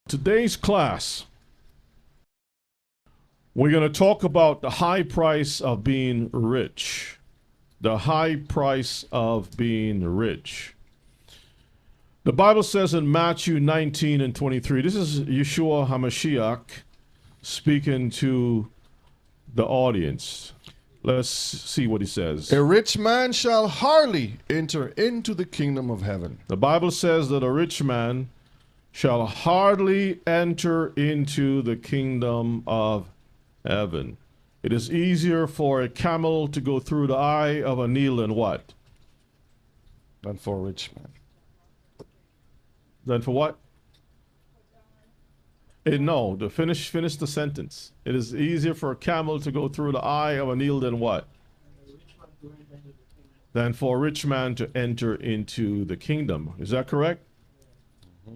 Today's class, we're going to talk about the high price of being rich. The high price of being rich. The Bible says in Matthew 19 and 23, this is Yeshua HaMashiach speaking to the audience. Let's see what he says. A rich man shall hardly enter into the kingdom of heaven. The Bible says that a rich man shall hardly enter into the kingdom of heaven. It is easier for a camel to go through the eye of a needle than what? Than for a rich man. Than for what? No, finish the sentence. It is easier for a camel to go through the eye of a needle than what? Than for a rich man to enter into the kingdom. Is that correct?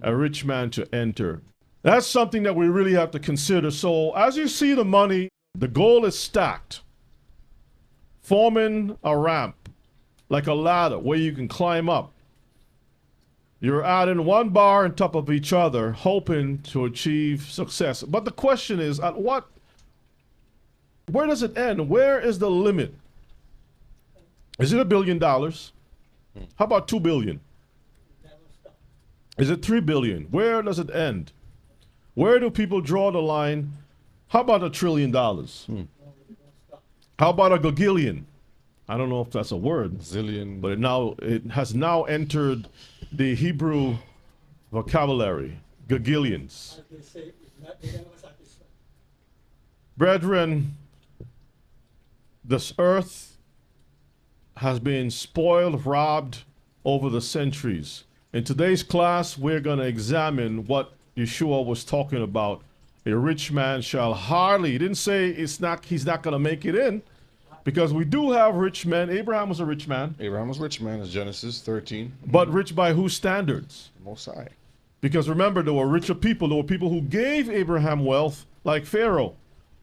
A rich man to enter. That's something that we really have to consider. So as you see the money, the goal is stacked, forming a ramp, like a ladder where you can climb up. You're adding one bar on top of each other, hoping to achieve success. But the question is, where does it end? Where is the limit? Is it $1 billion? How about 2 billion? Is it 3 billion? Where does it end? Where do people draw the line? How about $1 trillion? How about a gagillion? I don't know if that's a word. Zillion. But it has now entered the Hebrew vocabulary. Gagillions. Brethren, this earth has been spoiled, robbed over the centuries. In today's class, we're going to examine what Yeshua was talking about. A rich man shall hardly. He didn't say he's not going to make it in, because we do have rich men. Abraham was a rich man. Abraham was a rich man, as Genesis 13. But rich by whose standards? Most High. Because remember, there were richer people. There were people who gave Abraham wealth, like Pharaoh.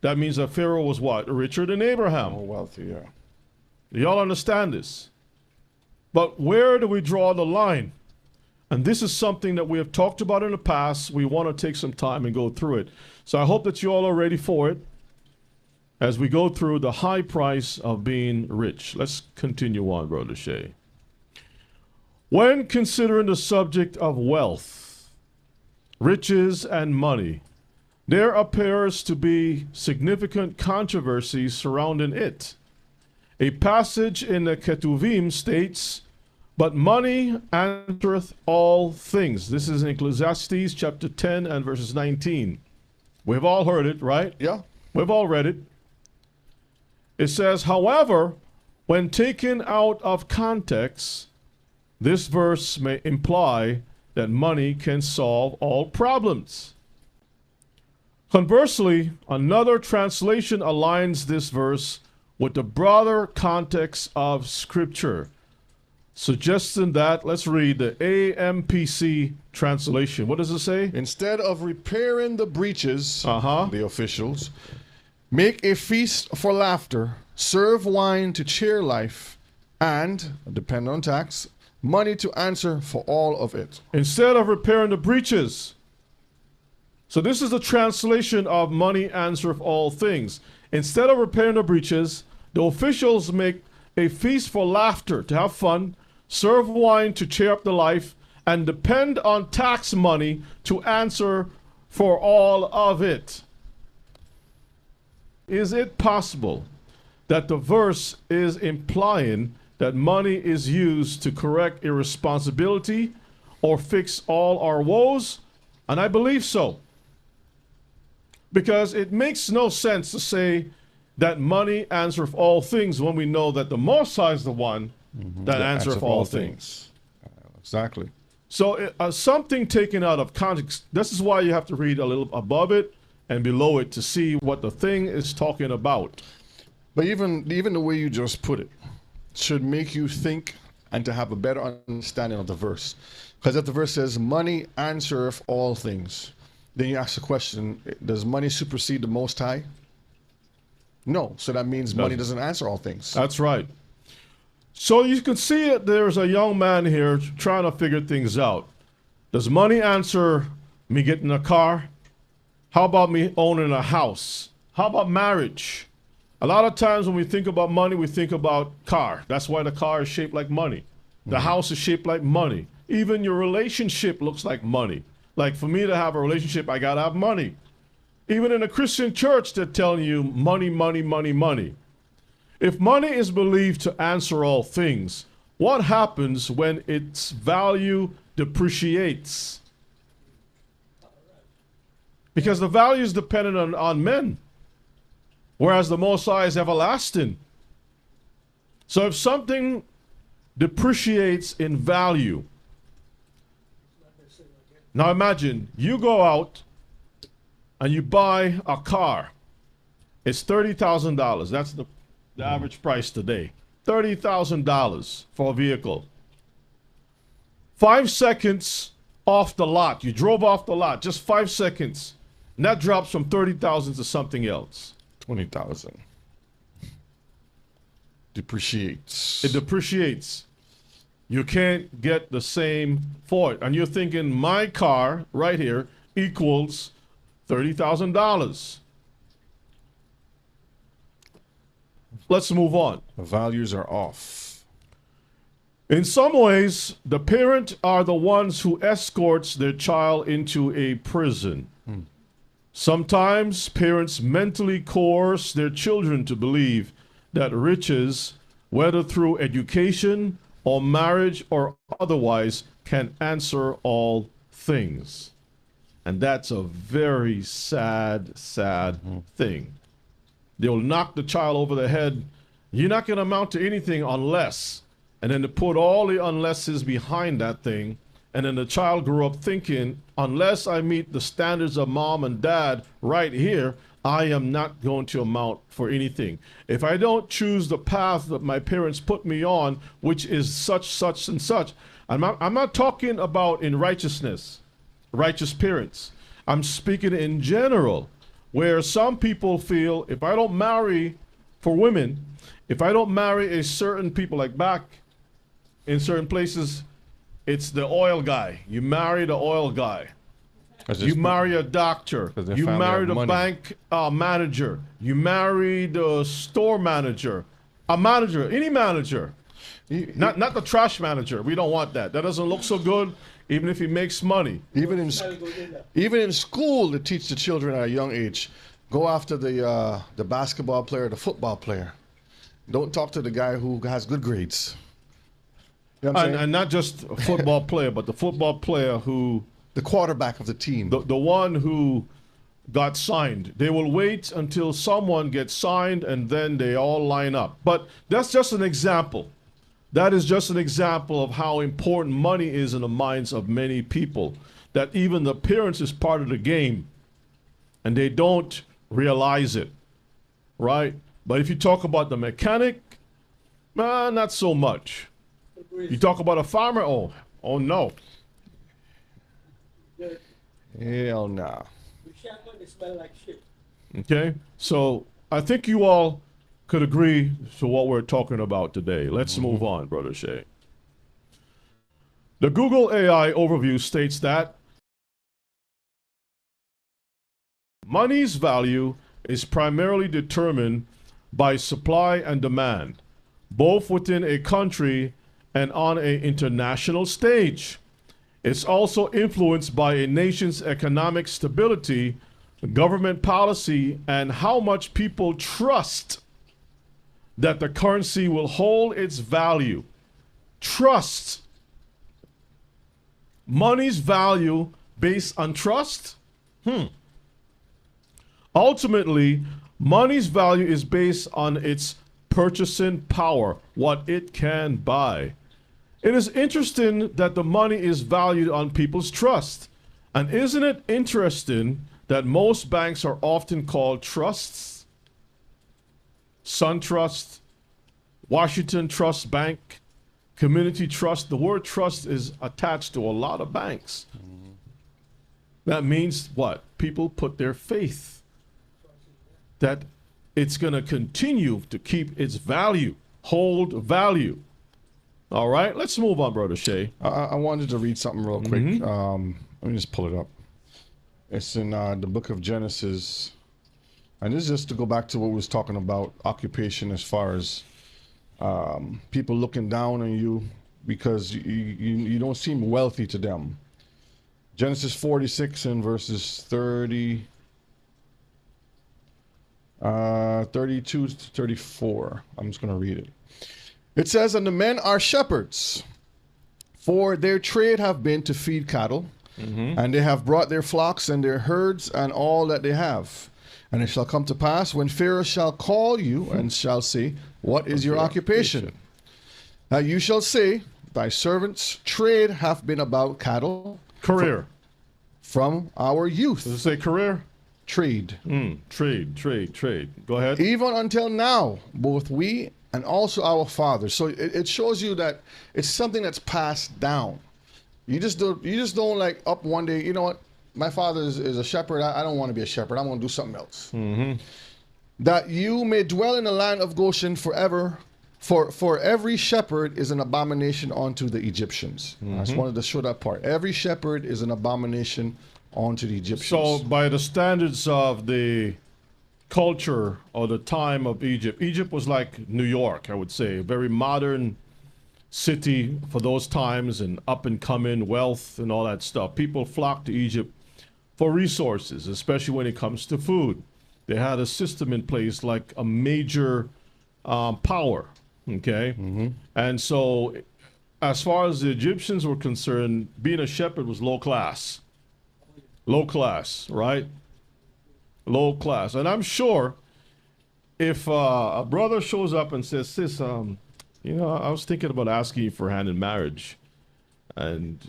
That means that Pharaoh was what? Richer than Abraham. More wealthy, yeah. Y'all understand this? But where do we draw the line? And this is something that we have talked about in the past. We want to take some time and go through it. So I hope that you all are ready for it as we go through the high price of being rich. Let's continue on, Brother Shay. When considering the subject of wealth, riches, and money, there appears to be significant controversy surrounding it. A passage in the Ketuvim states, "But money answereth all things." This is in Ecclesiastes chapter 10 and verses 19. We've all heard it, right? Yeah. We've all read it. It says, however, when taken out of context, this verse may imply that money can solve all problems. Conversely, another translation aligns this verse with the broader context of Scripture, suggesting that, let's read the AMPC translation. What does it say? Instead of repairing the breaches, the officials, make a feast for laughter, serve wine to cheer life, and, depend on tax, money to answer for all of it. Instead of repairing the breaches. So this is the translation of money answereth all things. Instead of repairing the breaches, the officials make a feast for laughter, to have fun, serve wine to cheer up the life, and depend on tax money to answer for all of it. Is it possible that the verse is implying that money is used to correct irresponsibility or fix all our woes? And I believe so. Because it makes no sense to say that money answereth all things when we know that the Most High is the one that answereth all things. Exactly. So something taken out of context, this is why you have to read a little above it and below it to see what the thing is talking about. But even the way you just put it should make you think and to have a better understanding of the verse. Because if the verse says, money answereth all things, then you ask the question, does money supersede the Most High? No. So that means money doesn't answer all things. That's right. So you can see it, there's a young man here trying to figure things out. Does money answer Me getting a car? How about me owning a house? How about marriage? A lot of times when we think about money, we think about car. That's why the car is shaped like money. The house is shaped like money. Even your relationship looks like money. Like for me to have a relationship, I gotta have money. Even in a Christian church, they're telling you money, money, money, money. If money is believed to answer all things, what happens when its value depreciates? Because the value is dependent on men, whereas the Most High is everlasting. So if something depreciates in value, now imagine you go out and you buy a car. It's $30,000. That's the average price today. $30,000 for a vehicle. 5 seconds off the lot. You drove off the lot, just 5 seconds. And that drops from 30,000 to something else. 20,000. Depreciates. It depreciates. You can't get the same for it. And you're thinking my car right here equals $30,000. Let's move on. The values are off. In some ways, the parent are the ones who escorts their child into a prison. Sometimes parents mentally coerce their children to believe that riches, whether through education or marriage or otherwise, can answer all things. And that's a very sad, sad thing. They'll knock the child over the head. You're not going to amount to anything unless, and then to put all the unlesses behind that thing. And then the child grew up thinking, unless I meet the standards of mom and dad right here, I am not going to amount for anything. If I don't choose the path that my parents put me on, which is such, such, and such, I'm not talking about in righteousness, righteous parents. I'm speaking in general, where some people feel if I don't marry for women, if I don't marry a certain people, like back in certain places, it's the oil guy. You marry the oil guy. You marry a doctor. You marry the bank manager. You marry the store manager. A manager, any manager. Not the trash manager. We don't want that. That doesn't look so good, even if he makes money. Even in school, they teach the children at a young age, go after the basketball player, the football player. Don't talk to the guy who has good grades. You know what I'm saying? And not just a football player, but the football player who... The quarterback of the team. The one who got signed. They will wait until someone gets signed and then they all line up. But that's just an example. That is just an example of how important money is in the minds of many people. That even the parents is part of the game and they don't realize it, right? But if you talk about the mechanic, not so much. You talk about a farmer, oh no. Hell no. Okay, so I think you all could agree to what we're talking about today. Let's move on, Brother Shay. The Google AI overview states that money's value is primarily determined by supply and demand, both within a country and on an international stage. It's also influenced by a nation's economic stability, government policy, and how much people trust that the currency will hold its value. Trust. Money's value based on trust? Ultimately, money's value is based on its purchasing power, what it can buy. It is interesting that the money is valued on people's trust. And isn't it interesting that most banks are often called trusts? SunTrust, Washington Trust Bank, Community Trust. The word trust is attached to a lot of banks. That means what? People put their faith that it's going to continue to keep its value, hold value. All right, let's move on, Brother Shay. I wanted to read something real quick. Let me just pull it up. It's in the book of Genesis. And this is just to go back to what we was talking about, occupation, as far as people looking down on you because you don't seem wealthy to them. Genesis 46 and verses 32 to 34. I'm just going to read it. It says, "And the men are shepherds, for their trade have been to feed cattle, and they have brought their flocks and their herds and all that they have. And it shall come to pass, when Pharaoh shall call you and shall say, What is your occupation? That you shall say, Thy servants' trade hath been about cattle. Career. From our youth." Does it say career? Trade. Trade. Go ahead. "Even until now, both we and also our fathers." So it shows you that it's something that's passed down. You just don't like up one day, you know what? My father is a shepherd. I don't want to be a shepherd. I'm going to do something else. "That you may dwell in the land of Goshen forever. For every shepherd is an abomination unto the Egyptians." I just wanted to show that part. Every shepherd is an abomination unto the Egyptians. So by the standards of the culture or the time of Egypt, Egypt was like New York, I would say, a very modern city for those times, and up and coming wealth and all that stuff. People flocked to Egypt for resources, especially when it comes to food. They had a system in place like a major power, okay? And so as far as the Egyptians were concerned, being a shepherd was low class. Low class, right? Low class. And I'm sure if a brother shows up and says, "Sis, you know, I was thinking about asking you for hand in marriage," and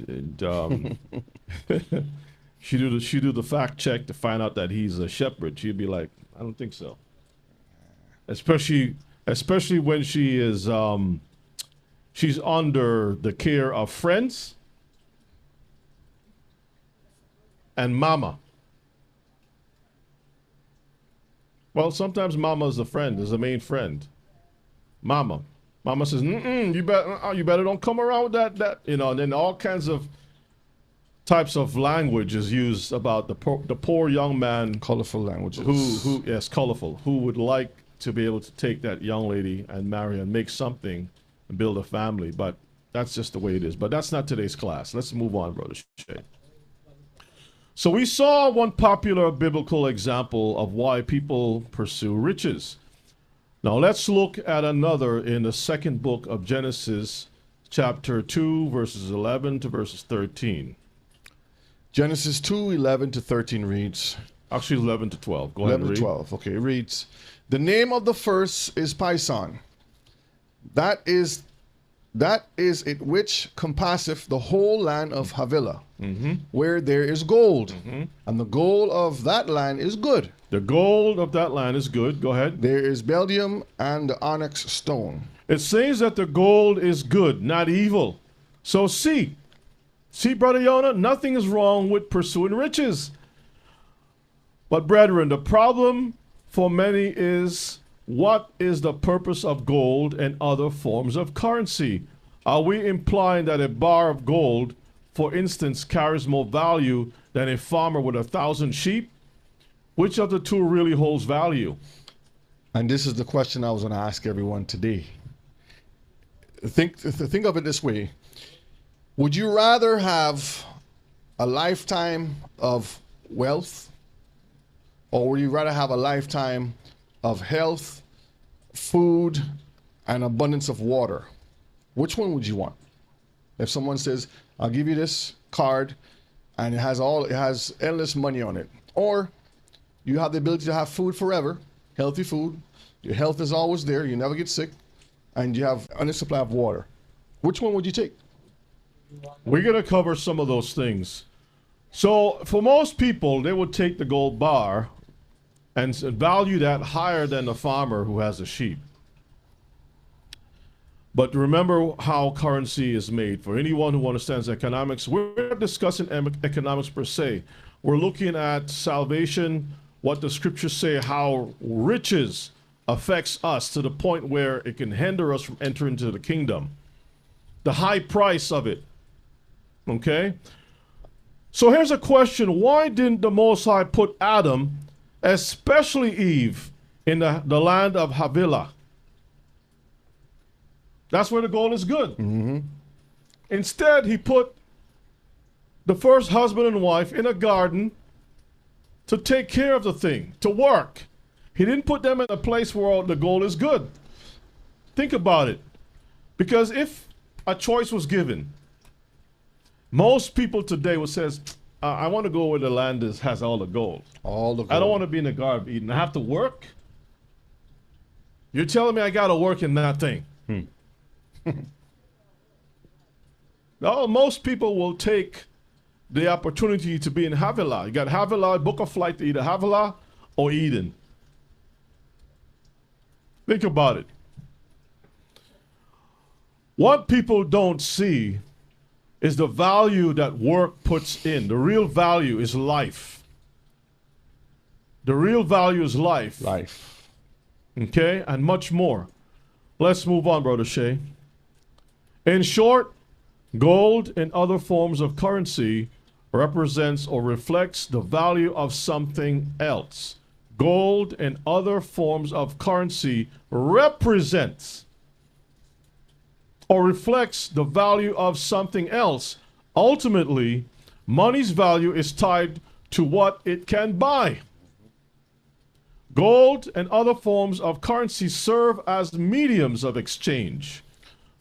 she do the fact check to find out that he's a shepherd, she'd be like, "I don't think so." Especially when she is she's under the care of friends and mama. Well, sometimes mama is a friend, is a main friend. Mama says, you better don't come around with that, you know, and then all kinds of types of language is used about the poor young man. Colorful languages. Yes, colorful, who would like to be able to take that young lady and marry and make something and build a family. But that's just the way it is. But that's not today's class. Let's move on, Brother Shay. So we saw one popular biblical example of why people pursue riches. Now let's look at another in the second book of Genesis, chapter 2, verses 11 to verses 13. Genesis 2:11 to 13 reads. Actually, 11 to 12. Go ahead and 11 read. to 12. Okay, it reads, "The name of the first is Pison. That is it which compasseth the whole land of Havilah, where there is gold, and the gold of that land is good. The gold of that land is good. Go ahead. There is bdellium and the onyx stone." It says that the gold is good, not evil. So see, Brother Yonah, nothing is wrong with pursuing riches. But brethren, the problem for many is, what is the purpose of gold and other forms of currency? Are we implying that a bar of gold, for instance, carries more value than a farmer with 1,000 sheep? Which of the two really holds value? And this is the question I was going to ask everyone today. Think of it this way. Would you rather have a lifetime of wealth, or would you rather have a lifetime of health, food, and abundance of water? Which one would you want? If someone says, "I'll give you this card and it has endless money on it," or you have the ability to have food forever, healthy food, your health is always there, you never get sick, and you have endless supply of water. Which one would you take? We're going to cover some of those things. So for most people, they would take the gold bar and value that higher than the farmer who has a sheep. But remember how currency is made. For anyone who understands economics, we're not discussing economics per se. We're looking at salvation, what the scriptures say, how riches affects us to the point where it can hinder us from entering into the kingdom. The high price of it. Okay? So here's a question. Why didn't the Most High put Adam, especially Eve, in the land of Havilah? That's where the gold is good. Instead, he put the first husband and wife in a garden to take care of the thing, to work. He didn't put them in a place where the gold is good. Think about it. Because if a choice was given, most people today would say, I want to go where the land has all the gold. All the gold. I don't want to be in the Garden of Eden. I have to work? You're telling me I got to work in that thing? No, most people will take the opportunity to be in Havilah. You got Havilah, book a flight to either Havilah or Eden. Think about it. What people don't see is the value that work puts in. The real value is life. The real value is life. Life. Okay, and much more. Let's move on, Brother Shay. In short, gold and other forms of currency represents or reflects the value of something else. Gold and other forms of currency represents or reflects the value of something else. Ultimately, money's value is tied to what it can buy. Gold and other forms of currency serve as mediums of exchange,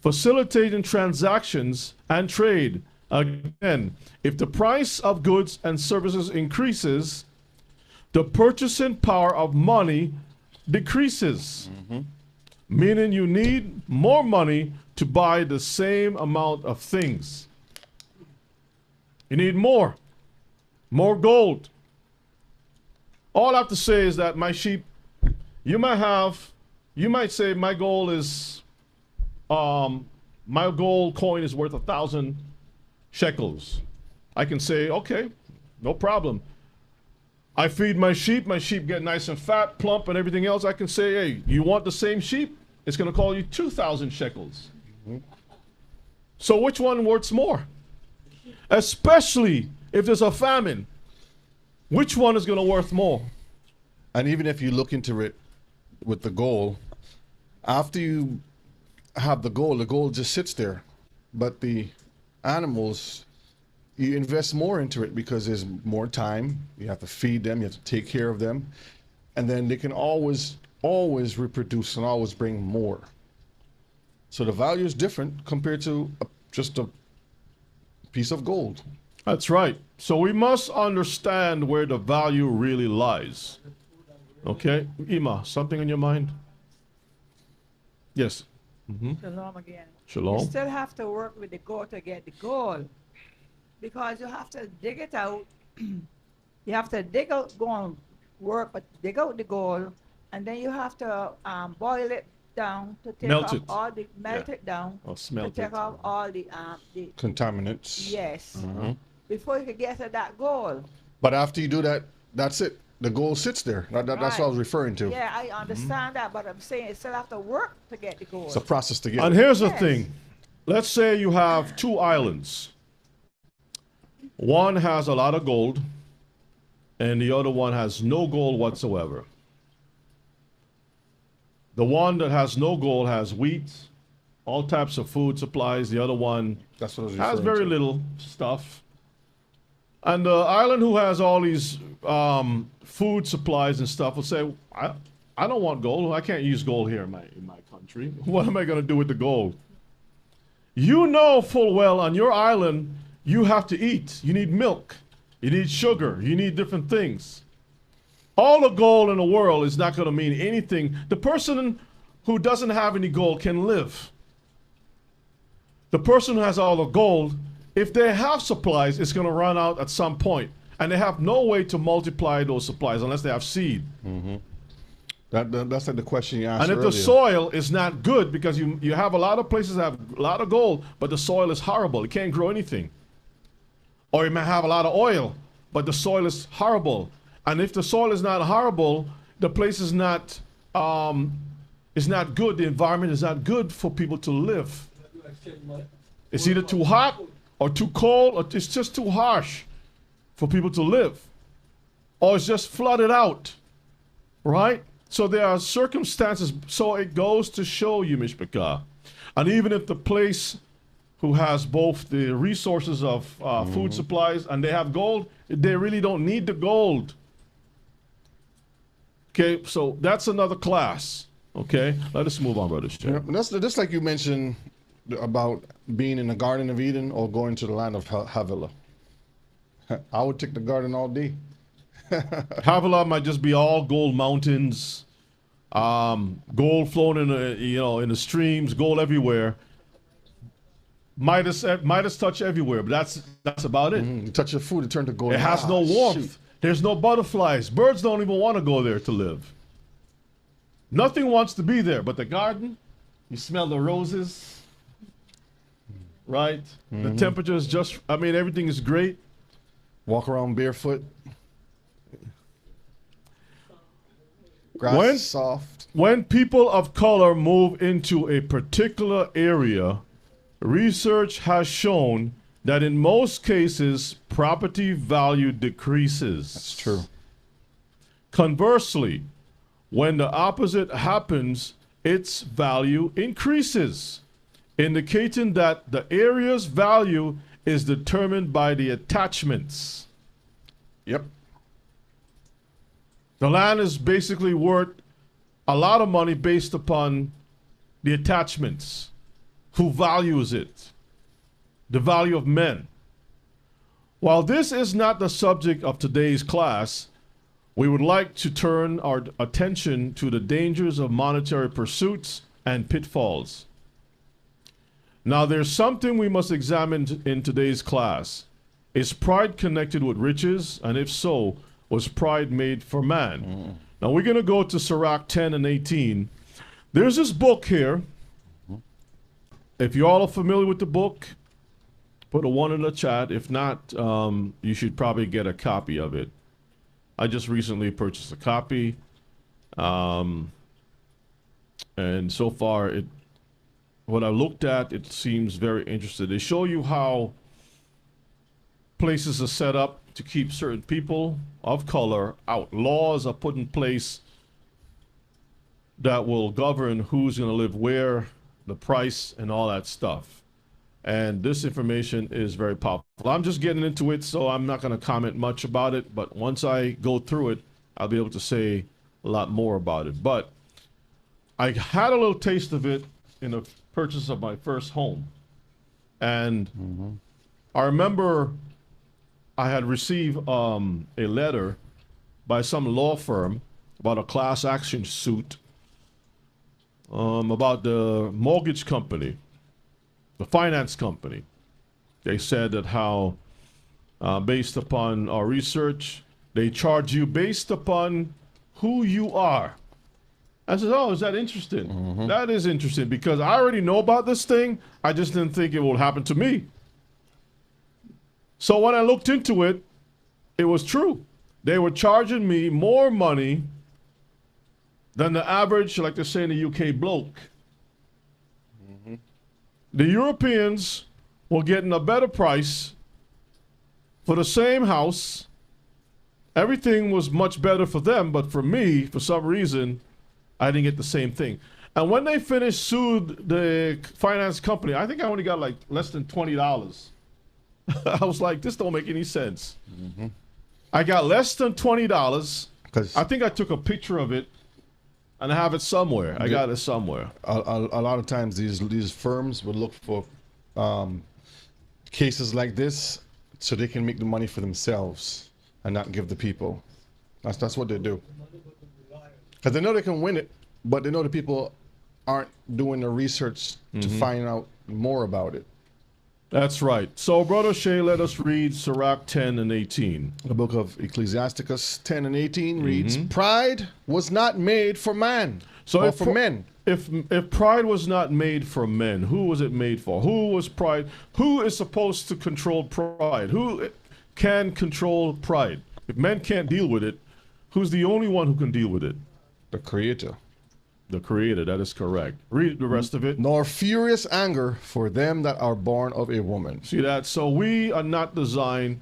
facilitating transactions and trade. Again, if the price of goods and services increases, the purchasing power of money decreases, meaning you need more money to buy the same amount of things. You need more gold. All I have to say is that my sheep, you might say my gold is, my gold coin is worth 1,000 shekels. I can say, okay, no problem. I feed my sheep get nice and fat, plump, and everything else. I can say, hey, you want the same sheep? It's going to call you 2,000 shekels. So which one worth more? Especially if there's a famine. Which one is going to worth more? And even if you look into it with the gold, after you have the gold just sits there. But the animals, you invest more into it because there's more time. You have to feed them, you have to take care of them. And then they can always reproduce and always bring more. So the value is different compared to just a piece of gold. That's right. So we must understand where the value really lies. Okay? Ima, something on your mind? Yes. Shalom again. Shalom. You still have to work with the gold to get the gold, because you have to dig it out. You have to go and work, but dig out the gold, and then you have to boil it down to take Melt off it. all the it down Or to smelt take it. off all the Contaminants. yes, before you can get to that gold. But after you do that, that's it. The gold sits there. That's what I was referring to. Yeah, I understand that, but I'm saying you still have to work to get the gold. It's a process to get And it. here's the Yes. thing. Let's say you have two islands. One has a lot of gold, and the other one has no gold whatsoever. The one that has no gold has wheat, all types of food supplies. The other one That's what I was has referring very to. little stuff. And the island who has all these food supplies and stuff will say, I don't want gold. I can't use gold here in my country. What am I going to do with the gold? You know full well on your island you have to eat. You need milk. You need sugar. You need different things. All the gold in the world is not going to mean anything. The person who doesn't have any gold can live. The person who has all the gold, if they have supplies, it's going to run out at some point. And they have no way to multiply those supplies unless they have seed. That's like the question you asked And if earlier. the soil is not good, because you have a lot of places that have a lot of gold, but the soil is horrible. It can't grow anything. Or you may have a lot of oil, but the soil is horrible. And if the soil is not horrible, the place is not good. The environment is not good for people to live. It's either too hot or too cold, or it's just too harsh. for people to live, or it's just flooded out, right? So there are circumstances. So it goes to show you, Mishpachah, and even if the place who has both the resources of food supplies and they have gold, they really don't need the gold. Okay, so that's another class. Okay, let us move on, Brother Shay. Yeah, that's just like you mentioned about being in the Garden of Eden or going to the land of Havilah. I would take the garden all day. Havilah might just be all gold mountains, gold flowing in the in the streams, gold everywhere. Midas touch everywhere, but that's about it. You touch your food, it turns to gold. It has no warmth. Shoot. There's no butterflies. Birds don't even want to go there to live. Nothing wants to be there, but the garden, you smell the roses, right? The temperature is just, everything is great. Walk around barefoot. Grass is soft. When people of color move into a particular area, research has shown that in most cases, property value decreases. That's true. Conversely, when the opposite happens, its value increases, indicating that the area's value is determined by the attachments. Yep. The land is basically worth a lot of money based upon the attachments. Who values it? The value of men. While this is not the subject of today's class, we would like to turn our attention to the dangers of monetary pursuits and pitfalls. Now, there's something we must examine in today's class. Is pride connected with riches? And if so, was pride made for man? Now, we're going to go to Sirach 10 and 18. There's this book here. If you all are familiar with the book, put a 1 in the chat. If not, you should probably get a copy of it. I just recently purchased a copy. And so far, what I looked at, it seems very interesting. They show you how places are set up to keep certain people of color out. Laws are put in place that will govern who's going to live where, the price, and all that stuff. And this information is very powerful. I'm just getting into it, so I'm not going to comment much about it. But once I go through it, I'll be able to say a lot more about it. But I had a little taste of it in the purchase of my first home. And I remember I had received a letter by some law firm about a class action suit about the mortgage company, the finance company. They said that how, based upon our research, they charge you based upon who you are. I said, oh, is that interesting? That is interesting because I already know about this thing. I just didn't think it would happen to me. So when I looked into it, it was true. They were charging me more money than the average, like they say in the UK, bloke. The Europeans were getting a better price for the same house. Everything was much better for them, but for me, for some reason, I didn't get the same thing. And when they finished sued the finance company, I think I only got like less than $20. I was like, this don't make any sense. I got less than $20. I think I took a picture of it and I have it somewhere. I got it somewhere. A lot of times these firms would look for cases like this so they can make the money for themselves and not give the people. That's what they do. Because they know they can win it, but they know the people aren't doing the research to find out more about it. That's right. So, Brother Shay, let us read Sirach 10 and 18. The book of Ecclesiasticus 10 and 18 reads, Pride was not made for man, or for men. If pride was not made for men, who was it made for? Who was pride? Who is supposed to control pride? Who can control pride? If men can't deal with it, who's the only one who can deal with it? The Creator. The Creator, that is correct. Read the rest of it. Nor furious anger for them that are born of a woman. See that? So we are not designed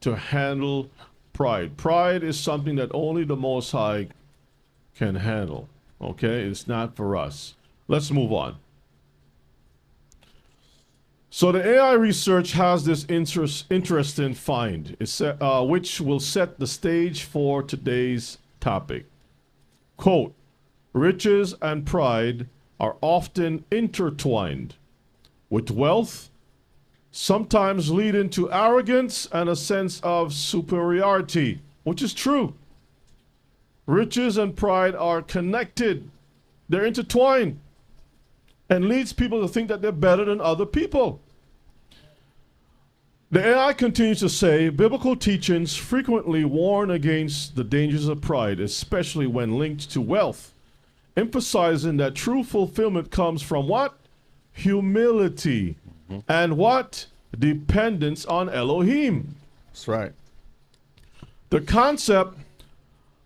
to handle pride. Pride is something that only the Most High can handle. Okay? It's not for us. Let's move on. So the AI research has this interesting find, which will set the stage for today's topic. Quote, riches and pride are often intertwined with wealth, sometimes leading to arrogance and a sense of superiority, which is true. Riches and pride are connected. They're intertwined and leads people to think that they're better than other people. The AI continues to say, biblical teachings frequently warn against the dangers of pride, especially when linked to wealth, emphasizing that true fulfillment comes from what? Humility. And what? Dependence on Elohim. That's right. The concept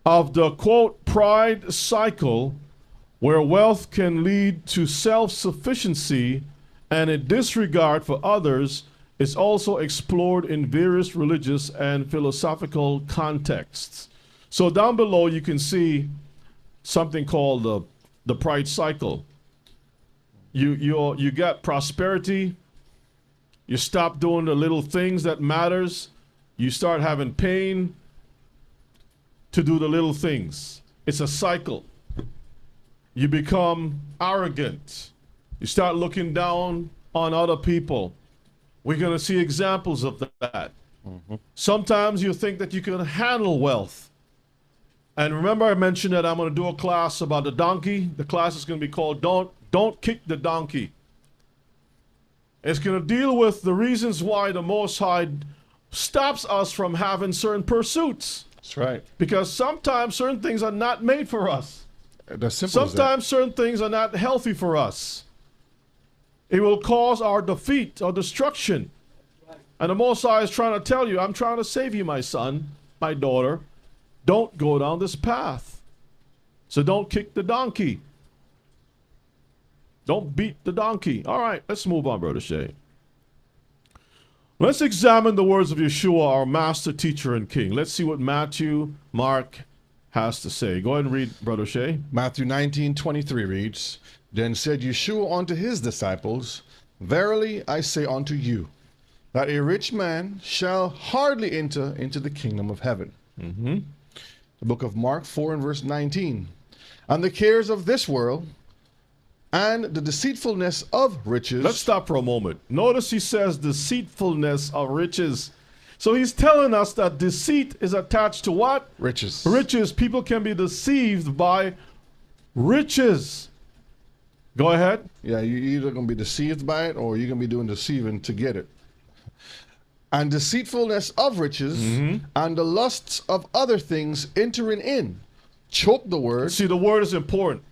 of the, quote, pride cycle, where wealth can lead to self-sufficiency and a disregard for others, is also explored in various religious and philosophical contexts. So down below you can see something called the pride cycle. You got prosperity, you stop doing the little things that matters, you start having pain to do the little things. It's a cycle. You become arrogant. You start looking down on other people. We're going to see examples of that. Sometimes you think that you can handle wealth. And remember I mentioned that I'm going to do a class about the donkey. The class is going to be called Don't Kick the Donkey. It's going to deal with the reasons why the Most High stops us from having certain pursuits. That's right. Because sometimes certain things are not made for us. That's simple as that. Sometimes certain things are not healthy for us. It will cause our defeat or destruction. And the Most High is trying to tell you, I'm trying to save you, my son, my daughter. Don't go down this path. So don't kick the donkey. Don't beat the donkey. All right, let's move on, Brother Shay. Let's examine the words of Yeshua, our master, teacher, and king. Let's see what Matthew, Mark has to say. Go ahead and read, Brother Shay. Matthew 19:23 reads, Then said Yeshua unto his disciples, Verily I say unto you, that a rich man shall hardly enter into the kingdom of heaven. The book of Mark 4 and verse 19. And the cares of this world and the deceitfulness of riches. Let's stop for a moment. Notice he says deceitfulness of riches. So he's telling us that deceit is attached to what? Riches. Riches. People can be deceived by riches. Go ahead. Yeah, you're either going to be deceived by it or you're going to be doing deceiving to get it. And deceitfulness of riches and the lusts of other things entering in. Choke the word. See, the word is important.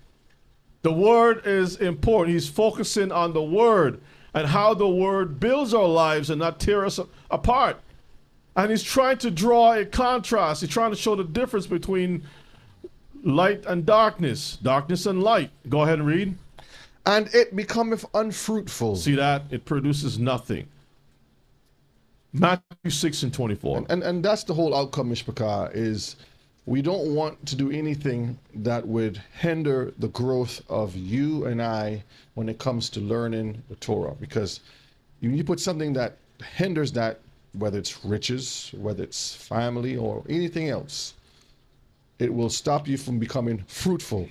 The word is important. He's focusing on the word and how the word builds our lives and not tear us apart. And he's trying to draw a contrast. He's trying to show the difference between light and darkness, darkness and light. Go ahead and read. And it becometh unfruitful. See that? It produces nothing. Matthew 6 and 24. And that's the whole outcome, Mishpachah, is we don't want to do anything that would hinder the growth of you and I when it comes to learning the Torah. Because you put something that hinders that, whether it's riches, whether it's family, or anything else, it will stop you from becoming fruitful.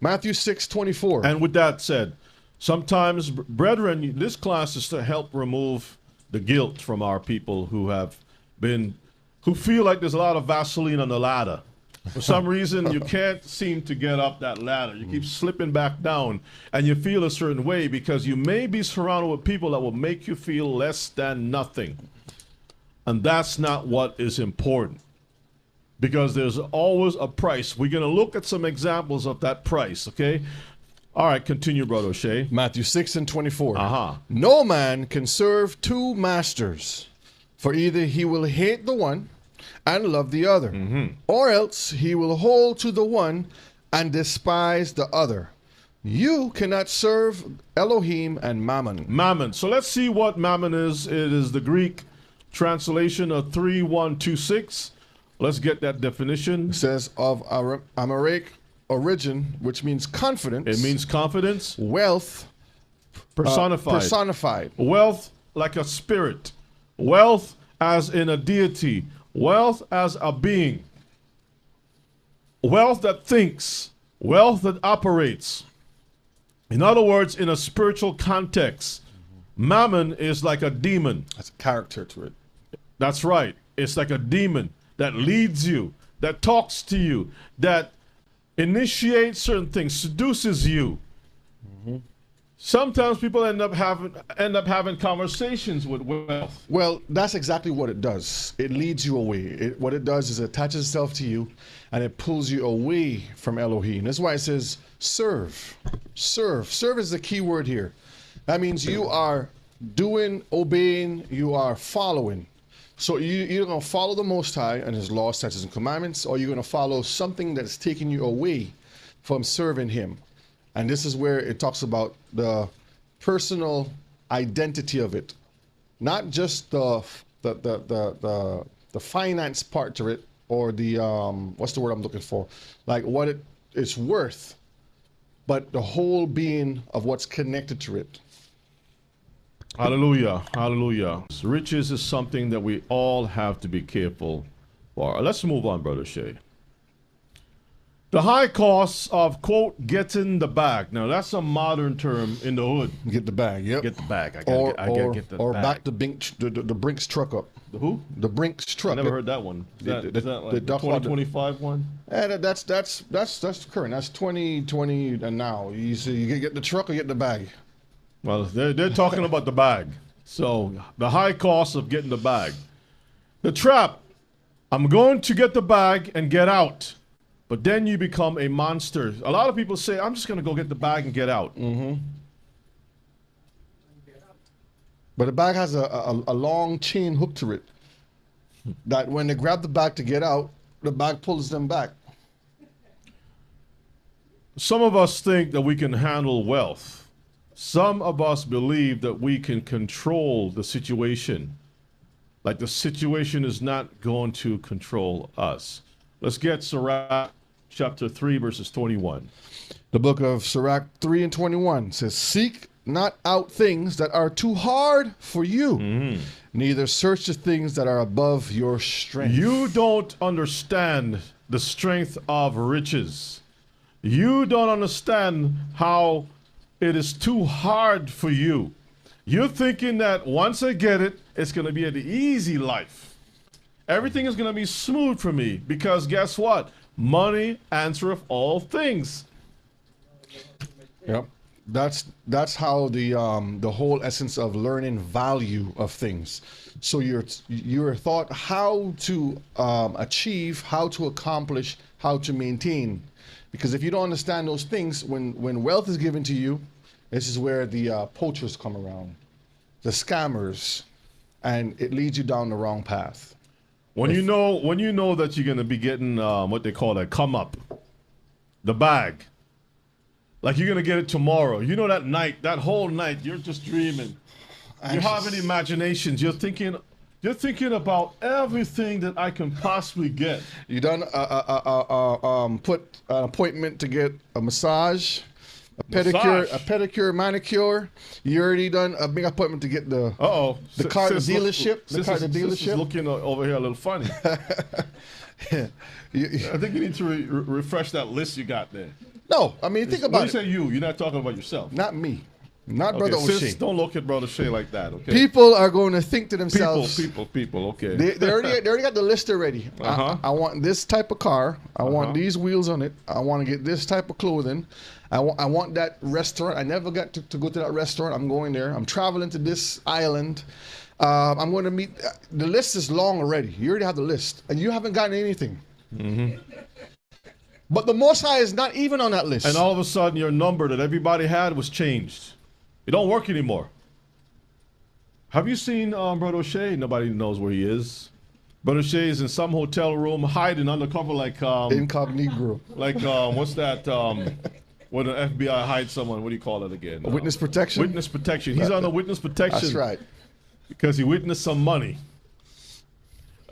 Matthew 6:24. And with that said, sometimes, brethren, this class is to help remove the guilt from our people who feel like there's a lot of Vaseline on the ladder. For some reason, you can't seem to get up that ladder. You keep slipping back down, and you feel a certain way because you may be surrounded with people that will make you feel less than nothing. And that's not what is important, because there's always a price. We're going to look at some examples of that price, okay? All right, continue, Brother O'Shea. Matthew 6 and 24. No man can serve two masters, for either he will hate the one and love the other, or else he will hold to the one and despise the other. You cannot serve Elohim and Mammon. Mammon. So let's see what Mammon is. It is the Greek translation of 3126. Let's get that definition. It says of Aramaic origin, which means confidence. It means confidence, wealth personified. personified. Wealth like a spirit. Wealth as in a deity. Wealth as a being. Wealth that thinks. Wealth that operates. In other words, in a spiritual context, mammon is like a demon. That's a character to it. That's right. It's like a demon that leads you, that talks to you, that initiates certain things, seduces you. Sometimes people end up having conversations with wealth. Well, that's exactly what it does. It leads you away. What it does is it attaches itself to you and it pulls you away from Elohim. That's why it says serve. Serve. Serve is the key word here. That means you are doing, obeying, you are following. So you're going to follow the Most High and His laws, statutes, and commandments, or you're going to follow something that's taking you away from serving Him. And this is where it talks about the personal identity of it, not just the finance part to it, or the what's the word I'm looking for, like what it's worth, but the whole being of what's connected to it. Hallelujah. Hallelujah. Riches is something that we all have to be careful for. Let's move on, Brother Shay. The high costs of, quote, getting the bag. Now, that's a modern term in the hood. Get the bag, yep. Get the bag. I gotta get the bag. Back the Brinks truck up. The who? The Brinks truck. I never heard that one. Is that like the 2025 one? That's current. That's 2020 and now. You see, you get the truck or get the bag. Well, they're talking about the bag. So, the high cost of getting the bag. The trap. I'm going to get the bag and get out. But then you become a monster. A lot of people say, I'm just going to go get the bag and get out. Mm-hmm. But the bag has a long chain hook to it. That when they grab the bag to get out, the bag pulls them back. Some of us think that we can handle wealth. Some of us believe that we can control the situation. Like the situation is not going to control us. Let's get Sirach chapter 3, verses 21. The book of Sirach 3 and 21 says, seek not out things that are too hard for you, neither search the things that are above your strength. You don't understand the strength of riches. You don't understand how it is too hard for you. You're thinking that once I get it, it's going to be an easy life. Everything is going to be smooth for me because guess what? Money answereth all things. Yep. That's how the whole essence of learning value of things. So you're taught how to achieve, how to accomplish, how to maintain. Because if you don't understand those things, when wealth is given to you, this is where the poachers come around, the scammers, and it leads you down the wrong path. When you know that you're going to be getting what they call a come up, the bag, like you're going to get it tomorrow. You know that night, that whole night, you're just dreaming. You're having imaginations. You're thinking about everything that I can possibly get. You done put an appointment to get a massage, a pedicure, manicure. You already done a big appointment to get the car, the dealership. The car, the dealership. Is looking over here a little funny. I think you need to refresh that list you got there. No, I mean think about it. When you say you're not talking about yourself. Not me. Not Brother O'Shea. Don't look at Brother Shea like that, okay? People are going to think to themselves. People, okay. They already got the list already. I want this type of car. I want these wheels on it. I want to get this type of clothing. I want that restaurant. I never got to go to that restaurant. I'm going there. I'm traveling to this island. I'm going to meet. The list is long already. You already have the list, and you haven't gotten anything. But the Most High is not even on that list. And all of a sudden, your number that everybody had was changed. It don't work anymore. Have you seen Brother O'Shea? Nobody knows where he is. Brother O'Shea is in some hotel room hiding undercover like... Incognito. Like, what's that... when the FBI hides someone, what do you call it again? Witness protection? Witness protection. He's on the witness protection. That's right. Because he witnessed some money.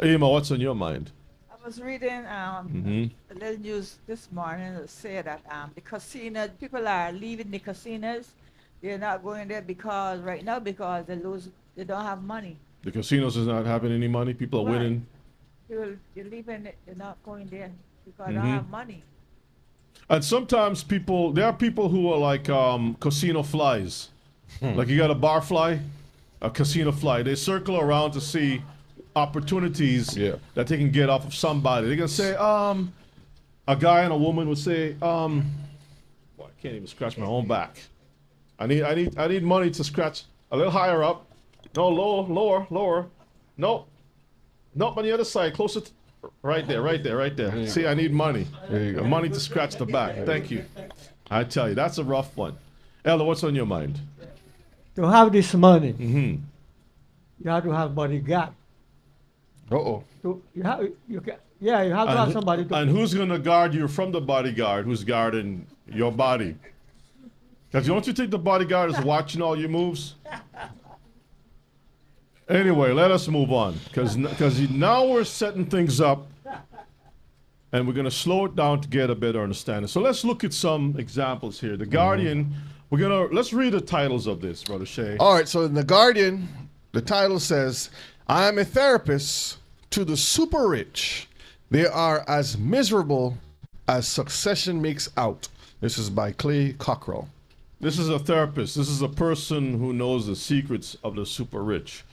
Emma, what's on your mind? I was reading Mm-hmm. a little news this morning that say that the casinos, people are leaving the casinos. They're not going there because right now because they don't have money. The casinos is not having any money. People are Right. winning. People, they're leaving it, they're not going there because they Mhm. don't have money. And sometimes there are people who are like casino flies. Like you got a bar fly, a casino fly. They circle around to see opportunities Yeah. that they can get off of somebody. They can say, a guy and a woman would say, boy, I can't even scratch my own back. I need money to scratch a little higher up. No, lower. Nope. Nope, on the other side, closer to, right there. See, I need money. There you go. Money to scratch the back. Thank you. I tell you, that's a rough one. Ella, what's on your mind? To have this money, Mm-hmm. you have to have bodyguard. Uh-oh. You have you have to have somebody to. And who's going to guard you from the bodyguard who's guarding your body? Because don't you think the bodyguard is watching all your moves? Anyway, let us move on. Because now we're setting things up. And we're going to slow it down to get a better understanding. So let's look at some examples here. The Guardian, let's read the titles of this, Brother Shay. All right, so in The Guardian, the title says, I am a therapist to the super rich. They are as miserable as Succession makes out. This is by Clay Cockrell. This is a therapist. This is a person who knows the secrets of the super rich.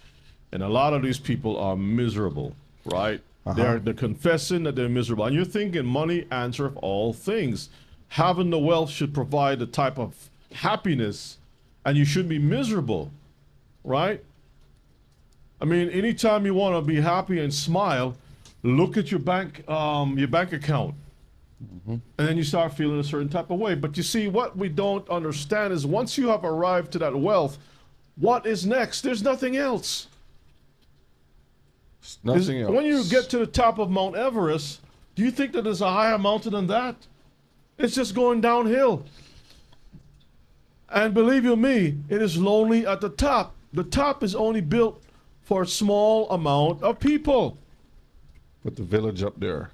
And a lot of these people are miserable, right? They're confessing that they're miserable. And you're thinking money answereth all things. Having the wealth should provide the type of happiness, and you shouldn't be miserable, right? I mean, anytime you want to be happy and smile, look at your bank account. And then you start feeling a certain type of way. But you see, what we don't understand is once you have arrived to that wealth, what is next? There's nothing else. Nothing else. When you get to the top of Mount Everest, do you think that there's a higher mountain than that? It's just going downhill. And believe you me, it is lonely at the top. The top is only built for a small amount of people. Put the village up there.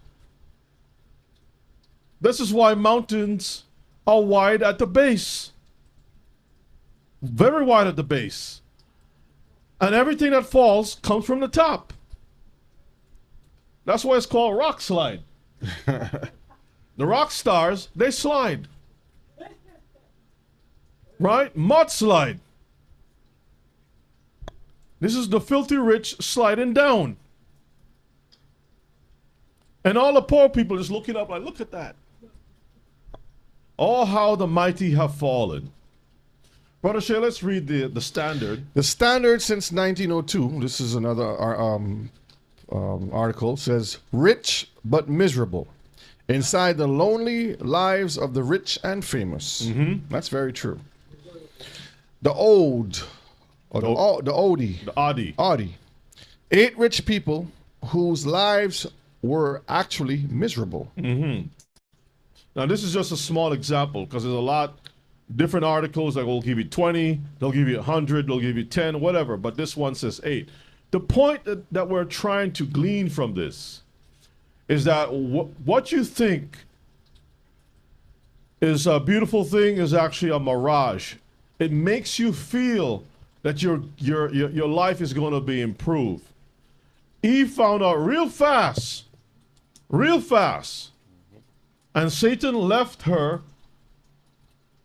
This is why mountains are wide at the base. Very wide at the base. And everything that falls comes from the top. That's why it's called rock slide. The rock stars, they slide. Right? Mudslide. This is the filthy rich sliding down. And all the poor people just looking up like, look at that. Oh, how the mighty have fallen. Brother Shay, let's read the standard. The standard since 1902, this is another article, says, rich but miserable. Inside the lonely lives of the rich and famous. That's very true. The Ode, or the Odie. The Adi. Audi. 8 rich people whose lives were actually miserable. Now, this is just a small example because there's a lot different articles that will give you 20, they'll give you 100, they'll give you 10, whatever. But this one says 8. The point that we're trying to glean from this is that what you think is a beautiful thing is actually a mirage. It makes you feel that your life is going to be improved. Eve found out real fast, and Satan left her,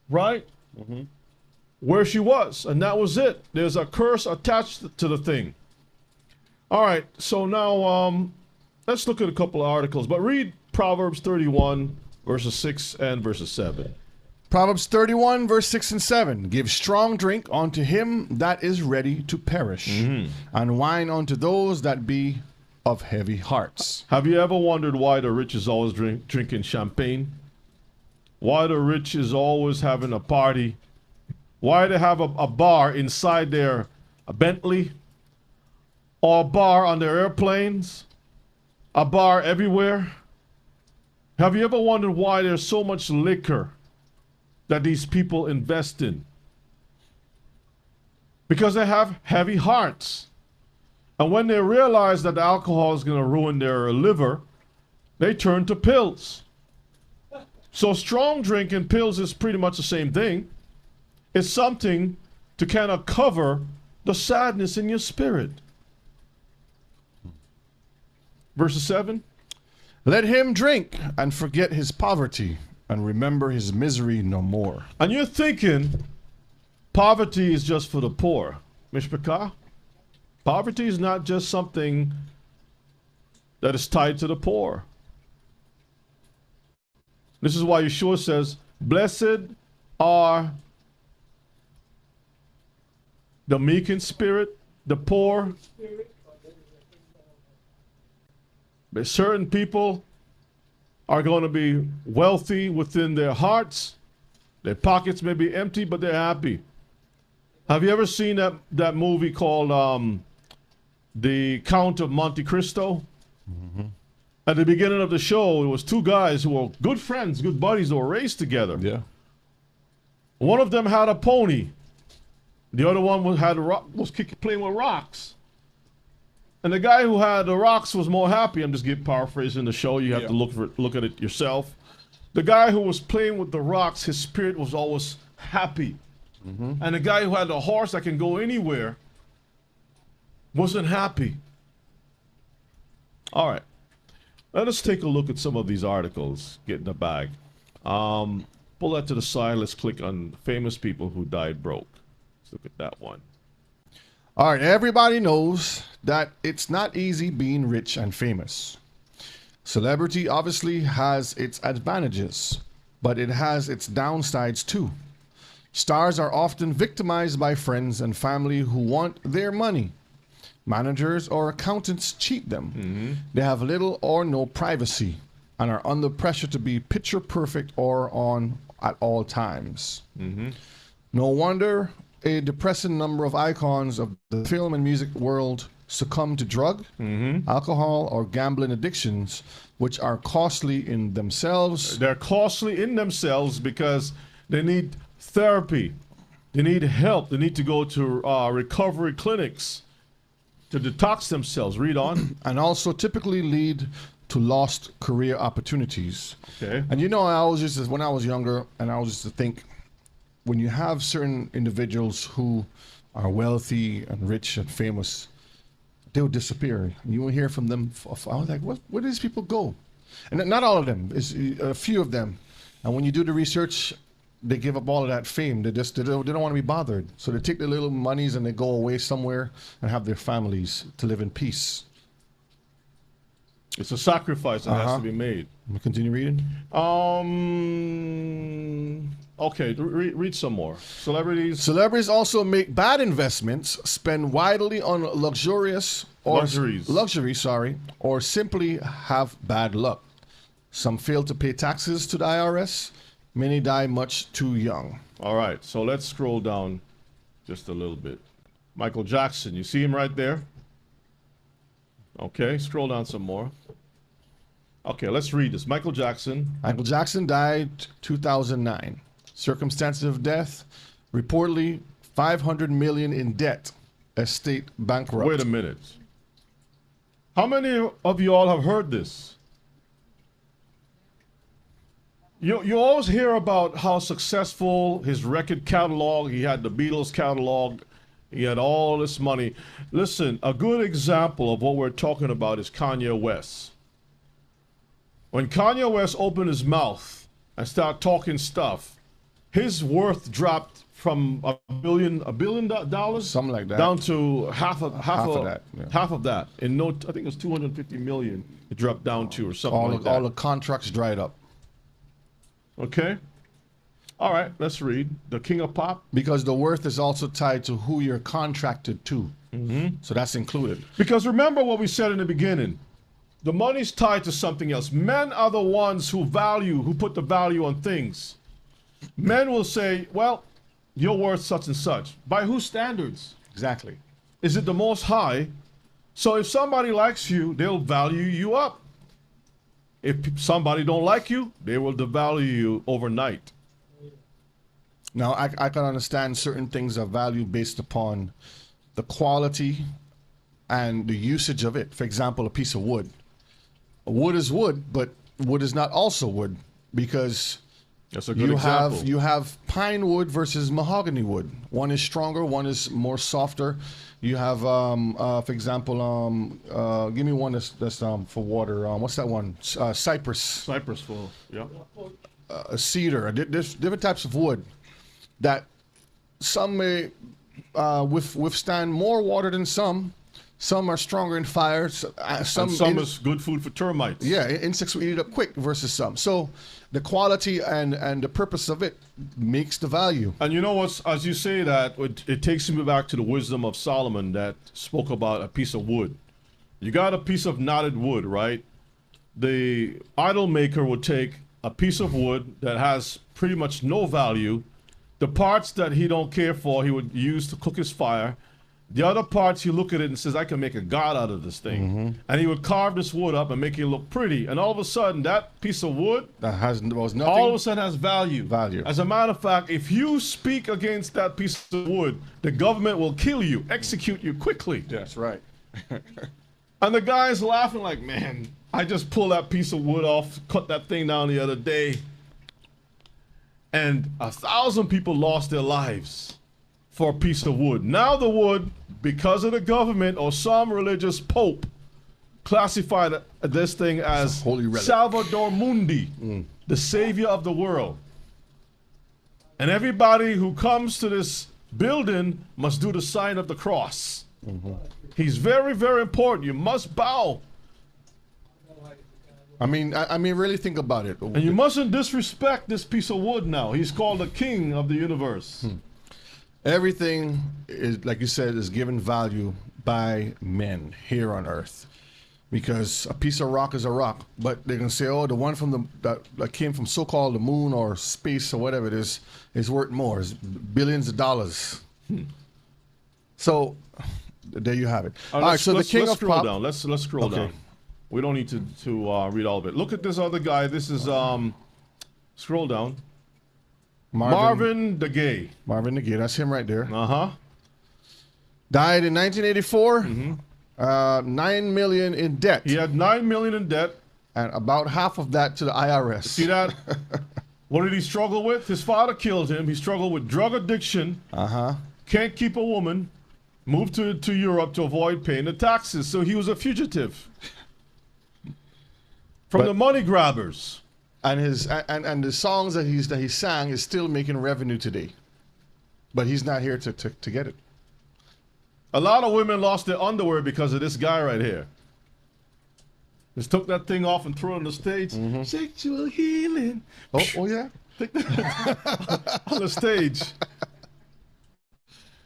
right, where she was, and that was it. There's a curse attached to the thing. All right, so now let's look at a couple of articles, but read Proverbs 31, verses 6 and verses 7. Proverbs 31, verse 6 and 7. Give strong drink unto him that is ready to perish, and wine unto those that be of heavy hearts. Have you ever wondered why the rich is always drinking champagne? Why the rich is always having a party? Why they have a bar inside their Bentley? Or a bar on their airplanes? A bar everywhere? Have you ever wondered why there's so much liquor that these people invest in? Because they have heavy hearts. And when they realize that the alcohol is going to ruin their liver, they turn to pills. So strong drink and pills is pretty much the same thing. It's something to kind of cover the sadness in your spirit. Verse 7. Let him drink and forget his poverty and remember his misery no more. And you're thinking poverty is just for the poor. Mishpachah? Poverty is not just something that is tied to the poor. This is why Yeshua says, blessed are the meek in spirit, the poor. But certain people are going to be wealthy within their hearts. Their pockets may be empty, but they're happy. Have you ever seen that movie called The Count of Monte Cristo? Mm-hmm. At the beginning of the show, it was two guys who were good friends, good buddies, who were raised together. Yeah. One of them had a pony. The other one was playing with rocks. And the guy who had the rocks was more happy. I'm just paraphrasing the show. You have to look at it yourself. The guy who was playing with the rocks, his spirit was always happy. Mm-hmm. And the guy who had the horse that can go anywhere wasn't happy. All right. Let us take a look at some of these articles. Get in the bag. Pull that to the side. Let's click on famous people who died broke. Let's look at that one. All right, everybody knows that it's not easy being rich and famous. Celebrity obviously has its advantages, but it has its downsides too. Stars are often victimized by friends and family who want their money. Managers or accountants cheat them. Mm-hmm. They have little or no privacy and are under pressure to be picture perfect or on at all times. Mm-hmm. No wonder a depressing number of icons of the film and music world succumb to drug, alcohol, or gambling addictions, which are costly in themselves. They're costly in themselves because they need therapy. They need help. They need to go to recovery clinics to detox themselves. Read on. And also typically lead to lost career opportunities. Okay. And you know, I always used to, when I was younger, and I always used to think, when you have certain individuals who are wealthy and rich and famous, they'll disappear. You won't hear from them. I was like, where do these people go? And not all of them. It's a few of them. And when you do the research, they give up all of that fame. They don't want to be bothered. So they take their little monies and they go away somewhere and have their families to live in peace. It's a sacrifice that has to be made. Continue reading. Okay, read some more. Celebrities also make bad investments, spend widely on luxury, or simply have bad luck. Some fail to pay taxes to the IRS. Many die much too young. All right, so let's scroll down just a little bit. Michael Jackson, you see him right there? Okay, scroll down some more. Okay, let's read this. Michael Jackson died 2009. Circumstances of death, reportedly $500 million in debt, estate bankrupt. Wait a minute. How many of you all have heard this? You always hear about how successful his record catalog, he had the Beatles catalog, he had all this money. Listen, a good example of what we're talking about is Kanye West. When Kanye West opened his mouth and started talking stuff, his worth dropped from $1 billion dollars, something like that, down to half of that. Yeah. Half of that. I think it was 250 million. It dropped down to, or something like that. All the contracts dried up. Okay. All right, let's read. The King of Pop. Because the worth is also tied to who you're contracted to. Mm-hmm. So that's included. Because remember what we said in the beginning. The money's tied to something else. Men are the ones who put the value on things. Men will say, well, you're worth such and such. By whose standards? Exactly. Is it the Most High? So if somebody likes you, they'll value you up. If somebody don't like you, they will devalue you overnight. Now, I can understand certain things are valued based upon the quality and the usage of it. For example, a piece of wood. Wood is wood, but wood is not also wood, because That's a good example. you have pine wood versus mahogany wood. One is stronger, one is more softer. You have, for example, give me one that's for water. What's that one? Cypress. Cypress full. Yeah. Cedar. There's different types of wood that some may withstand more water than some. Some are stronger in fire. Some is good food for termites. Yeah, insects will eat it up quick versus some. So the quality and the purpose of it makes the value. And you know what's, as you say that, it takes me back to the wisdom of Solomon that spoke about a piece of wood. You got a piece of knotted wood, right? The idol maker would take a piece of wood that has pretty much no value. The parts that he don't care for, he would use to cook his fire. The other parts, you look at it and says, I can make a god out of this thing. And he would carve this wood up and make it look pretty. And all of a sudden, that piece of wood Was nothing. all of a sudden has value. Value. As a matter of fact, if you speak against that piece of wood, the government will kill you, execute you quickly. That's right. And the guy's laughing like, man, I just pulled that piece of wood off, cut that thing down the other day. And 1,000 people lost their lives for a piece of wood. Now the wood, because of the government or some religious pope, classified this thing as Holy relic. Salvador Mundi, the savior of the world. And everybody who comes to this building must do the sign of the cross. He's very, very important. You must bow. I mean, really think about it. And you mustn't disrespect this piece of wood now. He's called the king of the universe. Everything is, like you said, is given value by men here on earth, because a piece of rock is a rock, but they can say, oh, the one from that came from so-called the moon or space or whatever it is worth more. It's billions of dollars. So there you have it. All right, so the king let's of scroll pop. down. Let's scroll Okay. down. We don't need to read all of it. Look at this other guy. This is scroll down. Marvin the Gay. Marvin the Gay. That's him right there. Uh-huh. Died in 1984. 9 million in debt, He had $9 million in debt. and about half of that to the IRS. See that? What did he struggle with? His father killed him. He struggled with drug addiction. Can't keep a woman. Moved to Europe to avoid paying the taxes. So he was a fugitive from the money grabbers. And his and the songs that he sang is still making revenue today, but he's not here to get it. A lot of women lost their underwear because of this guy right here. Just took that thing off and threw it on the stage. Sexual healing. Oh yeah. On the stage.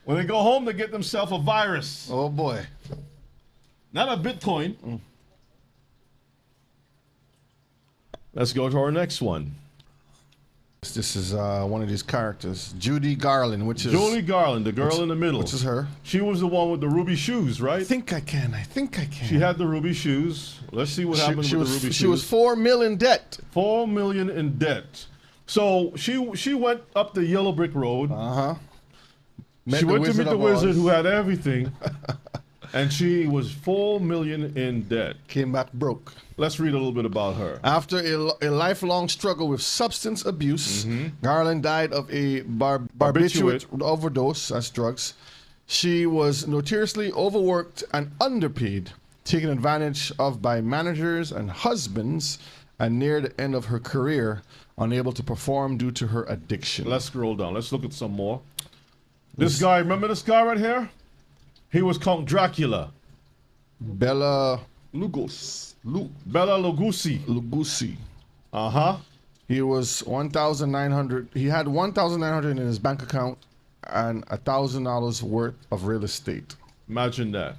When they go home, they get themselves a virus. Oh boy. Not a Bitcoin. Let's go to our next one. This is one of these characters, Judy Garland, which is Julie Garland, the girl in the middle. which is her. She was the one with the ruby shoes, right? I think I can. She had the ruby shoes. Let's see what happened with the ruby shoes. She was $4 million in debt. $4 million in debt. So she went up the yellow brick road. She went to meet the wizard who had everything. And she was $4 million in debt. Came back broke. Let's read a little bit about her. After a lifelong struggle with substance abuse, Garland died of a barbiturate overdose, that's drugs. She was notoriously overworked and underpaid, taken advantage of by managers and husbands, and near the end of her career, unable to perform due to her addiction. Let's scroll down. Let's look at some more. This guy, remember this guy right here? He was Count Dracula. Bela Lugosi. Lugosi. Uh-huh. He was 1,900. He had 1,900 in his bank account and $1,000 worth of real estate. Imagine that.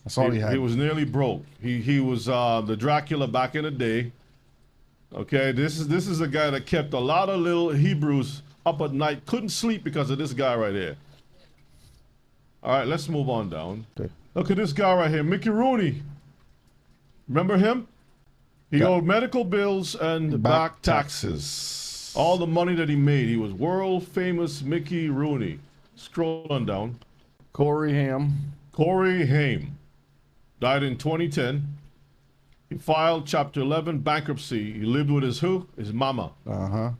That's all he had. He was nearly broke. He was the Dracula back in the day. Okay, this is a guy that kept a lot of little Hebrews up at night, couldn't sleep because of this guy right here. All right, let's move on down. Okay. Look at this guy right here, Mickey Rooney. Remember him? He owed medical bills and back taxes. All the money that he made. He was world famous Mickey Rooney. Scroll on down. Corey Haim. Corey Haim. Died in 2010. He filed Chapter 11 bankruptcy. He lived with his who? His mama. Uh-huh.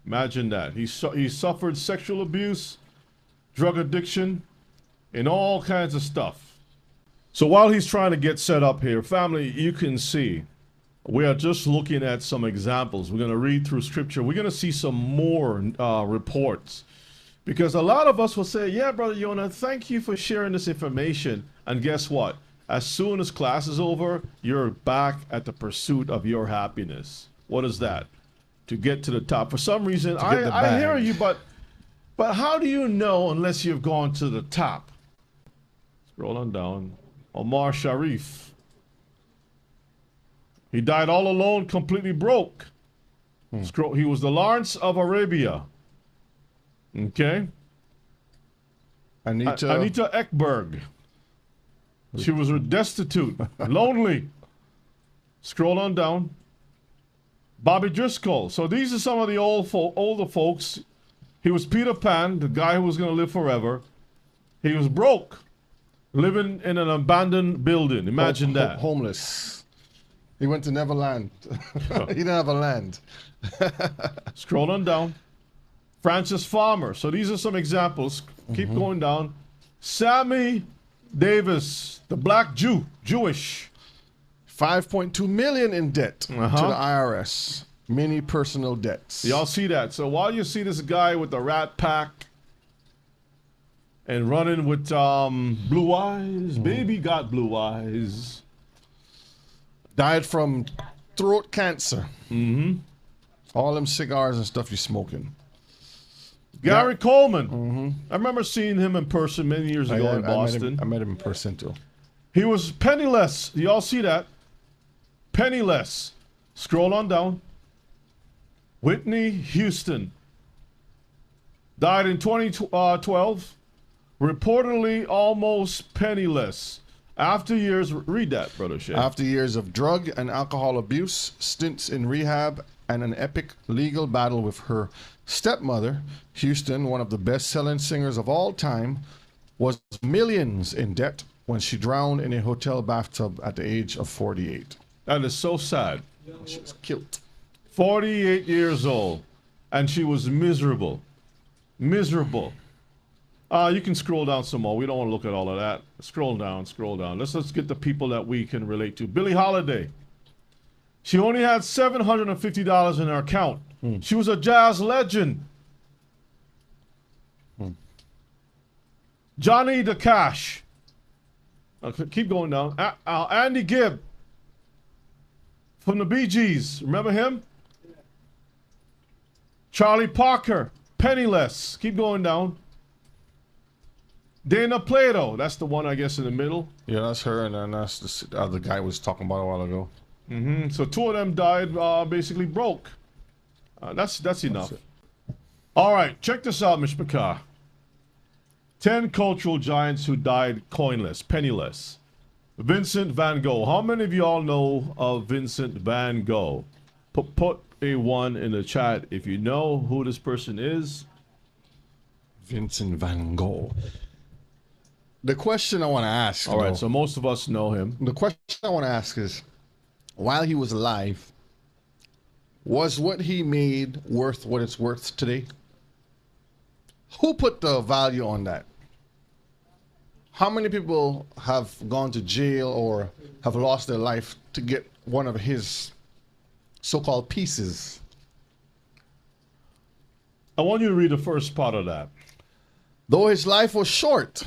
Imagine that. He suffered sexual abuse, drug addiction, and all kinds of stuff. So while he's trying to get set up here, family, you can see we are just looking at some examples. We're going to read through scripture. We're going to see some more reports. Because a lot of us will say, yeah, Brother Yonah, thank you for sharing this information. And guess what? As soon as class is over, you're back at the pursuit of your happiness. What is that? To get to the top. For some reason, I hear you, but how do you know unless you've gone to the top? Scroll on down. Omar Sharif. He died all alone, completely broke. He was the Lawrence of Arabia. Okay. Anita Ekberg. She was destitute, lonely. Scroll on down. Bobby Driscoll. So these are some of the older folks. He was Peter Pan, the guy who was going to live forever. He was broke, living in an abandoned building. Imagine that. Homeless. He went to Neverland. He didn't have a land. Scroll on down. Francis Farmer. So these are some examples. Keep going down. Sammy Davis, the black Jew, Jewish. 5.2 million in debt to the IRS. Many personal debts. Y'all see that? So while you see this guy with the Rat Pack and running with blue eyes, baby got blue eyes. Died from throat cancer. Mm-hmm. All them cigars and stuff you're smoking. Gary Coleman. I remember seeing him in person many years ago in Boston. I met him in person too. He was penniless. Y'all see that? Penniless. Scroll on down. Whitney Houston. Died in 2012. Reportedly almost penniless. After years, read that, Brother Shay. After years of drug and alcohol abuse, stints in rehab, and an epic legal battle with her stepmother, Houston, one of the best-selling singers of all time, was millions in debt when she drowned in a hotel bathtub at the age of 48. That is so sad. She was killed. 48 years old, and she was miserable. Miserable. You can scroll down some more. We don't want to look at all of that. Scroll down, scroll down. Let's get the people that we can relate to. Billie Holiday. She only had $750 in her account. She was a jazz legend. Johnny the Cash. Okay, keep going down. Andy Gibb from the Bee Gees. Remember him? Charlie Parker. Penniless. Keep going down. Dana Plato. That's the one, I guess, in the middle. Yeah, that's her, and then that's the other guy was talking about a while ago. So two of them died basically broke. That's enough. All right, check this out, Mr. McCarr. 10 cultural giants who died coinless, penniless. Vincent van Gogh. How many of y'all know of Vincent van Gogh? Put a 1 in the chat if you know who this person is. Vincent van Gogh. The question I want to ask. All right, so most of us know him. The question I want to ask is, while he was alive, was what he made worth what it's worth today? Who put the value on that? How many people have gone to jail or have lost their life to get one of his so-called pieces? I want you to read the first part of that. Though his life was short,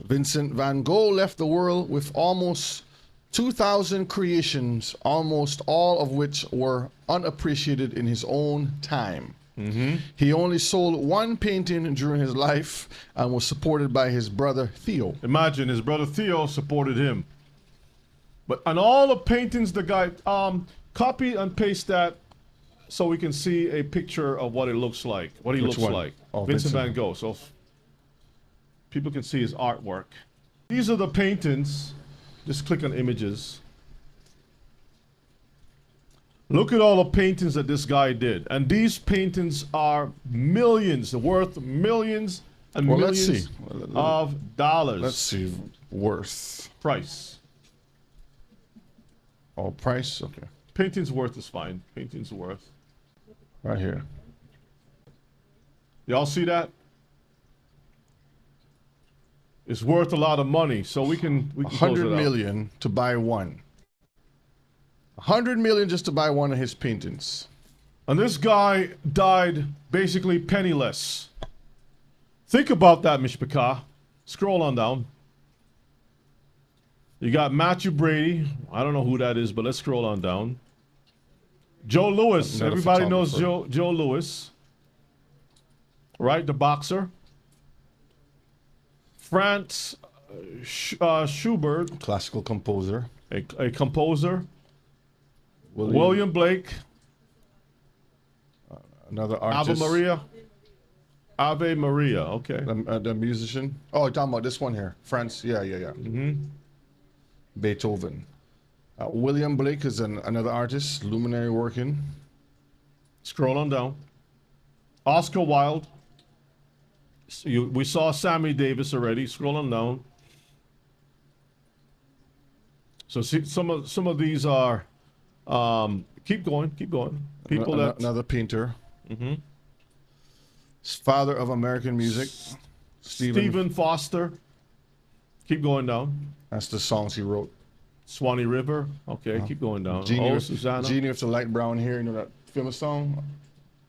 Vincent van Gogh left the world with almost 2,000 creations, almost all of which were unappreciated in his own time. He only sold one painting during his life and was supported by his brother Theo. Imagine his brother Theo supported him. But on all the paintings, the guy, copy and paste that so we can see a picture of what it looks like, what he looks like. Oh, Vincent van Gogh. So people can see his artwork. These are the paintings. Just click on images. Look at all the paintings that this guy did. And these paintings are millions, worth millions and millions of dollars. Let's see. Worth. Price. Oh, price? Okay. Painting's worth is fine. Painting's worth. Right here. Y'all see that? It's worth a lot of money, so we can close 100 it out. million to buy one. 100 million just to buy one of his paintings. And this guy died basically penniless. Think about that, Mishpachah. Scroll on down. You got Matthew Brady. I don't know who that is, but let's scroll on down. Joe Louis. Another Everybody knows photographer. Joe Louis. Right, the boxer. Franz Schubert, Classical composer. a composer. William Blake. Another artist. Ave Maria, okay. The musician. Oh, you're talking about this one here. France. Yeah. Beethoven. William Blake is another artist, luminary working. Scroll on down. Oscar Wilde. So we saw Sammy Davis already. Scroll on down. So see, some of these are. Keep going. People that Another painter. Father of American music. Stephen Foster. Keep going down. That's the songs he wrote. Swanee River. Okay, keep going down. Genie, Susanna. Genie with the light brown hair. You know that famous song?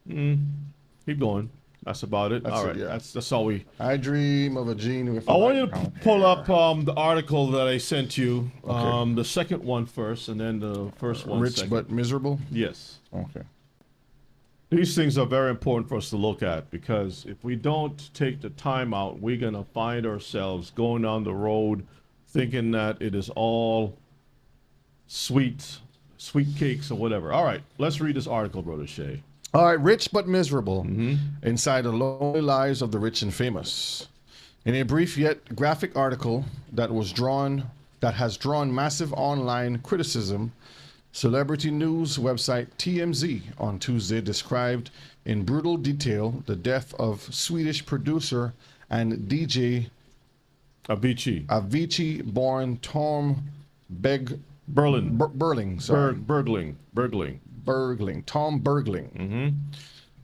Keep going. That's about it. That's all it, right. yeah. That's all we. I dream of a genie with. I want you to pull up the article that I sent you. Okay. The second one first, and then the first one Rich second. but miserable. Yes. Okay. These things are very important for us to look at, because if we don't take the time out, we're going to find ourselves going down the road thinking that it is all sweet cakes or whatever. All right, let's read this article, Brother Shay. All right, rich but miserable. Inside the lonely lives of the rich and famous. In a brief yet graphic article that has drawn massive online criticism, celebrity news website TMZ on Tuesday described in brutal detail the death of Swedish producer and DJ Avicii-born Tom Bergling. Tom Bergling.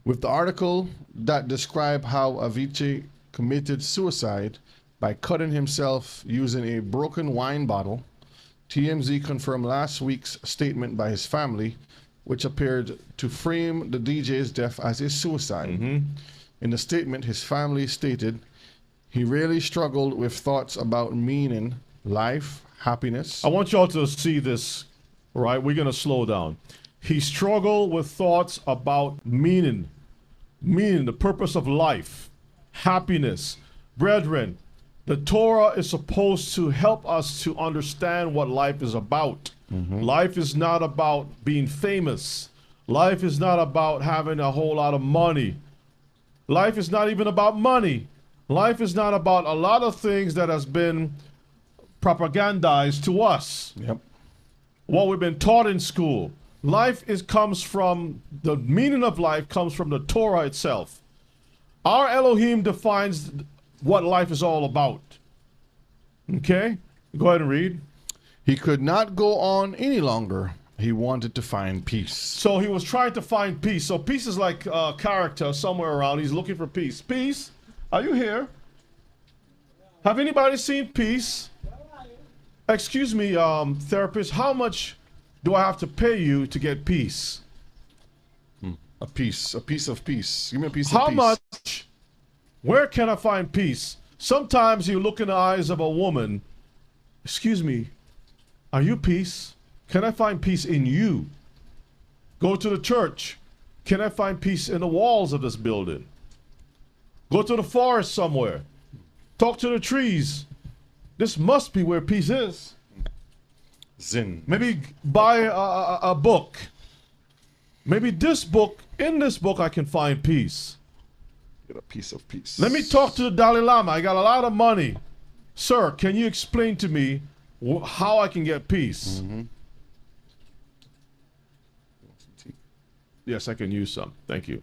With the article that described how Avicii committed suicide by cutting himself using a broken wine bottle, TMZ confirmed last week's statement by his family, which appeared to frame the DJ's death as a suicide. In the statement, his family stated he really struggled with thoughts about meaning, life, happiness. I want y'all to see this, right? We're going to slow down. He struggled with thoughts about meaning, the purpose of life, happiness. Brethren, the Torah is supposed to help us to understand what life is about. Life is not about being famous. Life is not about having a whole lot of money. Life is not even about money. Life is not about a lot of things that has been propagandized to us. Yep. What we've been taught in school. Comes from, the meaning of life comes from the Torah itself. Our Elohim defines what life is all about. Okay? Go ahead and read. He could not go on any longer. He wanted to find peace. So he was trying to find peace. So peace is like a character somewhere around. He's looking for peace. Peace, are you here? Have anybody seen Peace? Excuse me, therapist, how much do I have to pay you to get peace? A piece of peace. Give me a piece How of peace. much? Where can I find peace? Sometimes you look in the eyes of a woman. Excuse me, are you peace? Can I find peace in you? Go to the church. Can I find peace in the walls of this building? Go to the forest somewhere. Talk to the trees. This must be where peace is. Zin. Maybe buy a book. Maybe in this book I can find peace. Get a piece of peace. Let me talk to the Dalai Lama. I got a lot of money. Sir, can you explain to me how I can get peace? Yes, I can use some. Thank you.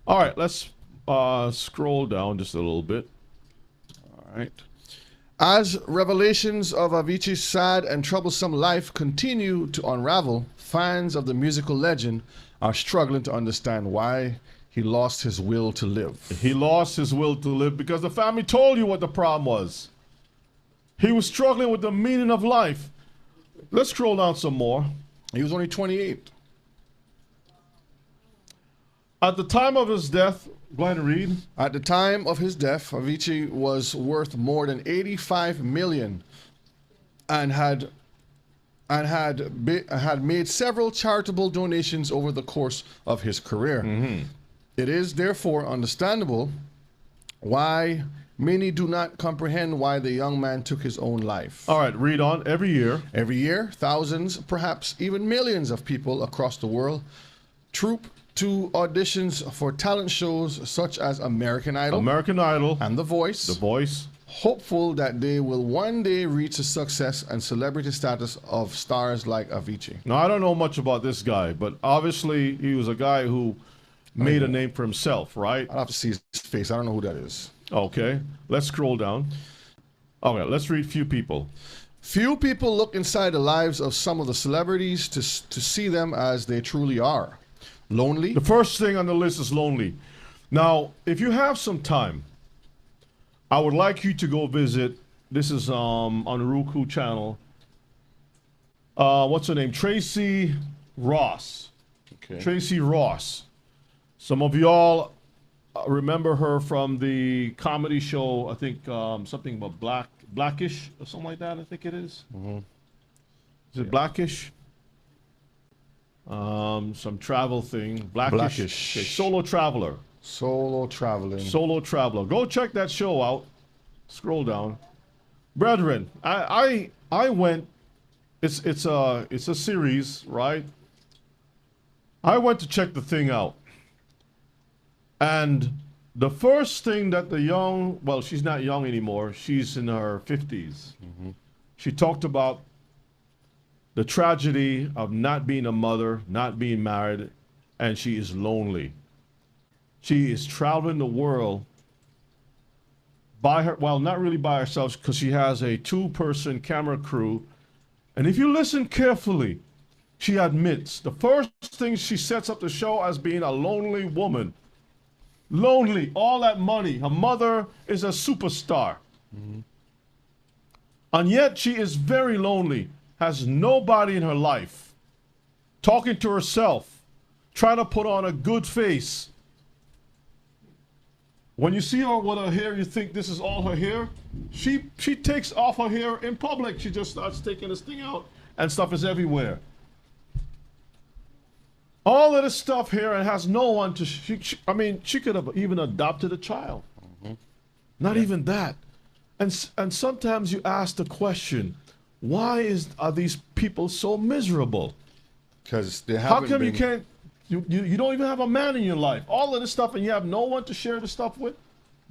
All right, let's scroll down just a little bit. All right. As revelations of Avicii's sad and troublesome life continue to unravel, fans of the musical legend are struggling to understand why he lost his will to live. He lost his will to live because the family told you what the problem was. He was struggling with the meaning of life. Let's scroll down some more. He was only 28. At the time of his death, go ahead and read. At the time of his death, Avicii was worth more than 85 million and had made several charitable donations over the course of his career. It is therefore understandable why many do not comprehend why the young man took his own life. All right, read on. Every year, thousands, perhaps even millions of people across the world troop to auditions for talent shows such as American Idol and The Voice, hopeful that they will one day reach the success and celebrity status of stars like Avicii. Now, I don't know much about this guy, but obviously he was a guy who made a name for himself, right? I'll have to see his face. I don't know who that is. Okay, let's scroll down. Okay, let's read few people. Few people look inside the lives of some of the celebrities to see them as they truly are. Lonely. The first thing on the list is lonely. Now, if you have some time, I would like you to go visit. This is on the Roku channel. What's her name? Tracy Ross. Okay. Tracy Ross. Some of y'all remember her from the comedy show. I think something about Blackish or something like that. I think it is. Is it Blackish? Some travel thing. Blackish. Okay, Solo Traveler. Solo traveler. Go check that show out. Scroll down. Brethren, I went, it's a series, right? I went to check the thing out. And the first thing that she's not young anymore. She's in her 50s. She talked about the tragedy of not being a mother, not being married, and she is lonely. She is traveling the world not really by herself, because she has a 2-person camera crew. And if you listen carefully, she admits the first thing she sets up the show as being a lonely woman. Lonely, all that money. Her mother is a superstar. And yet she is very lonely. Has nobody in her life, talking to herself, trying to put on a good face. When you see her with her hair, you think this is all her hair. She takes off her hair in public. She just starts taking this thing out, and stuff is everywhere. All of this stuff here, and has no one to. She could have even adopted a child. Not even that. And sometimes you ask the question, why are these people so miserable? Because they haven't. How come you can't? You don't even have a man in your life. All of this stuff, and you have no one to share the stuff with.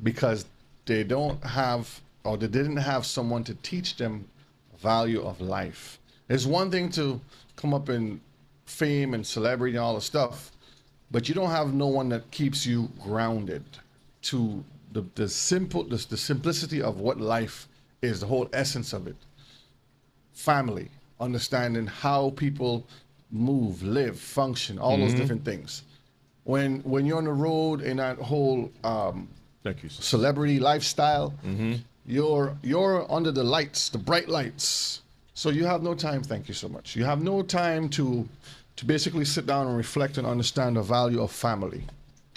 Because they don't have, or they didn't have someone to teach them value of life. It's one thing to come up in fame and celebrity and all the stuff, but you don't have no one that keeps you grounded to the simplicity of what life is, the whole essence of it. Family, understanding how people move, live, function, all those different things. When you're on the road in that whole Thank you, sir. celebrity lifestyle, you're under the lights, the bright lights. So you have no time, thank you so much. You have no time to basically sit down and reflect and understand the value of family.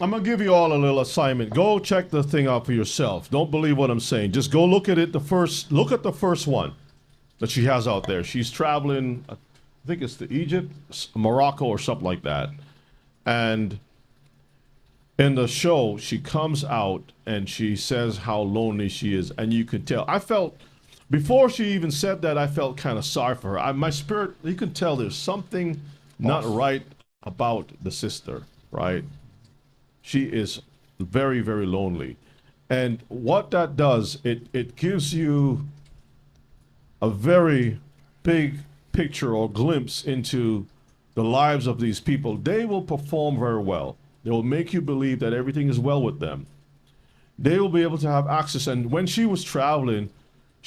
I'm going to give you all a little assignment. Go check the thing out for yourself. Don't believe what I'm saying. Just go look at it. Look at the first one that she has out there. She's traveling, I think it's to Egypt, Morocco, or something like that. And in the show, she comes out and she says how lonely she is. And you can tell. Before she even said that, I felt kind of sorry for her. My spirit, you can tell there's something not right about the sister, right? She is very, very lonely. And what that does, it gives you a very big picture or glimpse into the lives of these people. They will perform very well. They will make you believe that everything is well with them. They will be able to have access. And when she was traveling,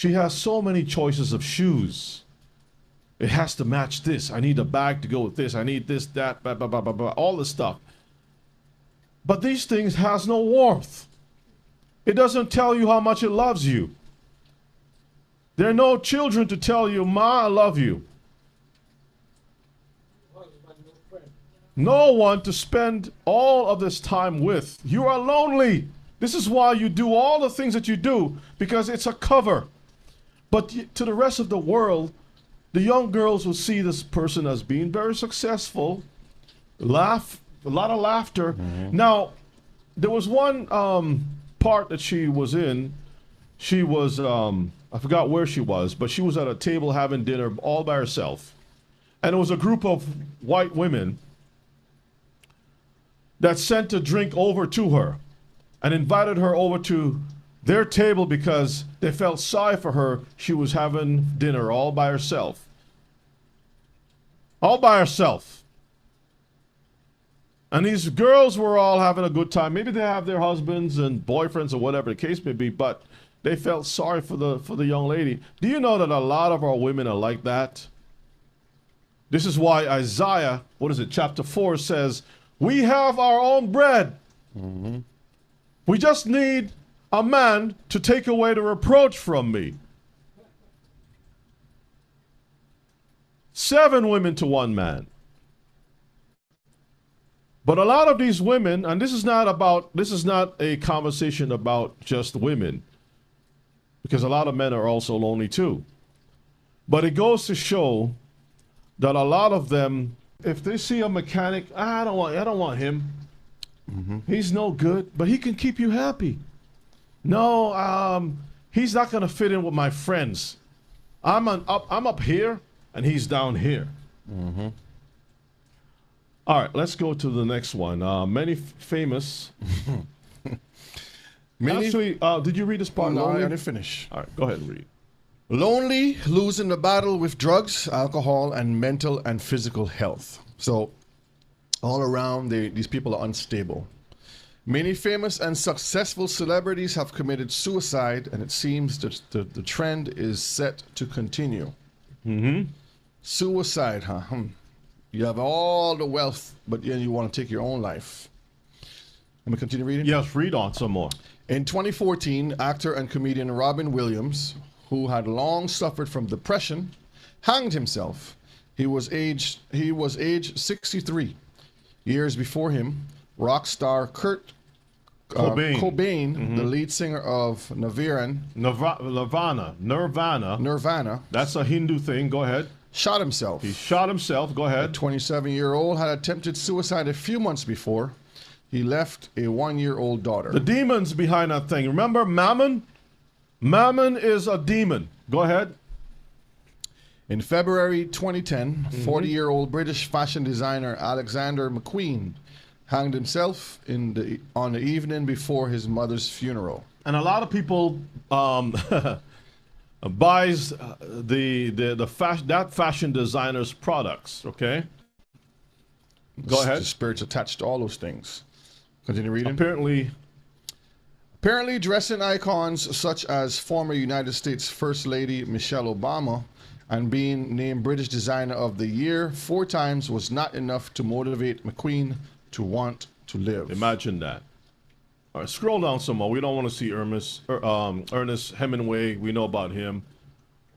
She has so many choices of shoes. It has to match this. I need a bag to go with this. I need this, that, blah, blah, blah, blah, blah, all this stuff. But these things has no warmth. It doesn't tell you how much it loves you. There are no children to tell you, Ma, I love you. No one to spend all of this time with. You are lonely. This is why you do all the things that you do, because it's a cover. But to the rest of the world, the young girls will see this person as being very successful, laugh, a lot of laughter. Now, there was one part that she was in. She was, I forgot where she was, but she was at a table having dinner all by herself. And it was a group of white women that sent a drink over to her and invited her over to their table because they felt sorry for her. She was having dinner all by herself. All by herself. And these girls were all having a good time. Maybe they have their husbands and boyfriends or whatever the case may be, but they felt sorry for the young lady. Do you know that a lot of our women are like that? This is why Isaiah, chapter 4 says, we have our own bread. We just need a man to take away the reproach from me. 7 women to 1 man. But a lot of these women, and this is not a conversation about just women, because a lot of men are also lonely too. But it goes to show that a lot of them, if they see a mechanic, I don't want him. He's no good, but he can keep you happy. No, he's not going to fit in with my friends. I'm up here, and he's down here. All right, let's go to the next one. Many famous. Actually, did you read this part? No, I didn't finish. All right, go ahead and read. Lonely, losing the battle with drugs, alcohol, and mental and physical health. So, all around, these people are unstable. Many famous and successful celebrities have committed suicide, and it seems that the trend is set to continue. Suicide, huh? You have all the wealth, but then you want to take your own life. Let me continue reading? Yes, read on some more. In 2014, actor and comedian Robin Williams, who had long suffered from depression, hanged himself. He was age 63. Years before him, rock star Kurt Cobain, the lead singer of Nirvana. That's a Hindu thing. Go ahead. Shot himself. He shot himself. Go ahead. The 27-year-old had attempted suicide a few months before. He left a 1-year-old daughter. The demons behind that thing. Remember Mammon? Mammon is a demon. Go ahead. In February 2010, 40-year-old British fashion designer Alexander McQueen hanged himself on the evening before his mother's funeral. And a lot of people buys that fashion designer's products. Okay. Go ahead. The spirits attached to all those things. Continue reading. Apparently, dressing icons such as former United States First Lady Michelle Obama and being named British Designer of the Year 4 times was not enough to motivate McQueen to want to live. Imagine that. All right, scroll down some more. We don't want to see Ernest Hemingway. We know about him.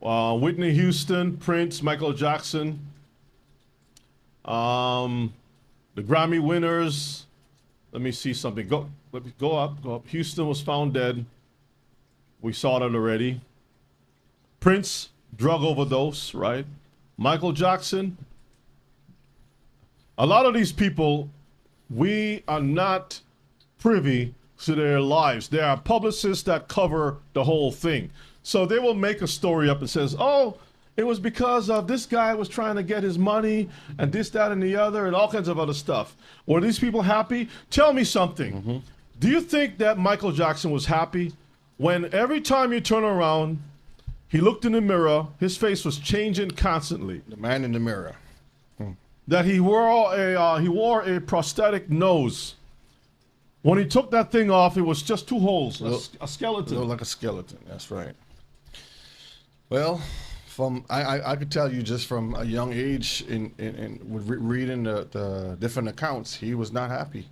Whitney Houston, Prince, Michael Jackson. The Grammy winners. Let me see something. Go up. Houston was found dead. We saw that already. Prince, drug overdose, right? Michael Jackson. A lot of these people, we are not privy to their lives. There are publicists that cover the whole thing. So they will make a story up and says, oh, it was because of this guy was trying to get his money and this, that, and the other and all kinds of other stuff. Were these people happy? Tell me something. Do you think that Michael Jackson was happy when every time you turn around, he looked in the mirror, his face was changing constantly? The man in the mirror. That he wore a prosthetic nose. When he took that thing off, it was just 2 holes, a skeleton. Looked like a skeleton, that's right. Well, I could tell you just from a young age in reading the different accounts, he was not happy.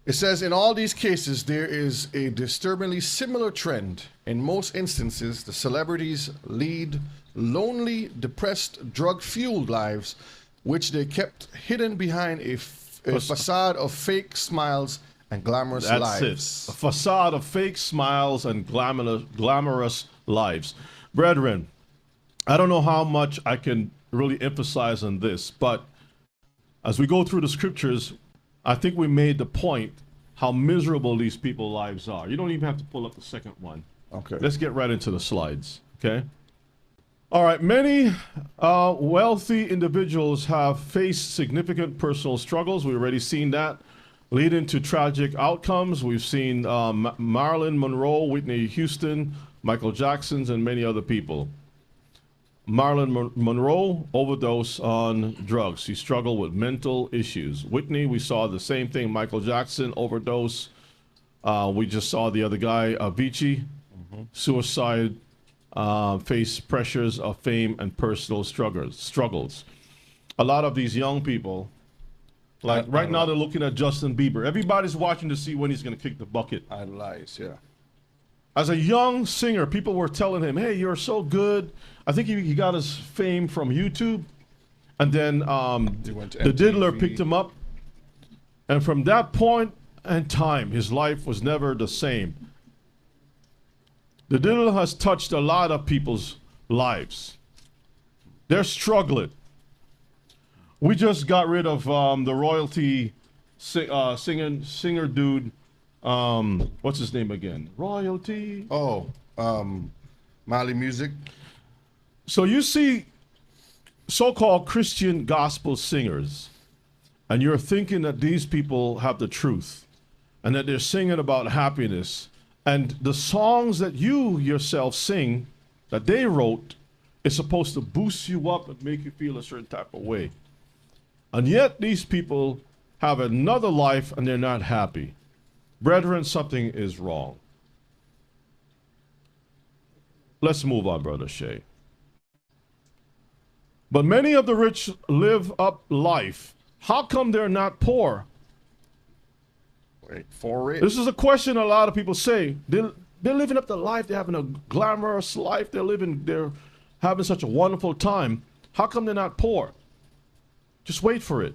It says, in all these cases, there is a disturbingly similar trend. In most instances, the celebrities lead lonely, depressed, drug-fueled lives, which they kept hidden behind a facade of fake smiles and glamorous lives. That's it. A facade of fake smiles and glamorous lives. Brethren, I don't know how much I can really emphasize on this, but as we go through the scriptures, I think we made the point how miserable these people's lives are. You don't even have to pull up the second one. Okay. Let's get right into the slides, okay? All right, many wealthy individuals have faced significant personal struggles. We've already seen that, leading to tragic outcomes. We've seen Marilyn Monroe, Whitney Houston, Michael Jackson's, and many other people. Marilyn Monroe overdosed on drugs. She struggled with mental issues. Whitney, we saw the same thing. Michael Jackson overdose. We just saw the other guy, Avicii, suicide, faced pressures of fame and personal struggles. A lot of these young people, like right now, they're looking at Justin Bieber. Everybody's watching to see when he's going to kick the bucket. Idolize, yeah. As a young singer, people were telling him, hey, you're so good. I think he got his fame from YouTube. And then the diddler picked him up. And from that point in time, his life was never the same. The diddler has touched a lot of people's lives. They're struggling. We just got rid of the royalty singer dude. What's his name again? Royalty. Oh, Mali Music. So you see so-called Christian gospel singers, and you're thinking that these people have the truth and that they're singing about happiness. And the songs that you yourself sing, that they wrote, is supposed to boost you up and make you feel a certain type of way. And yet these people have another life and they're not happy. Brethren, something is wrong. Let's move on, Brother Shay. But many of the rich live up life. How come they're not poor? Wait, for it. This is a question a lot of people say. They're living up the life. They're having a glamorous life. They're having such a wonderful time. How come they're not poor? Just wait for it.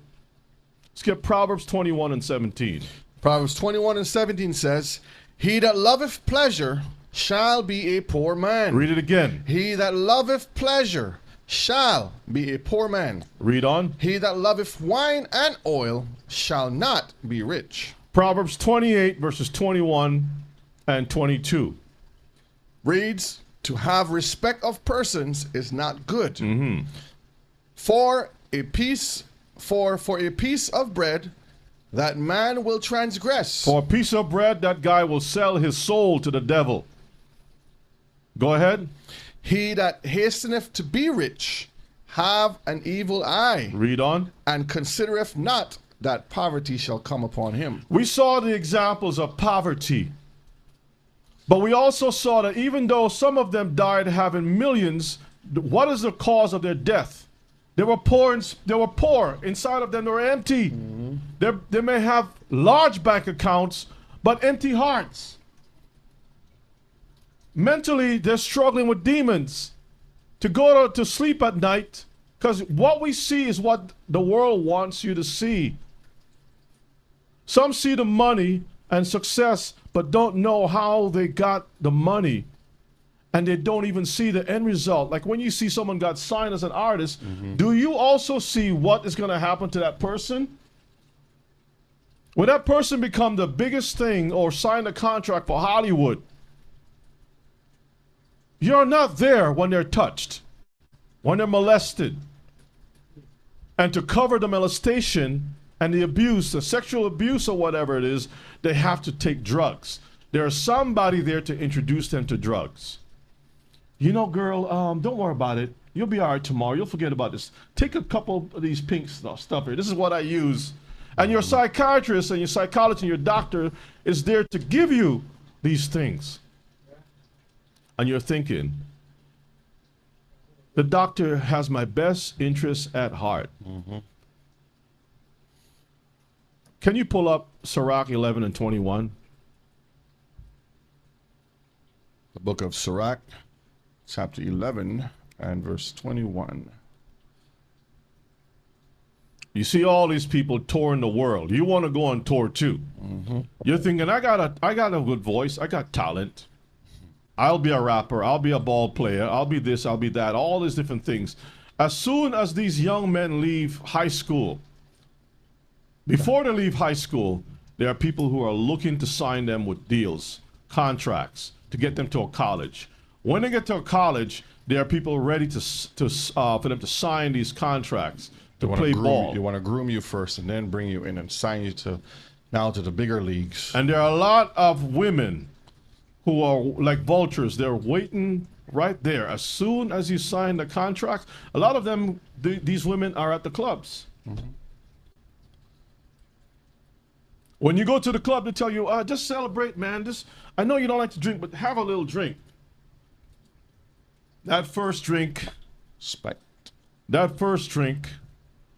Let's get Proverbs 21 and 17. Proverbs 21 and 17 says, he that loveth pleasure shall be a poor man. Read it again. He that loveth pleasure shall be a poor man. Read on. He that loveth wine and oil shall not be rich. Proverbs 28 verses 21 and 22. Reads, to have respect of persons is not good. Mm-hmm. For a piece of bread that man will transgress. For a piece of bread, that guy will sell his soul to the devil. Go ahead. He that hasteneth to be rich have an evil eye. Read on. And considereth not that poverty shall come upon him. We saw the examples of poverty. But we also saw that even though some of them died having millions, what is the cause of their death? They were poor. Inside of them, they were empty. Mm-hmm. They may have large bank accounts, but empty hearts. Mentally, they're struggling with demons. To go to sleep at night, because what we see is what the world wants you to see. Some see the money and success, but don't know how they got the money. And they don't even see the end result. Like when you see someone got signed as an artist, do you also see what is going to happen to that person? When that person become the biggest thing or sign a contract for Hollywood, you're not there when they're touched, when they're molested. And to cover the molestation and the abuse, the sexual abuse or whatever it is, they have to take drugs. There's somebody there to introduce them to drugs. You know, girl, don't worry about it. You'll be all right tomorrow. You'll forget about this. Take a couple of these pink stuff here. This is what I use. And your psychiatrist and your psychologist and your doctor is there to give you these things. And you're thinking, The doctor has my best interests at heart. Can you pull up Sirach 11 and 21? The book of Sirach, chapter 11 and verse 21. You see all these people touring the world. You want to go on tour too. You're thinking, I got a good voice. I got talent. I'll be a rapper. I'll be a ball player. I'll be this. I'll be that. All these different things. As soon as these young men leave high school, before they leave high school, there are people who are looking to sign them with deals, contracts, to get them to a college. When they get to a college, there are people ready for them to sign these contracts to play ball. They want to groom you first and then bring you in and sign you to the bigger leagues. And there are a lot of women who are like vultures. They're waiting right there. As soon as you sign the contract, a lot of them, these women are at the clubs. When you go to the club, they tell you, just celebrate, man. I know you don't like to drink, but have a little drink. That first drink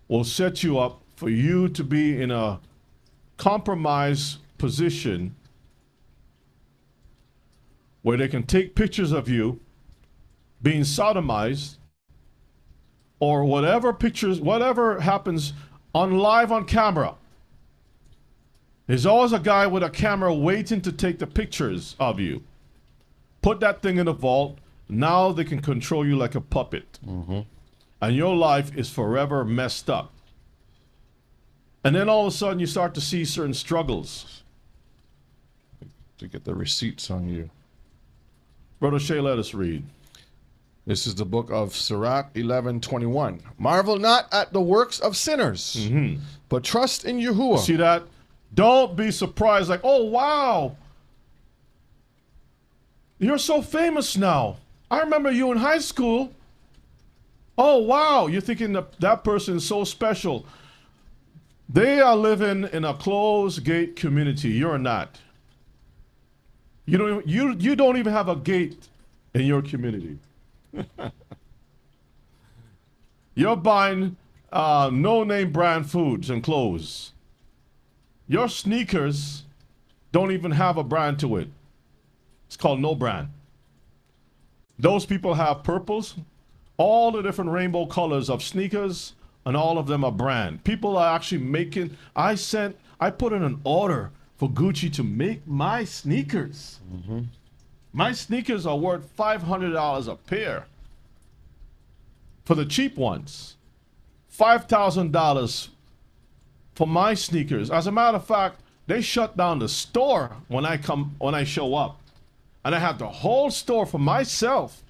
will set you up for you to be in a compromised position where they can take pictures of you being sodomized or whatever happens live on camera. There's always a guy with a camera waiting to take the pictures of you. Put that thing in the vault. Now they can control you like a puppet. And your life is forever messed up. And then all of a sudden you start to see certain struggles. To get the receipts on you. Brother Shay, let us read. This is the book of Sirach 11:21. Marvel not at the works of sinners, but trust in Yahuwah. See that? Don't be surprised like, oh, wow. You're so famous now. I remember you in high school. Oh, wow. You're thinking that person is so special. They are living in a closed gate community. You're not. You don't even have a gate in your community. You're buying no-name brand foods and clothes. Your sneakers don't even have a brand to it. It's called no brand. Those people have purples, all the different rainbow colors of sneakers, and all of them are brand. People are actually making, I put in an order for Gucci to make my sneakers. My sneakers are worth $500 a pair. For the cheap ones, $5,000 for my sneakers. As a matter of fact, they shut down the store when I show up. And I have the whole store for myself.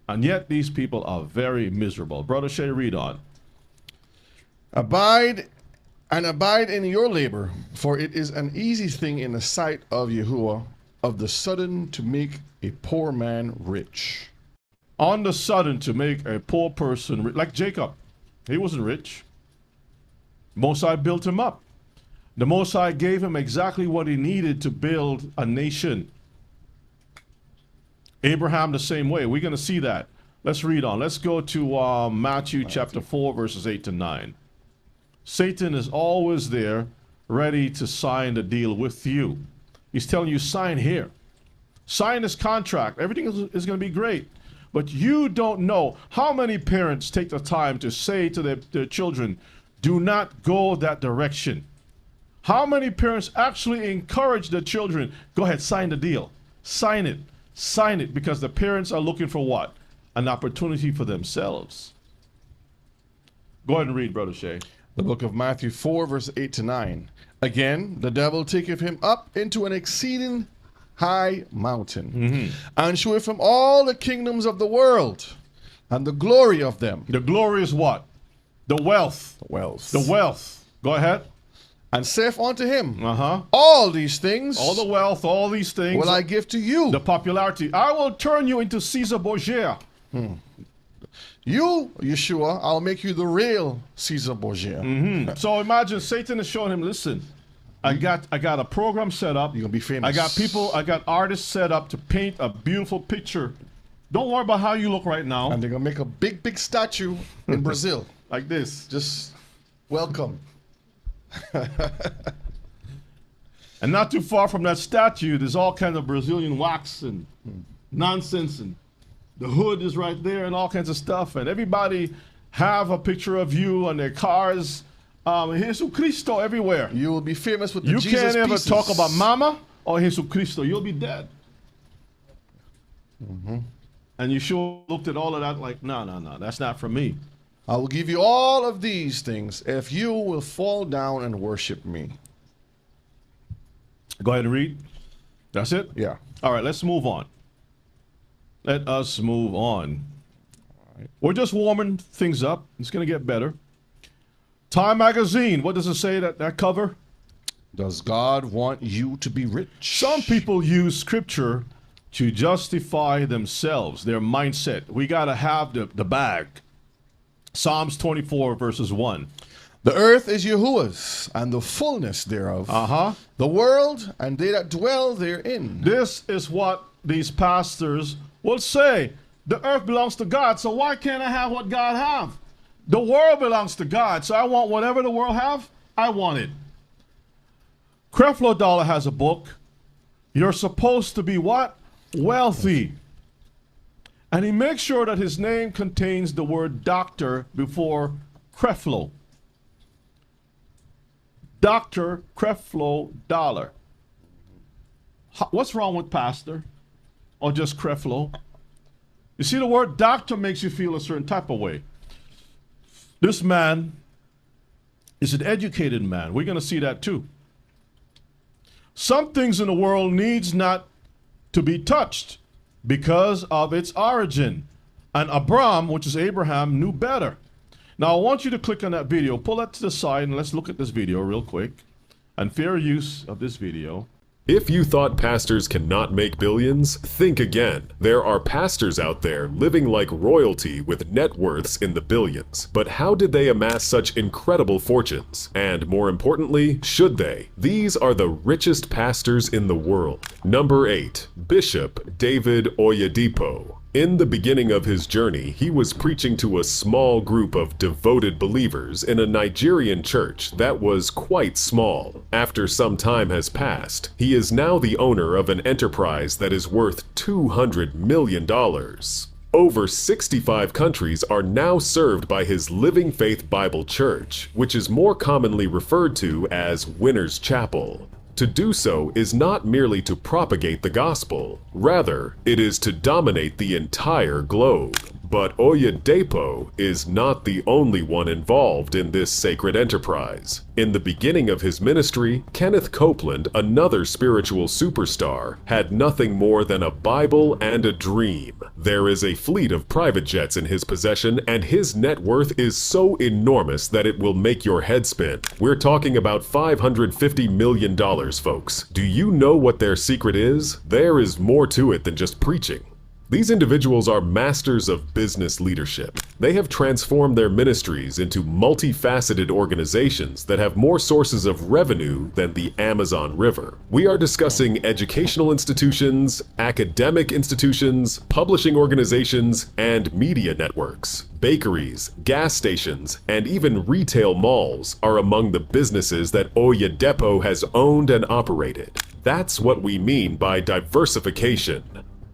And yet these people are very miserable. Brother Shay, read on. Abide in your labor, for it is an easy thing in the sight of Yahuwah, of the sudden to make a poor man rich. On the sudden to make a poor person rich. Like Jacob. He wasn't rich. Most High built him up. The Most High gave him exactly what he needed to build a nation. Abraham the same way. We're going to see that. Let's read on. Let's go to Matthew chapter 4, verses 8 to 9. Satan is always there, ready to sign the deal with you. He's telling you, sign here. Sign this contract. Everything is going to be great. But you don't know how many parents take the time to say to their children, do not go that direction. How many parents actually encourage their children, go ahead, sign the deal. Sign it. Sign it, because the parents are looking for what? An opportunity for themselves. Go ahead and read, Brother Shay. The book of Matthew 4, verse 8 to 9. Again, the devil taketh him up into an exceeding high mountain, and showeth him all the kingdoms of the world, and the glory of them. The glory is what? The wealth. The wealth. The wealth. Go ahead. And saith unto him, Uh-huh. all these things, All the wealth, all these things. will I give to you. The popularity. I will turn you into Caesar Borgia. You, Yeshua, I'll make you the real Caesar Borgia. So imagine Satan is showing him, listen, I got a program set up. You're going to be famous. I got artists set up to paint a beautiful picture Don't worry about how you look right now. And they're going to make a big, big statue in Brazil. Like this. Just welcome. And not too far from that statue, there's all kinds of Brazilian wax and nonsense, and the hood is right there and all kinds of stuff. And everybody have a picture of you on their cars. Jesus Cristo everywhere. You will be famous with the You Jesus can't ever pieces. talk about Mama or Jesus Cristo. You'll be dead. And you sure looked at all of that like, no, that's not for me. I will give you all of these things if you will fall down and worship me. Go ahead and read. That's it? Yeah. All right, let's move on. Let us move on. We're just warming things up. It's going to get better. Time magazine. What does it say, that cover? Does God want you to be rich? Some people use scripture to justify themselves, their mindset. We got to have the bag. Psalms 24 verses 1. The earth is Yahuwah's, and the fullness thereof. The world, and they that dwell therein. This is what these pastors will say. The earth belongs to God, so why can't I have what God have? The world belongs to God, so I want whatever the world have, I want it. Creflo Dollar has a book. You're supposed to be what? Wealthy. And he makes sure that his name contains the word doctor before Creflo. Dr. Creflo Dollar. What's wrong with pastor? Or just Creflo? You see, the word doctor makes you feel a certain type of way. This man is an educated man. We're going to see that too. Some things in the world needs not to be touched because of its origin. And Abram, which is Abraham, knew better. Now, I want you to click on that video. Pull that to the side, and let's look at this video real quick. And fair use of this video. If you thought pastors cannot make billions, think again. There are pastors out there living like royalty with net worths in the billions. But how did they amass such incredible fortunes? And more importantly, should they? These are the richest pastors in the world. Number 8. Bishop David Oyedepo. In the beginning of his journey, he was preaching to a small group of devoted believers in a Nigerian church that was quite small. After some time has passed, he is now the owner of an enterprise that is worth $200 million. Over 65 countries are now served by his Living Faith Bible Church, which is more commonly referred to as Winners Chapel. To do so is not merely to propagate the gospel, rather, it is to dominate the entire globe. But Oyedepo is not the only one involved in this sacred enterprise. In the beginning of his ministry, Kenneth Copeland, another spiritual superstar, had nothing more than a Bible and a dream. There is a fleet of private jets in his possession, and his net worth is so enormous that it will make your head spin. We're talking about $550 million, folks. Do you know what their secret is? There is more to it than just preaching. These individuals are masters of business leadership. They have transformed their ministries into multifaceted organizations that have more sources of revenue than the Amazon River. We are discussing educational institutions, academic institutions, publishing organizations, and media networks. Bakeries, gas stations, and even retail malls are among the businesses that Oyedepo has owned and operated. That's what we mean by diversification.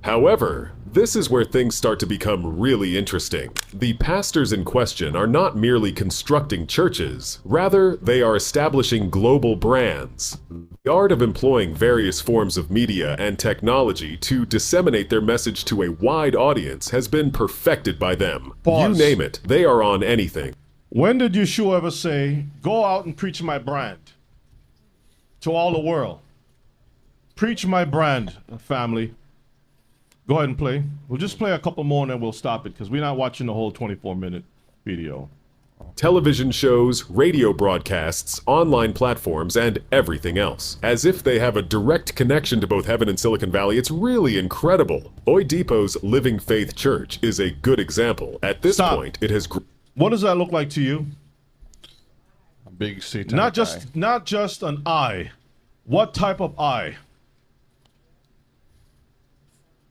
However, this is where things start to become really interesting. The pastors in question are not merely constructing churches, rather they are establishing global brands. The art of employing various forms of media and technology to disseminate their message to a wide audience has been perfected by them. Pause. You name it, they are on anything. When did Yeshua ever say, go out and preach my brand to all the world? Preach my brand, family. Go ahead and play. We'll just play a couple more and then we'll stop it because we're not watching the whole 24-minute video. Television shows, radio broadcasts, online platforms, and everything else. As if they have a direct connection to both heaven and Silicon Valley, it's really incredible. Oyedepo's Living Faith Church is a good example. At this point, it has... What does that look like to you? A big satanic Not just an eye. What type of eye?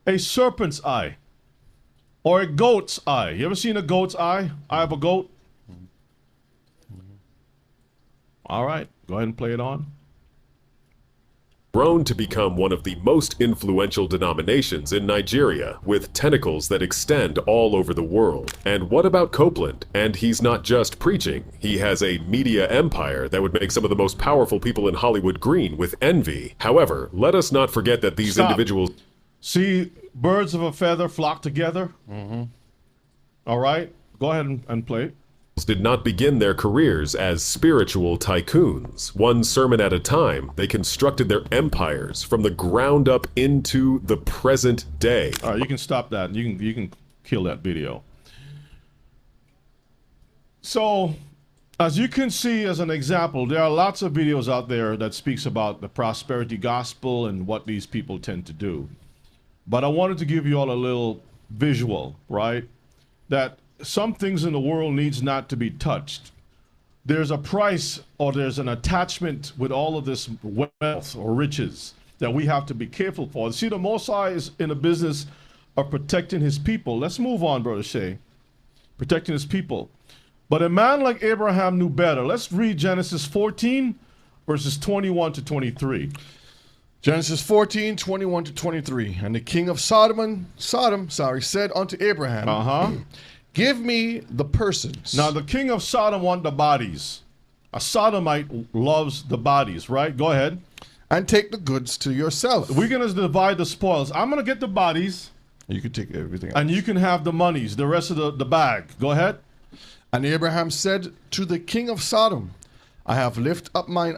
A serpent's eye. or a goat's eye. You ever seen a goat's eye? Eye of a goat? All right, go ahead and play it on. Grown to become one of the most influential denominations in Nigeria, with tentacles that extend all over the world. And what about Copeland? And he's not just preaching, he has a media empire that would make some of the most powerful people in Hollywood green with envy. However, let us not forget that these individuals... See, birds of a feather flock together? All right, go ahead and play it. Did not begin their careers as spiritual tycoons. One sermon at a time, they constructed their empires from the ground up into the present day. All right, you can stop that. You can kill that video. So, as you can see as an example, there are lots of videos out there that speaks about the prosperity gospel and what these people tend to do. But I wanted to give you all a little visual, right? That some things in the world needs not to be touched. There's a price or there's an attachment with all of this wealth or riches that we have to be careful for. See, the Most High is in the business of protecting his people. Let's move on, Brother Shay. Protecting his people. But a man like Abraham knew better. Let's read Genesis 14, verses 21 to 23. Genesis 14, 21 to 23. And the king of Sodom said unto Abraham, give me the persons. Now, the king of Sodom want the bodies. A Sodomite loves the bodies, right? Go ahead. And take the goods to yourself. We're going to divide the spoils. I'm going to get the bodies. You can take everything else. And you can have the monies, the rest of the bag. Go ahead. And Abraham said to the king of Sodom, I have lift up mine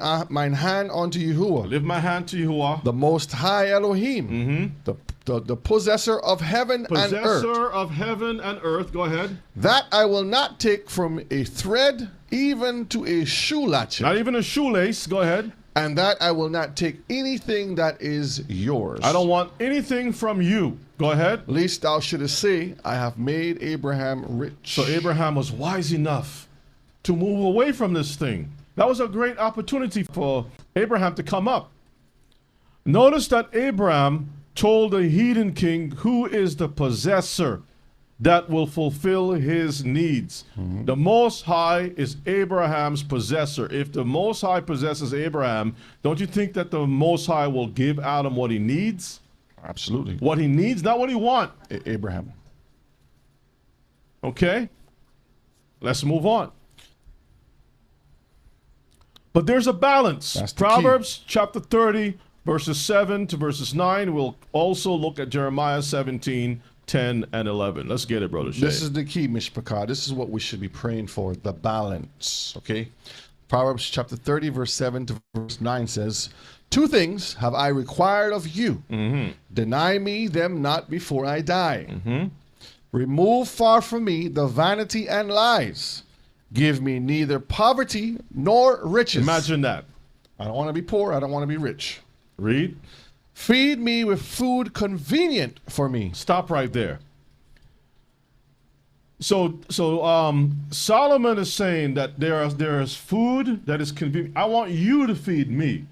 hand unto Yahuwah. Lift my hand to Yahuwah. The Most High Elohim. The possessor of heaven and earth. Possessor of heaven and earth. Go ahead. That I will not take from a thread even to a shoe latchet. Not even a shoelace. Go ahead. And that I will not take anything that is yours. I don't want anything from you. Go ahead. Lest thou shouldest say, I have made Abraham rich. So Abraham was wise enough to move away from this thing. That was a great opportunity for Abraham to come up. Notice that Abraham told the heathen king who is the possessor that will fulfill his needs. The Most High is Abraham's possessor. If the Most High possesses Abraham, don't you think that the Most High will give Adam what he needs? Absolutely. What he needs, not what he wants. Abraham. Okay? Let's move on. But there's a balance. That's the Proverbs chapter 30, verses 7 to verses 9. We'll also look at Jeremiah 17, 10, and 11. Let's get it, Brother Shay. This is the key, Mishpachah. This is what we should be praying for, the balance, okay? Proverbs chapter 30, verse 7 to verse 9 says, 2 things have I required of you. Deny me them not before I die. Remove far from me the vanity and lies. Give me neither poverty nor riches. Imagine that. I don't want to be poor. I don't want to be rich. Read. Feed me with food convenient for me. Stop right there. So Solomon is saying that there is food that is convenient. I want you to feed me.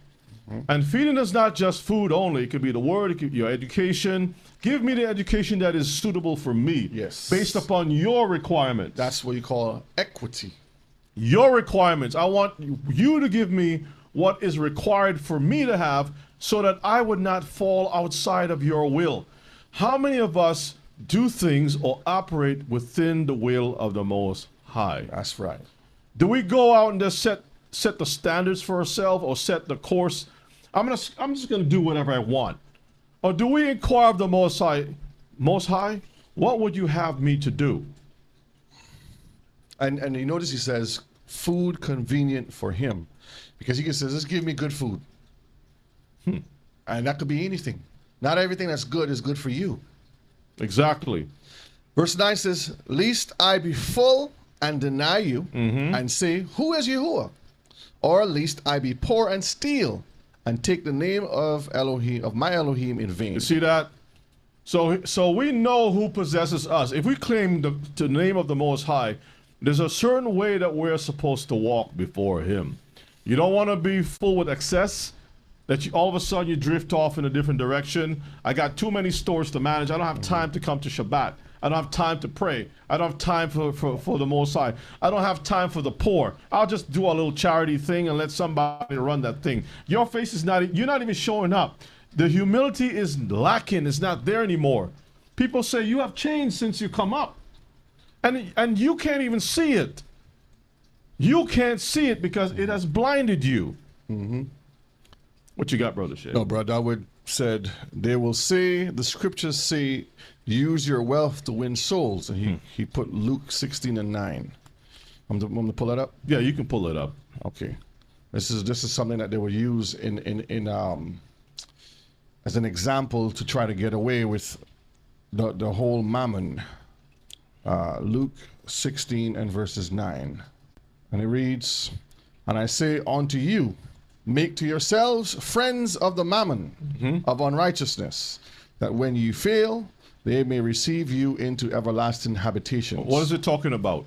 And feeding is not just food only. It could be the word, it could be your education. Give me the education that is suitable for me. Yes. Based upon your requirements. That's what you call equity. Your requirements. I want you to give me what is required for me to have so that I would not fall outside of your will. How many of us do things or operate within the will of the Most High? That's right. Do we go out and just set the standards for ourselves or set the course? I'm just gonna do whatever I want. Or do we inquire of the Most High, what would you have me to do? And you notice he says, food convenient for him. Because he says, just give me good food. And that could be anything. Not everything that's good is good for you. Exactly. Verse 9 says, lest I be full and deny you and say, who is Yahuwah? Or lest I be poor and steal and take the name of Elohim, of my Elohim in vain. You see that? So we know who possesses us. If we claim the name of the Most High, there's a certain way that we're supposed to walk before him. You don't want to be full with excess, that all of a sudden you drift off in a different direction. I got too many stores to manage. I don't have time to come to Shabbat. I don't have time to pray. I don't have time for the Most High. I don't have time for the poor. I'll just do a little charity thing and let somebody run that thing. Your face is not, you're not even showing up. The humility is lacking. It's not there anymore. People say, you have changed since you come up. And you can't even see it. You can't see it because it has blinded you. Mm-hmm. What you got, Brother Shay? No, Brother Dawood said, they will say, the scriptures say, use your wealth to win souls. And he put Luke 16:9. I'm going to pull that up? Yeah, you can pull it up. Okay. This is something that they will use in as an example to try to get away with the whole mammon. Luke 16 and verses 9. And it reads, and I say unto you, make to yourselves friends of the mammon of unrighteousness, that when you fail, they may receive you into everlasting habitations. What is it talking about?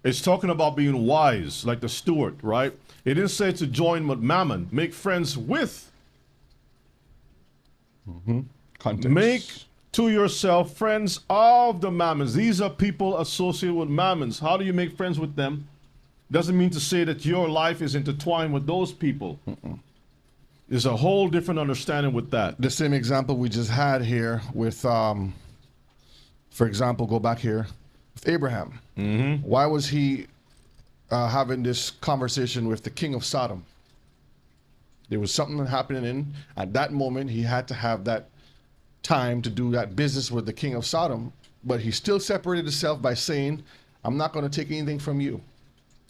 It's talking about being wise, like the steward, right? It didn't say to join with mammon. Make friends with. Context. Make to yourself friends of the mammons. These are people associated with mammons. How do you make friends with them? Doesn't mean to say that your life is intertwined with those people. There's a whole different understanding with that. The same example we just had here with, for example, go back here, with Abraham. Why was he having this conversation with the king of Sodom? There was something happening at that moment. He had to have that time to do that business with the king of Sodom, but he still separated himself by saying, I'm not going to take anything from you.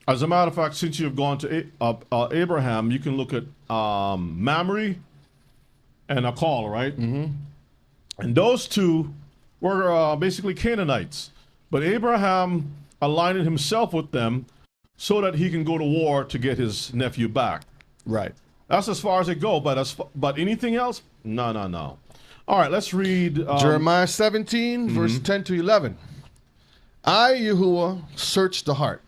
As a matter of fact, since you've gone to Abraham, you can look at Mamre and Akal, right? And those two were basically Canaanites. But Abraham aligned himself with them so that he can go to war to get his nephew back. Right. That's as far as it goes. But anything else? No. All right, let's read. Jeremiah 17, verse 10 to 11. I, Yahuwah, search the heart.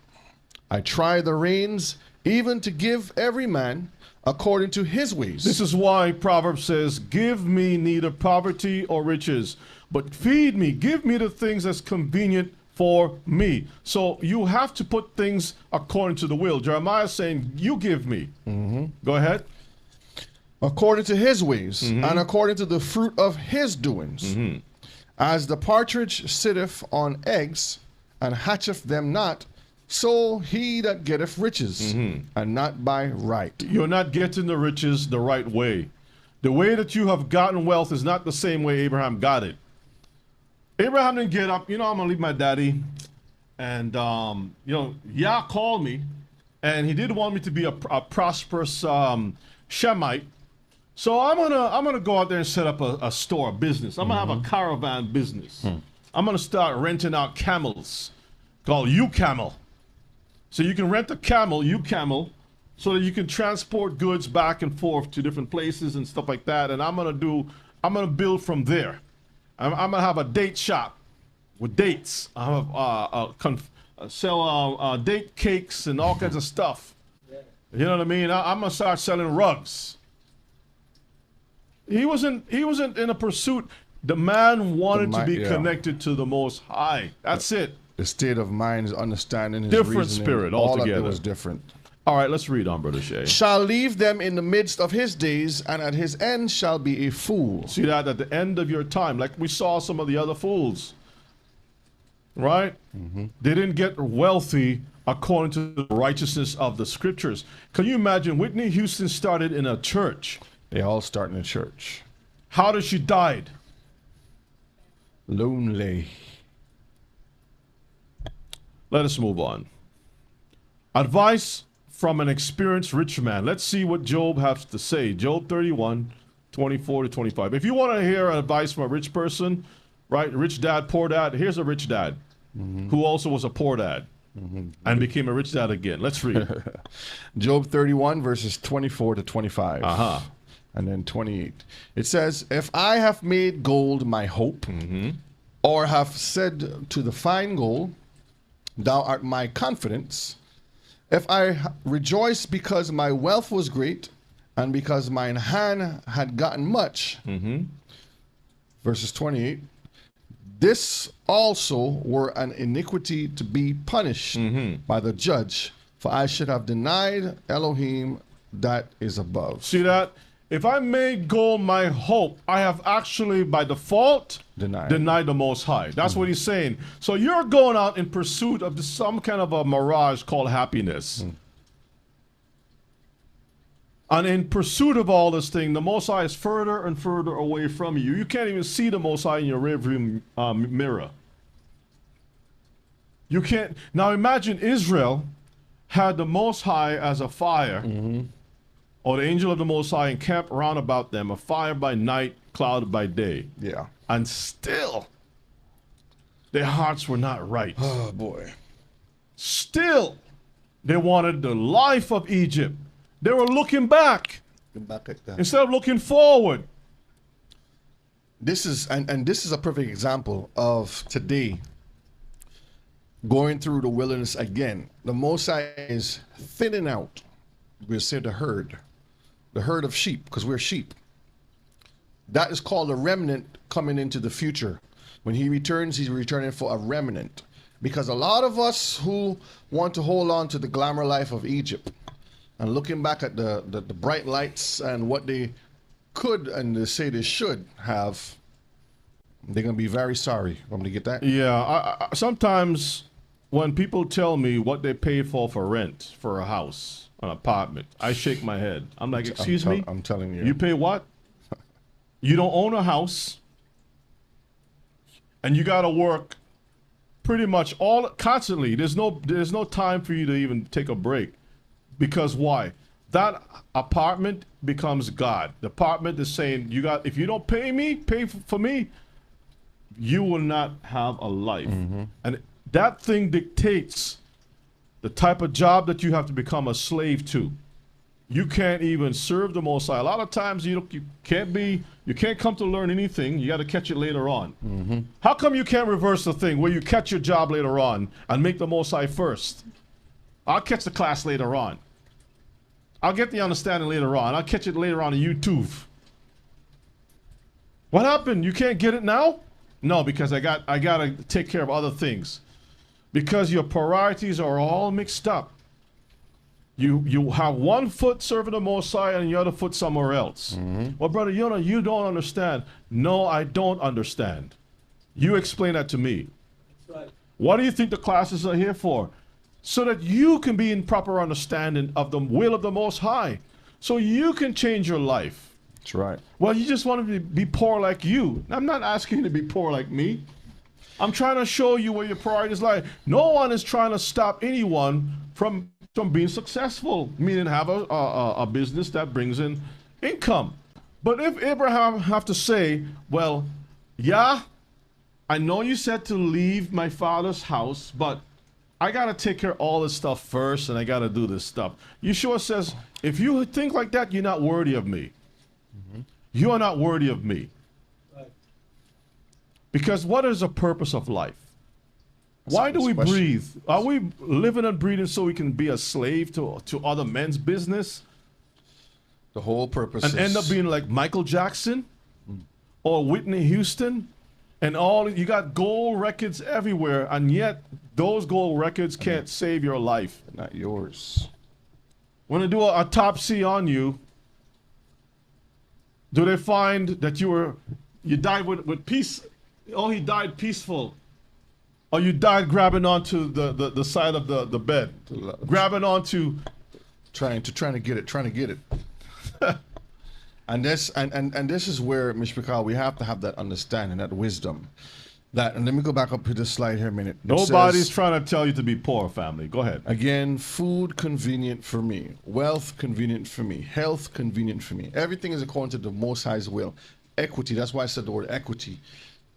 I try the reins, even to give every man according to his ways. This is why Proverbs says, give me neither poverty or riches, but feed me. Give me the things that's convenient for me. So you have to put things according to the will. Jeremiah is saying, you give me. Go ahead. According to his ways, and according to the fruit of his doings. As the partridge sitteth on eggs, and hatcheth them not, so he that getteth riches, and not by right. You're not getting the riches the right way. The way that you have gotten wealth is not the same way Abraham got it. Abraham didn't get up, I'm going to leave my daddy. And, Yah called me, and he did want me to be a prosperous Shemite. So I'm gonna go out there and set up a store, a business. I'm gonna have a caravan business. I'm gonna start renting out camels, called U-Camel. So you can rent a camel, U-Camel, so that you can transport goods back and forth to different places and stuff like that. And I'm gonna build from there. I'm gonna have a date shop with dates. I have sell date cakes and all kinds of stuff. You know what I mean? I'm gonna start selling rugs. He wasn't in a pursuit. The man wanted to be connected to the Most High. That's it. The state of mind, his understanding, his Different reasoning, spirit all altogether. of it was different. All right, let's read on, Brother Shay. Shall leave them in the midst of his days, and at his end shall be a fool. See that at the end of your time, like we saw some of the other fools, right? They didn't get wealthy according to the righteousness of the scriptures. Can you imagine Whitney Houston started in a church? They all start in the church. How did she died? Lonely. Let us move on. Advice from an experienced rich man. Let's see what Job has to say. Job 31, 24 to 25. If you want to hear advice from a rich person, right? Rich dad, poor dad. Here's a rich dad who also was a poor dad and became a rich dad again. Let's read. Job 31, verses 24 to 25. And then 28. It says, if I have made gold my hope, or have said to the fine gold, thou art my confidence, if I rejoice because my wealth was great, and because mine hand had gotten much, verses 28, This also were an iniquity to be punished by the judge, for I should have denied Elohim that is above. See that? If I made gold my hope, I have actually, by default, denied the Most High. That's what he's saying. So you're going out in pursuit of some kind of a mirage called happiness. And in pursuit of all this thing, the Most High is further and further away from you. You can't even see the Most High in your rearview mirror. You can't. Now imagine Israel had the Most High as a fire, or the angel of the Most High encamped round about them, a fire by night, cloud by day. Yeah. And still, their hearts were not right. Oh, boy. Still, they wanted the life of Egypt. They were looking back instead of looking forward. This is and this is a perfect example of today going through the wilderness again. The Most High is thinning out, we'll say, the herd of sheep, because we're sheep. That is called a remnant coming into the future. When he returns, he's returning for a remnant. Because a lot of us who want to hold on to the glamour life of Egypt and looking back at the bright lights and what they could and they say they should have, they're going to be very sorry. Want me to get that? Yeah, I sometimes when people tell me what they paid for rent for a house, an apartment, I shake my head. I'm like, excuse me? I'm telling you. You pay what? You don't own a house, and you got to work pretty much constantly. There's no time for you to even take a break. Because why? That apartment becomes God. The apartment is saying, if you don't pay for me, you will not have a life. And that thing dictates the type of job that you have to become a slave to. You can't even serve the Most High. A lot of times you can't come to learn anything. You got to catch it later on. How come you can't reverse the thing where you catch your job later on and make the Most High first? I'll catch the class later on. I'll get the understanding later on. I'll catch it later on YouTube. What happened? You can't get it now? No, because I gotta take care of other things. Because your priorities are all mixed up. You have one foot serving the Most High and the other foot somewhere else. Well, brother, you don't understand. No, I don't understand. You explain that to me. That's right. What do you think the classes are here for? So that you can be in proper understanding of the will of the Most High. So you can change your life. That's right. Well, you just want to be poor like you. I'm not asking you to be poor like me. I'm trying to show you where your priorities lie. No one is trying to stop anyone from being successful, meaning have a business that brings in income. But if Abraham have to say, well, yeah, I know you said to leave my father's house, but I got to take care of all this stuff first, and I got to do this stuff. Yeshua says, if you think like that, you're not worthy of me. You are not worthy of me. Right. Because what is the purpose of life? Why do we breathe? Are we living and breathing so we can be a slave to other men's business? The whole purpose and end up being like Michael Jackson or Whitney Houston? And you got gold records everywhere, and yet those gold records can't save your life. Not yours. When they do an autopsy on you, do they find that you died with peace? Oh, he died peaceful. Or you died grabbing onto the side of the bed, grabbing onto, trying to get it. And this is where, Mishpachah, we have to have that understanding, that wisdom. And let me go back up to this slide here a minute. Nobody's trying to tell you to be poor, family. Go ahead. Again, food convenient for me, wealth convenient for me, health convenient for me. Everything is according to the Most High's will. Equity, that's why I said the word equity.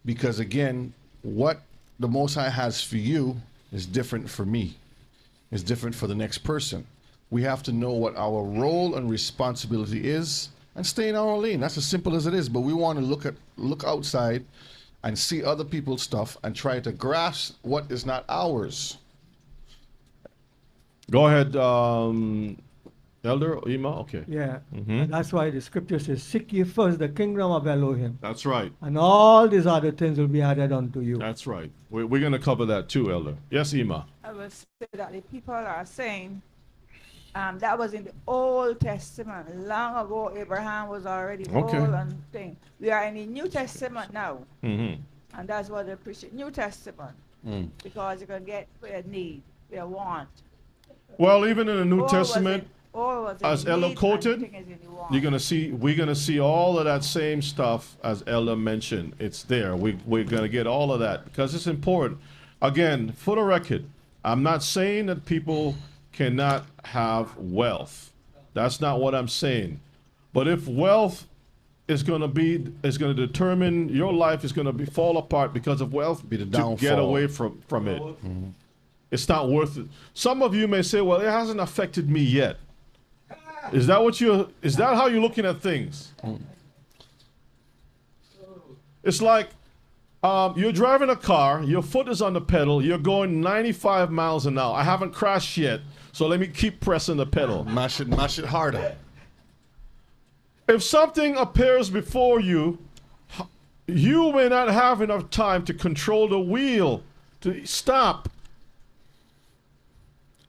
Because again, what the Most High has for you is different for me. It's different for the next person. We have to know what our role and responsibility is and stay in our lane. That's as simple as it is. But we want to look outside and see other people's stuff and try to grasp what is not ours. Go ahead, Elder Ima? Okay. Yeah. Mhm. And that's why the scripture says, seek ye first the kingdom of Elohim, That's right. and all these other things will be added unto you. That's right. We're going to cover that too, Elder. Yes, Ima. I will say that the people are saying that was in the Old Testament. Long ago, Abraham was already Okay. old and thing. We are in the New Testament now, Mm-hmm. and that's what they preach. New Testament, because you can get what you need, what you want. Well, even in the New All was Testament, in- all was in as the Ella need and quoted, thing is in the want. we're gonna see all of that same stuff as Ella mentioned. It's there. We're gonna get all of that because it's important. Again, for the record, I'm not saying that people cannot have wealth. That's not what I'm saying. But if wealth is gonna determine your life is gonna fall apart because of wealth, Be the to downfall. get away from it. It's not worth it. Some of you may say, well, it hasn't affected me yet. Is that how you're looking at things? It's like you're driving a car, your foot is on the pedal, you're going 95 miles an hour. I haven't crashed yet, so let me keep pressing the pedal. Mash it harder. If something appears before you, you may not have enough time to control the wheel, to stop.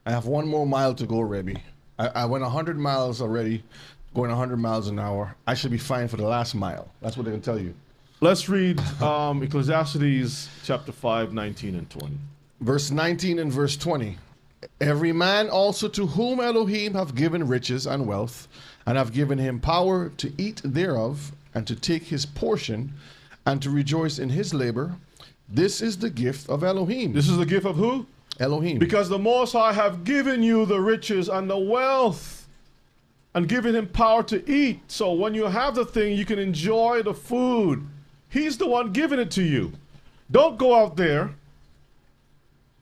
I have 1 more mile to go, Rebbe. I went 100 miles already, going 100 miles an hour. I should be fine for the last mile. That's what they're going to tell you. Let's read Ecclesiastes chapter 5, 19 and 20. Verse 19 and verse 20. Every man also to whom Elohim have given riches and wealth, and have given him power to eat thereof, and to take his portion, and to rejoice in his labor, this is the gift of Elohim. This is the gift of who? Elohim. Because the Most High have given you the riches and the wealth and given him power to eat. So when you have the thing, you can enjoy the food. He's the one giving it to you. Don't go out there,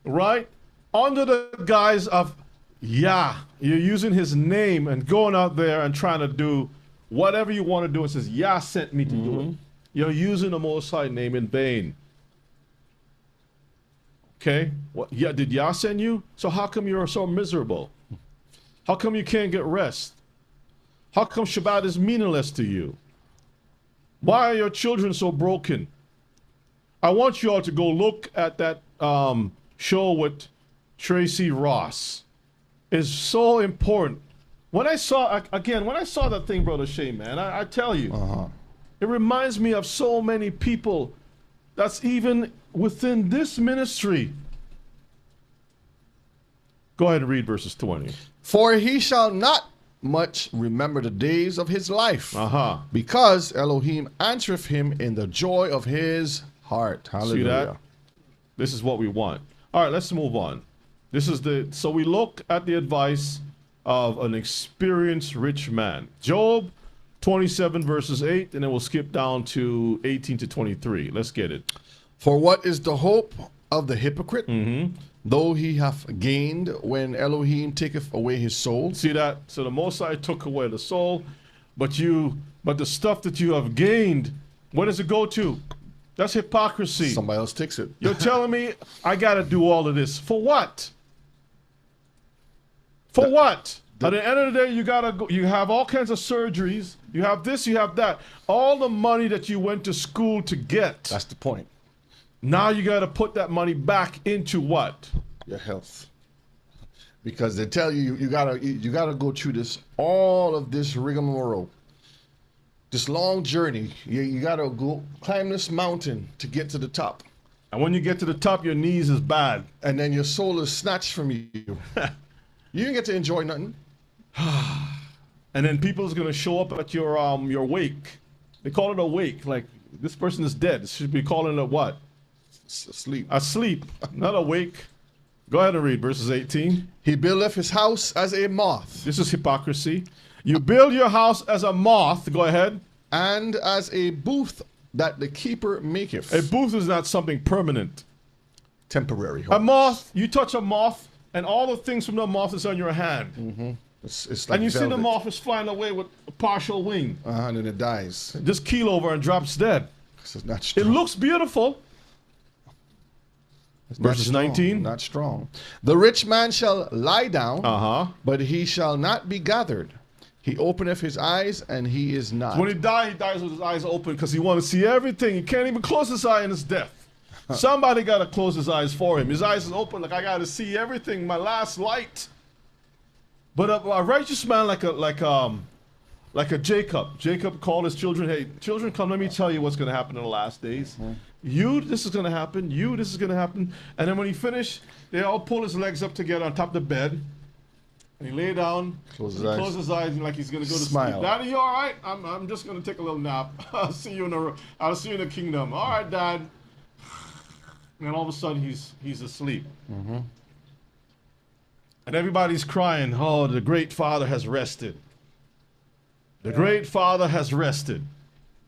right, under the guise of Yah. You're using his name and going out there and trying to do whatever you want to do. It says, Yah sent me to do it. You're using the Most High name in vain. Okay? What, yeah, did Yah send you? So how come you're so miserable? How come you can't get rest? How come Shabbat is meaningless to you? Why are your children so broken? I want you all to go look at that show with Tracy Ross. It's so important. When I saw that thing, Brother Shane, man, I tell you, it reminds me of so many people that's even within this ministry. Go ahead and read verses 20. For he shall not much remember the days of his life, Uh-huh. because Elohim answereth him in the joy of his heart. Hallelujah. See that? This is what we want. All right, let's move on. So we look at the advice of an experienced rich man. Job 27 verses 8, and then we'll skip down to 18 to 23. Let's get it. For what is the hope of the hypocrite, though he hath gained, when Elohim taketh away his soul? See that? So the Most High took away the soul, but the stuff that you have gained, where does it go to? That's hypocrisy. Somebody else takes it. You're telling me I got to do all of this for what? For what? At the end of the day, you gotta go. You have all kinds of surgeries. You have this. You have that. All the money that you went to school to get. That's the point. Now you got to put that money back into what? Your health. Because they tell you you gotta go through all of this rigmarole, this long journey. You gotta go climb this mountain to get to the top, And when you get to the top, your knees is bad. and then your soul is snatched from you. You didn't get to enjoy nothing. And then people's gonna show up at your wake. They call it a wake. Like, this person is dead. It should be calling it what? Sleep. Asleep, not awake. Go ahead and read verses 18. He buildeth his house as a moth, This is hypocrisy. You build your house as a moth. Go ahead. and as a booth that the keeper maketh. A booth is not something permanent. Temporary. A moth, you touch a moth, and all the things from the moth is on your hand. It's like And you see the velvet. moth is flying away with a partial wing. And then it dies. Just keel over and drops dead. It's not It strong. looks beautiful. Verses 19. Not strong. The rich man shall lie down, but he shall not be gathered. He openeth his eyes, and he is not. So when he dies with his eyes open because he wants to see everything. He can't even close his eye in his death. Somebody got to close his eyes for him. His eyes is open like I got to see everything, my last light. But a righteous man like a Jacob. Jacob called his children, hey, children, come, let me tell you what's going to happen in the last days. You, this is going to happen. You, this is going to happen. And then when he finished, they all pull his legs up together on top of the bed. And he lay down, closes his eyes like he's going to go to sleep. Daddy, you all right? I'm just going to take a little nap. I'll see you in the kingdom. All right, Dad. And then all of a sudden he's asleep. And everybody's crying, oh, the great Father has rested. The great Father has rested.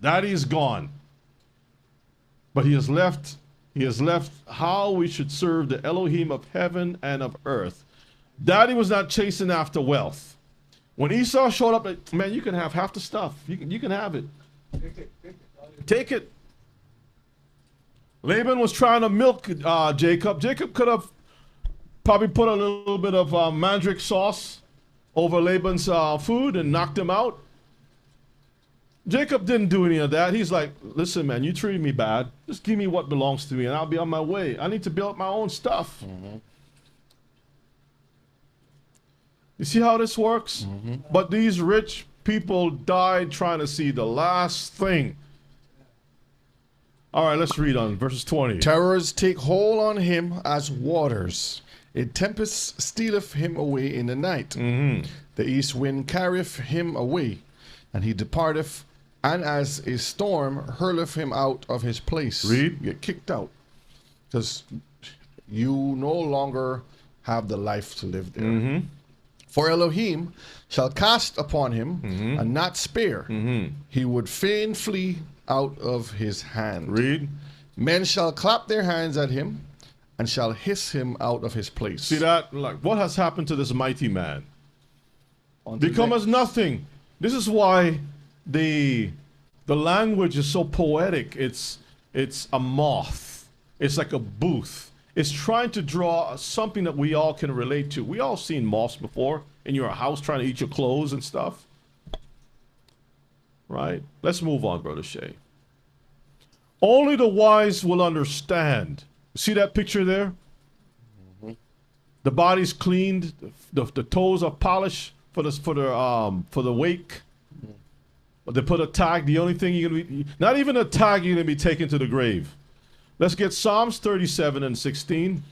Daddy is gone. But he has left how we should serve the Elohim of heaven and of earth. Daddy was not chasing after wealth. When Esau showed up, like, man, you can have half the stuff. You can have it. Take it. Laban was trying to milk Jacob. Jacob could have probably put a little bit of mandrake sauce over Laban's food and knocked him out. Jacob didn't do any of that. He's like, listen, man, you treated me bad. Just give me what belongs to me and I'll be on my way. I need to build my own stuff. You see how this works? But these rich people died trying to see the last thing. All right, let's read on verses 20. Terrors take hold on him as waters. A tempest stealeth him away in the night. The east wind carrieth him away, and he departeth, and as a storm hurleth him out of his place. Read. You get kicked out. Because you no longer have the life to live there. For Elohim shall cast upon him and not spare. He would fain flee out of his hand. Read. Men shall clap their hands at him and shall hiss him out of his place. See that? Like, what has happened to this mighty man? Become as nothing. This is why the language is so poetic. It's a moth. It's like a booth. It's trying to draw something that we all can relate to. We all seen moths before in your house trying to eat your clothes and stuff. Right? Let's move on, Brother Shay. Only the wise will understand. See that picture there? The body's cleaned, the toes are polished for the wake. They put a tag. The only thing you're gonna be, not even a tag, you're gonna be taken to the grave. Let's get Psalms 37 and 16.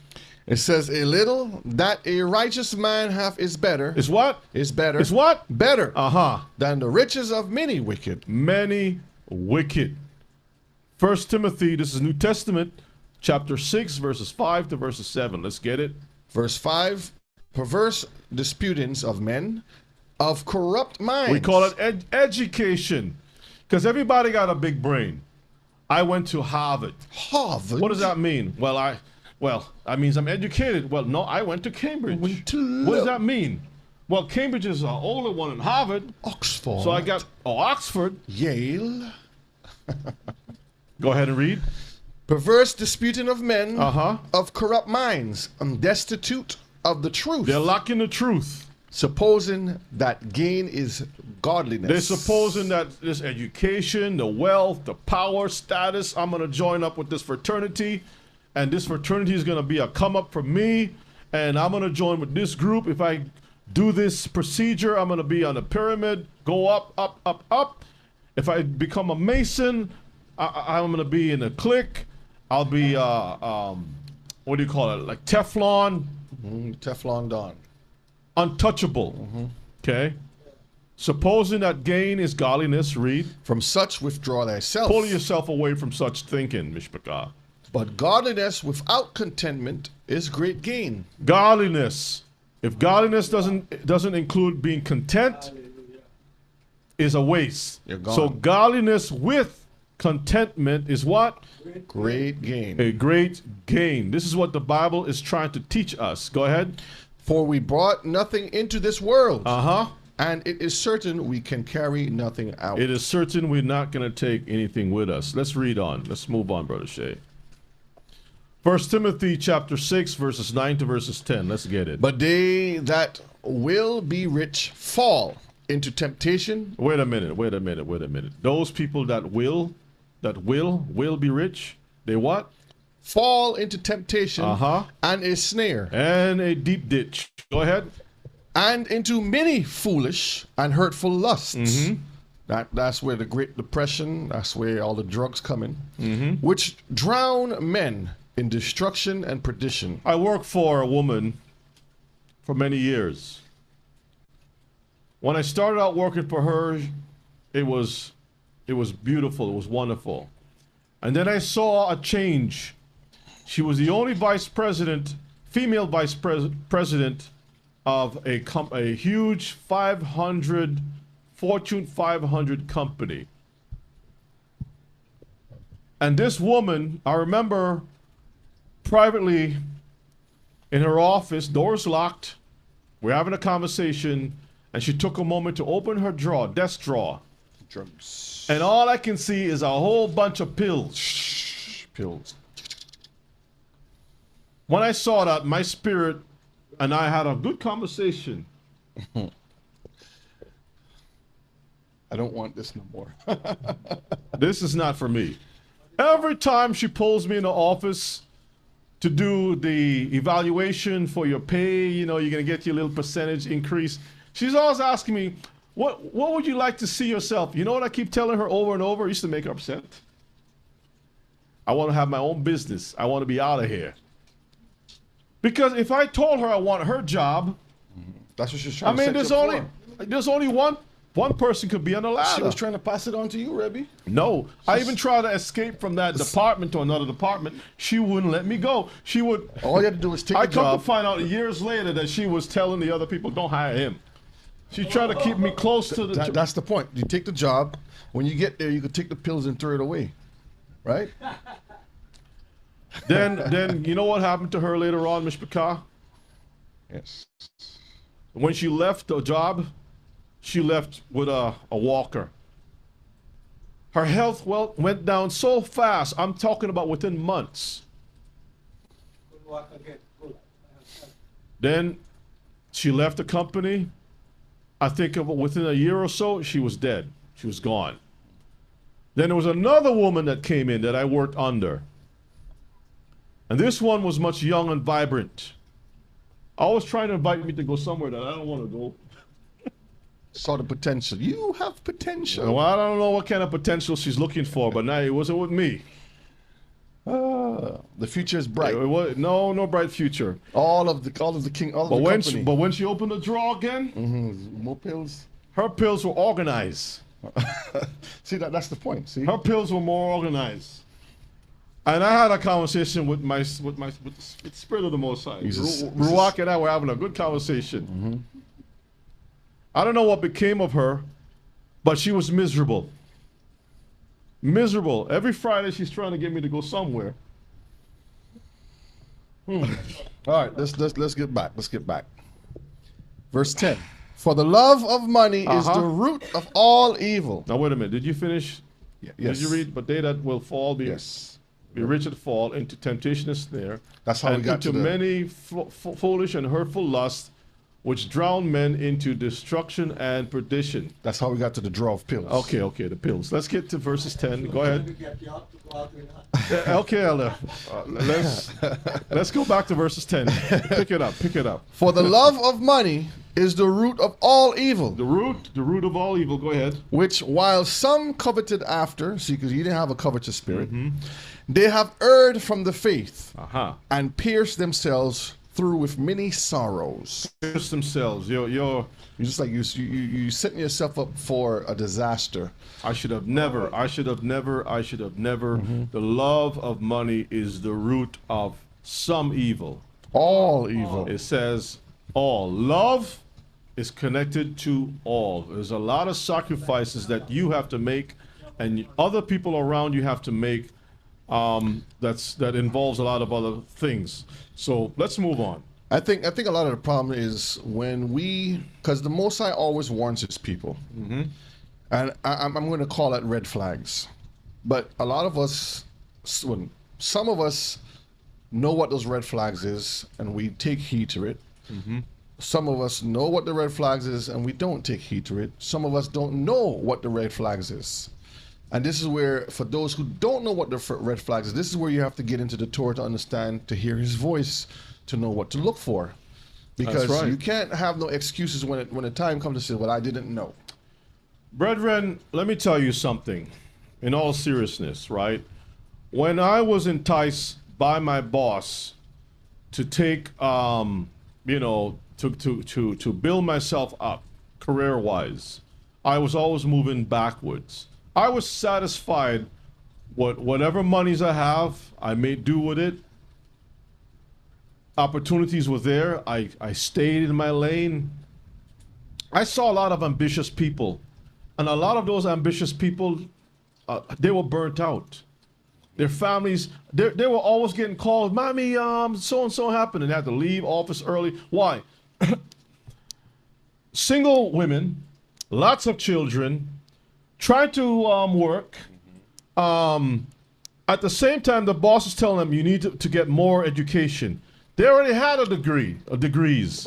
It says, a little that a righteous man hath is better. Is what? Is better. Is what? Better. Uh-huh. Than the riches of many wicked. Many wicked. 1 Timothy, this is New Testament, chapter 6, verses 5 to verses 7. Let's get it. Verse 5, perverse disputings of men, of corrupt minds. We call it education. Because everybody got a big brain. I went to Harvard. Harvard? What does that mean? Well, that means I'm educated. Well, no, I went to Cambridge. What does that mean? Well, Cambridge is an older one than Harvard. Oxford. So I got, Oxford. Yale. Go ahead and read. Perverse disputing of men, Uh-huh. of corrupt minds, and destitute of the truth. They're lacking the truth. Supposing that gain is godliness. They're supposing that this education, the wealth, the power, status, I'm going to join up with this fraternity, and this fraternity is going to be a come up for me, and I'm going to join with this group. If I do this procedure, I'm going to be on a pyramid, go up, up, up, up. If I become a Mason, I'm going to be in a clique. I'll be, what do you call it, like Teflon? Teflon Don. Untouchable. Okay? Supposing that gain is godliness, read. From such withdraw thyself. Pull yourself away from such thinking, Mishpachah. But godliness without contentment is great gain. Godliness. If godliness doesn't include being content, is a waste. You're gone. So godliness with contentment is what? Great gain. A great gain. This is what the Bible is trying to teach us. Go ahead. For we brought nothing into this world. Uh-huh. And it is certain we can carry nothing out. It is certain we're not going to take anything with us. Let's read on. Let's move on, Brother Shay. 1 Timothy chapter 6, verses 9 to verses 10. Let's get it. But they that will be rich fall into temptation. Wait a minute. Those people that will be rich, they what? Fall into temptation and a snare. And a deep ditch. Go ahead. And into many foolish and hurtful lusts. That's where the Great Depression, that's where all the drugs come in, which drown men in destruction and perdition. I worked for a woman for many years. When I started out working for her, it was beautiful, it was wonderful. And then I saw a change. She was the only female vice president of a huge Fortune 500 company. And this woman, I remember privately in her office, doors locked, we're having a conversation, and she took a moment to open her desk drawer. Drugs. And all I can see is a whole bunch of pills. Pills. When I saw that, my spirit and I had a good conversation. I don't want this no more. This is not for me. Every time she pulls me in the office to do the evaluation for your pay, you're going to get your little percentage increase. She's always asking me, what would you like to see yourself? You know what I keep telling her over and over? I used to make her upset. I want to have my own business. I want to be out of here. Because if I told her I want her job, that's what she's trying to say. There's only one person could be on the ladder. She was trying to pass it on to you, Rebbe. No, I even tried to escape from that department to another department. She wouldn't let me go. She would. All you had to do was take the job. I come to find out years later that she was telling the other people, "Don't hire him." She tried to keep me close to the. That's the point. You take the job. When you get there, you can take the pills and throw it away, right? Then you know what happened to her later on, Mishpachah? Yes. When she left the job, she left with a walker. Her health went down so fast. I'm talking about within months. Then she left the company. I think within a year or so, she was dead. She was gone. Then there was another woman that came in that I worked under. And this one was much young and vibrant. Always trying to invite me to go somewhere that I don't want to go. Saw the potential. You have potential. Well, I don't know what kind of potential she's looking for, but now it wasn't with me. The future is bright. No bright future. All of the company. But when she opened the drawer again, more pills. Her pills were organized. See, that's the point. See, her pills were more organized. And I had a conversation with the Spirit of the Most High. Ruach and I were having a good conversation. I don't know what became of her, but she was miserable. Miserable. Every Friday she's trying to get me to go somewhere. All right, let's get back. Let's get back. Verse 10. For the love of money is the root of all evil. Now wait a minute. Did you finish? Yes. Did you read? But they that will fall be rich and fall into temptation and snare. That's how we got to many foolish and hurtful lusts, which drown men into destruction and perdition. That's how we got to the draw of pills. Okay, the pills. Let's get to verses 10. Go ahead. Okay, Elder. Let's go back to verses 10. Pick it up. For the love of money is the root of all evil. The root of all evil. Go ahead. Which while some coveted after, see, because you didn't have a covetous spirit, they have erred from the faith and pierced themselves through with many sorrows. Pierce themselves. You're just like you setting yourself up for a disaster. I should have never. The love of money is the root of some evil. All evil. It says all. Love is connected to all. There's a lot of sacrifices that you have to make and other people around you have to make. That involves a lot of other things. So let's move on. I think a lot of the problem is when because the Most High always warns his people, and I'm going to call that red flags. But a lot of us, some of us, know what those red flags is, and we take heed to it. Some of us know what the red flags is, and we don't take heed to it. Some of us don't know what the red flags is. And this is where, for those who don't know what the red flags is, this is where you have to get into the Torah to understand, to hear his voice, to know what to look for. Because right. you can't have no excuses when the time comes to say, well, I didn't know. Brethren, let me tell you something. In all seriousness, right? When I was enticed by my boss to take, to build myself up career-wise, I was always moving backwards. I was satisfied whatever monies I have, I may do with it. Opportunities were there. I stayed in my lane. I saw a lot of ambitious people, and a lot of those ambitious people, they were burnt out. Their families, they were always getting called, "Mommy, so and so happened," and they had to leave office early. Why? Single women, lots of children, trying to work. At the same time, the boss is telling them you need to get more education. They already had a degree, degrees,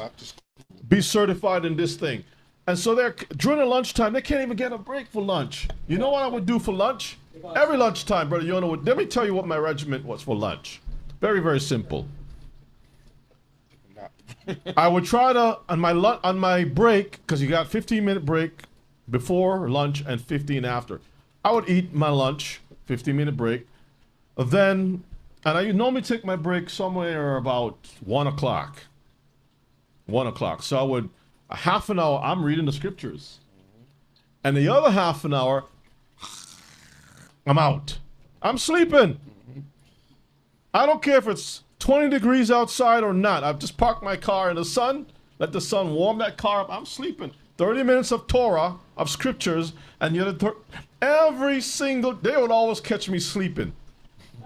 be certified in this thing. And so they're during the lunchtime, they can't even get a break for lunch. You know what I would do for lunch? Every lunchtime, brother, you know what? Let me tell you what my regiment was for lunch. Very, very simple. I would try to on my break, because you got 15-minute break before lunch and 15 after. I would eat my lunch, 15-minute break. Then, and I normally take my break somewhere about 1 o'clock. 1 o'clock. So I would, a half an hour, I'm reading the scriptures. And the other half an hour, I'm out. I'm sleeping. I don't care if it's 20 degrees outside or not. I've just parked my car in the sun, let the sun warm that car up. I'm sleeping. 30 minutes of Torah, of scriptures, and every single, they would always catch me sleeping.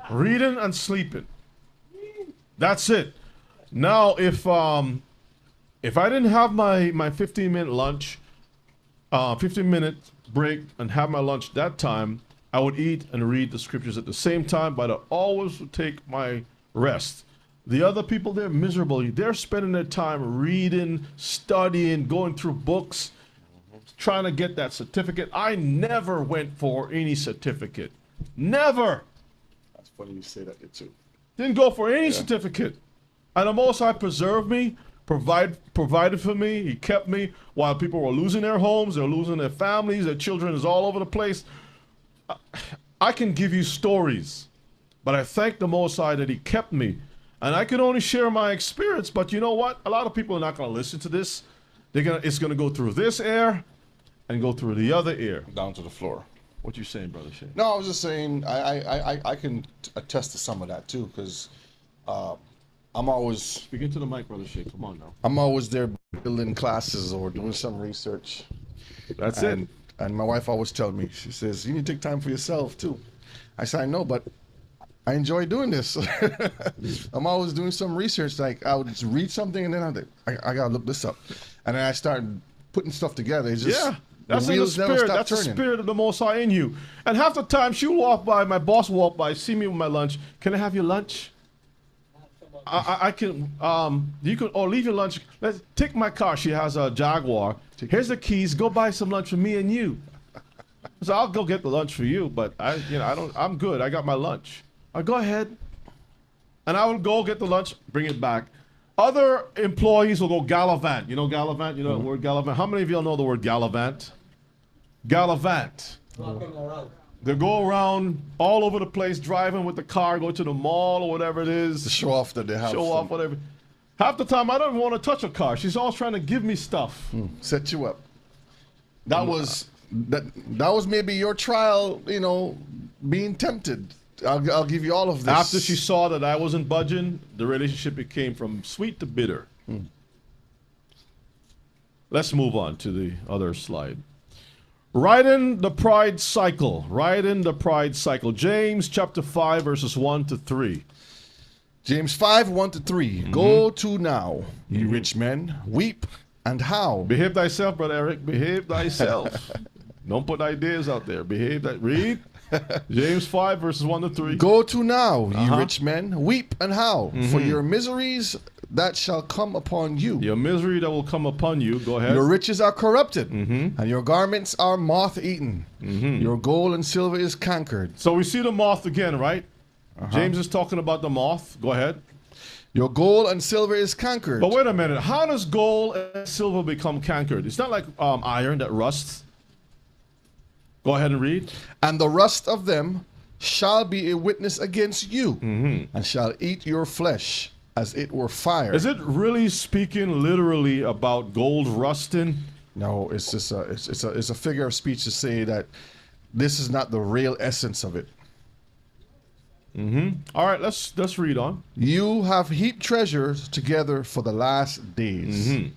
Reading and sleeping. That's it. Now, if I didn't have my 15-minute lunch, 15-minute break, and have my lunch that time, I would eat and read the scriptures at the same time, but I always would take my rest. The other people, they're miserable. They're spending their time reading, studying, going through books, trying to get that certificate. I never went for any certificate. Never. That's funny you say that too. Didn't go for any certificate. And the Most High preserved me, provided for me. He kept me while people were losing their homes, they're losing their families, their children is all over the place. I can give you stories, but I thank the Most High that He kept me. And I can only share my experience, but you know what? A lot of people are not going to listen to this. It's going to go through this ear and go through the other ear. Down to the floor. What you saying, Brother Shay? No, I was just saying I can attest to some of that too, because I'm always Speaking to the mic, Brother Shay. Come on now. I'm always there building classes or doing some research. That's it. And my wife always tells me, she says, you need to take time for yourself too. I said, I know, but I enjoy doing this. I'm always doing some research. Like I would just read something and then I gotta look this up, and then I start putting stuff together. It's just that's in the spirit. That's the spirit of the Most High in you. And half the time she'll walk by, my boss will walk by, see me with my lunch. Can I have your lunch? I can. You can. Or leave your lunch. Let's take my car. She has a Jaguar. Here's the keys. Go buy some lunch for me and you. So I'll go get the lunch for you, but I'm good. I got my lunch. Go ahead. And I will go get the lunch, bring it back. Other employees will go gallivant. You know gallivant? You know the word gallivant? How many of y'all know the word gallivant? Gallivant. They go around all over the place, driving with the car, go to the mall or whatever it is. To show off that they have Show off whatever. Half the time, I don't even want to touch a car. She's always trying to give me stuff. Set you up. That was maybe your trial, being tempted. I'll give you all of this. After she saw that I wasn't budging, the relationship became from sweet to bitter. Let's move on to the other slide. Riding the pride cycle. Riding the pride cycle. James chapter 5, verses 1 to 3. James 5, 1 to 3. Go to now, ye rich men, weep and howl. Behave thyself, Brother Eric. Behave thyself. Don't put ideas out there. Behave that. Read. James 5, verses 1 to 3. Go to now, ye Uh-huh. rich men, weep and howl, for your miseries that shall come upon you. Your misery that will come upon you. Go ahead. Your riches are corrupted, and your garments are moth-eaten. Your gold and silver is cankered. So we see the moth again, right? James is talking about the moth. Go ahead. Your gold and silver is cankered. But wait a minute. How does gold and silver become cankered? It's not like iron that rusts. Go ahead and read. And the rust of them shall be a witness against you, and shall eat your flesh as it were fire. Is it really speaking literally about gold rusting? No, it's just it's a figure of speech to say that this is not the real essence of it. All right, let's read on. You have heaped treasures together for the last days.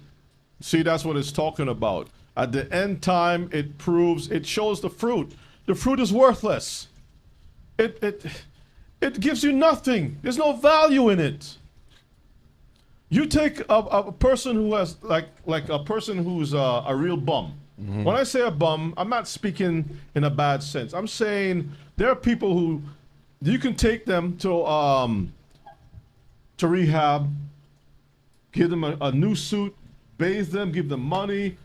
See, that's what it's talking about. At the end time, it shows the fruit. The fruit is worthless. It gives you nothing. There's no value in it. You take a person who has like a person who's a real bum. When I say a bum, I'm not speaking in a bad sense. I'm saying there are people who you can take them to rehab, give them a new suit, bathe them, give them money,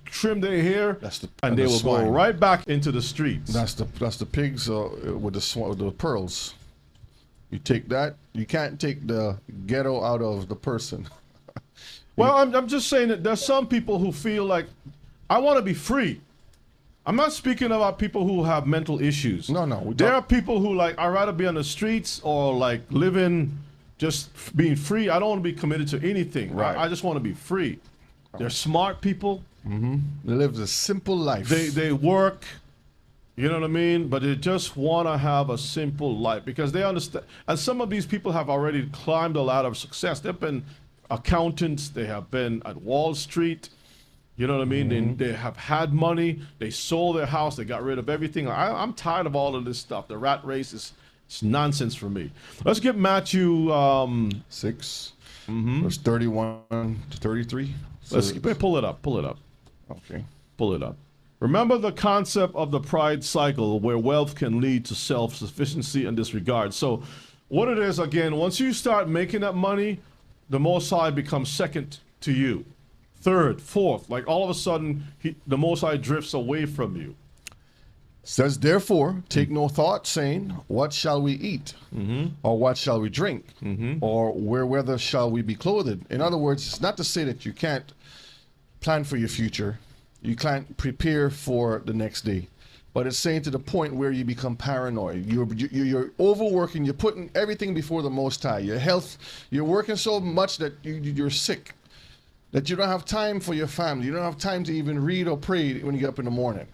trim their hair, and they will go right back into the streets. That's the pigs with the pearls. You take that. You can't take the ghetto out of the person. Well, I'm just saying that there's some people who feel like, I want to be free. I'm not speaking about people who have mental issues. No. There are people who like, I'd rather be on the streets or like living, just being free. I don't want to be committed to anything. Right. I just want to be free. They're smart people. They live a simple life. They work, you know what I mean? But they just want to have a simple life because they understand. And some of these people have already climbed a ladder of success. They've been accountants. They have been at Wall Street. You know what I mean? They have had money. They sold their house. They got rid of everything. I'm tired of all of this stuff. The rat race is nonsense for me. Let's get Matthew 6, verse 31 to 33. Let's pull it up. Pull it up. Okay. Pull it up. Remember the concept of the pride cycle where wealth can lead to self-sufficiency and disregard. So what it is, again, once you start making that money, the Most High becomes second to you. Third, fourth, like all of a sudden, the Most High drifts away from you. Says, therefore, take no thought, saying, what shall we eat? Or what shall we drink? Or whether shall we be clothed? In other words, it's not to say that you can't plan for your future. You can't prepare for the next day. But it's saying to the point where you become paranoid. You're overworking. You're putting everything before the Most High. Your health, you're working so much that you're sick. That you don't have time for your family. You don't have time to even read or pray when you get up in the morning.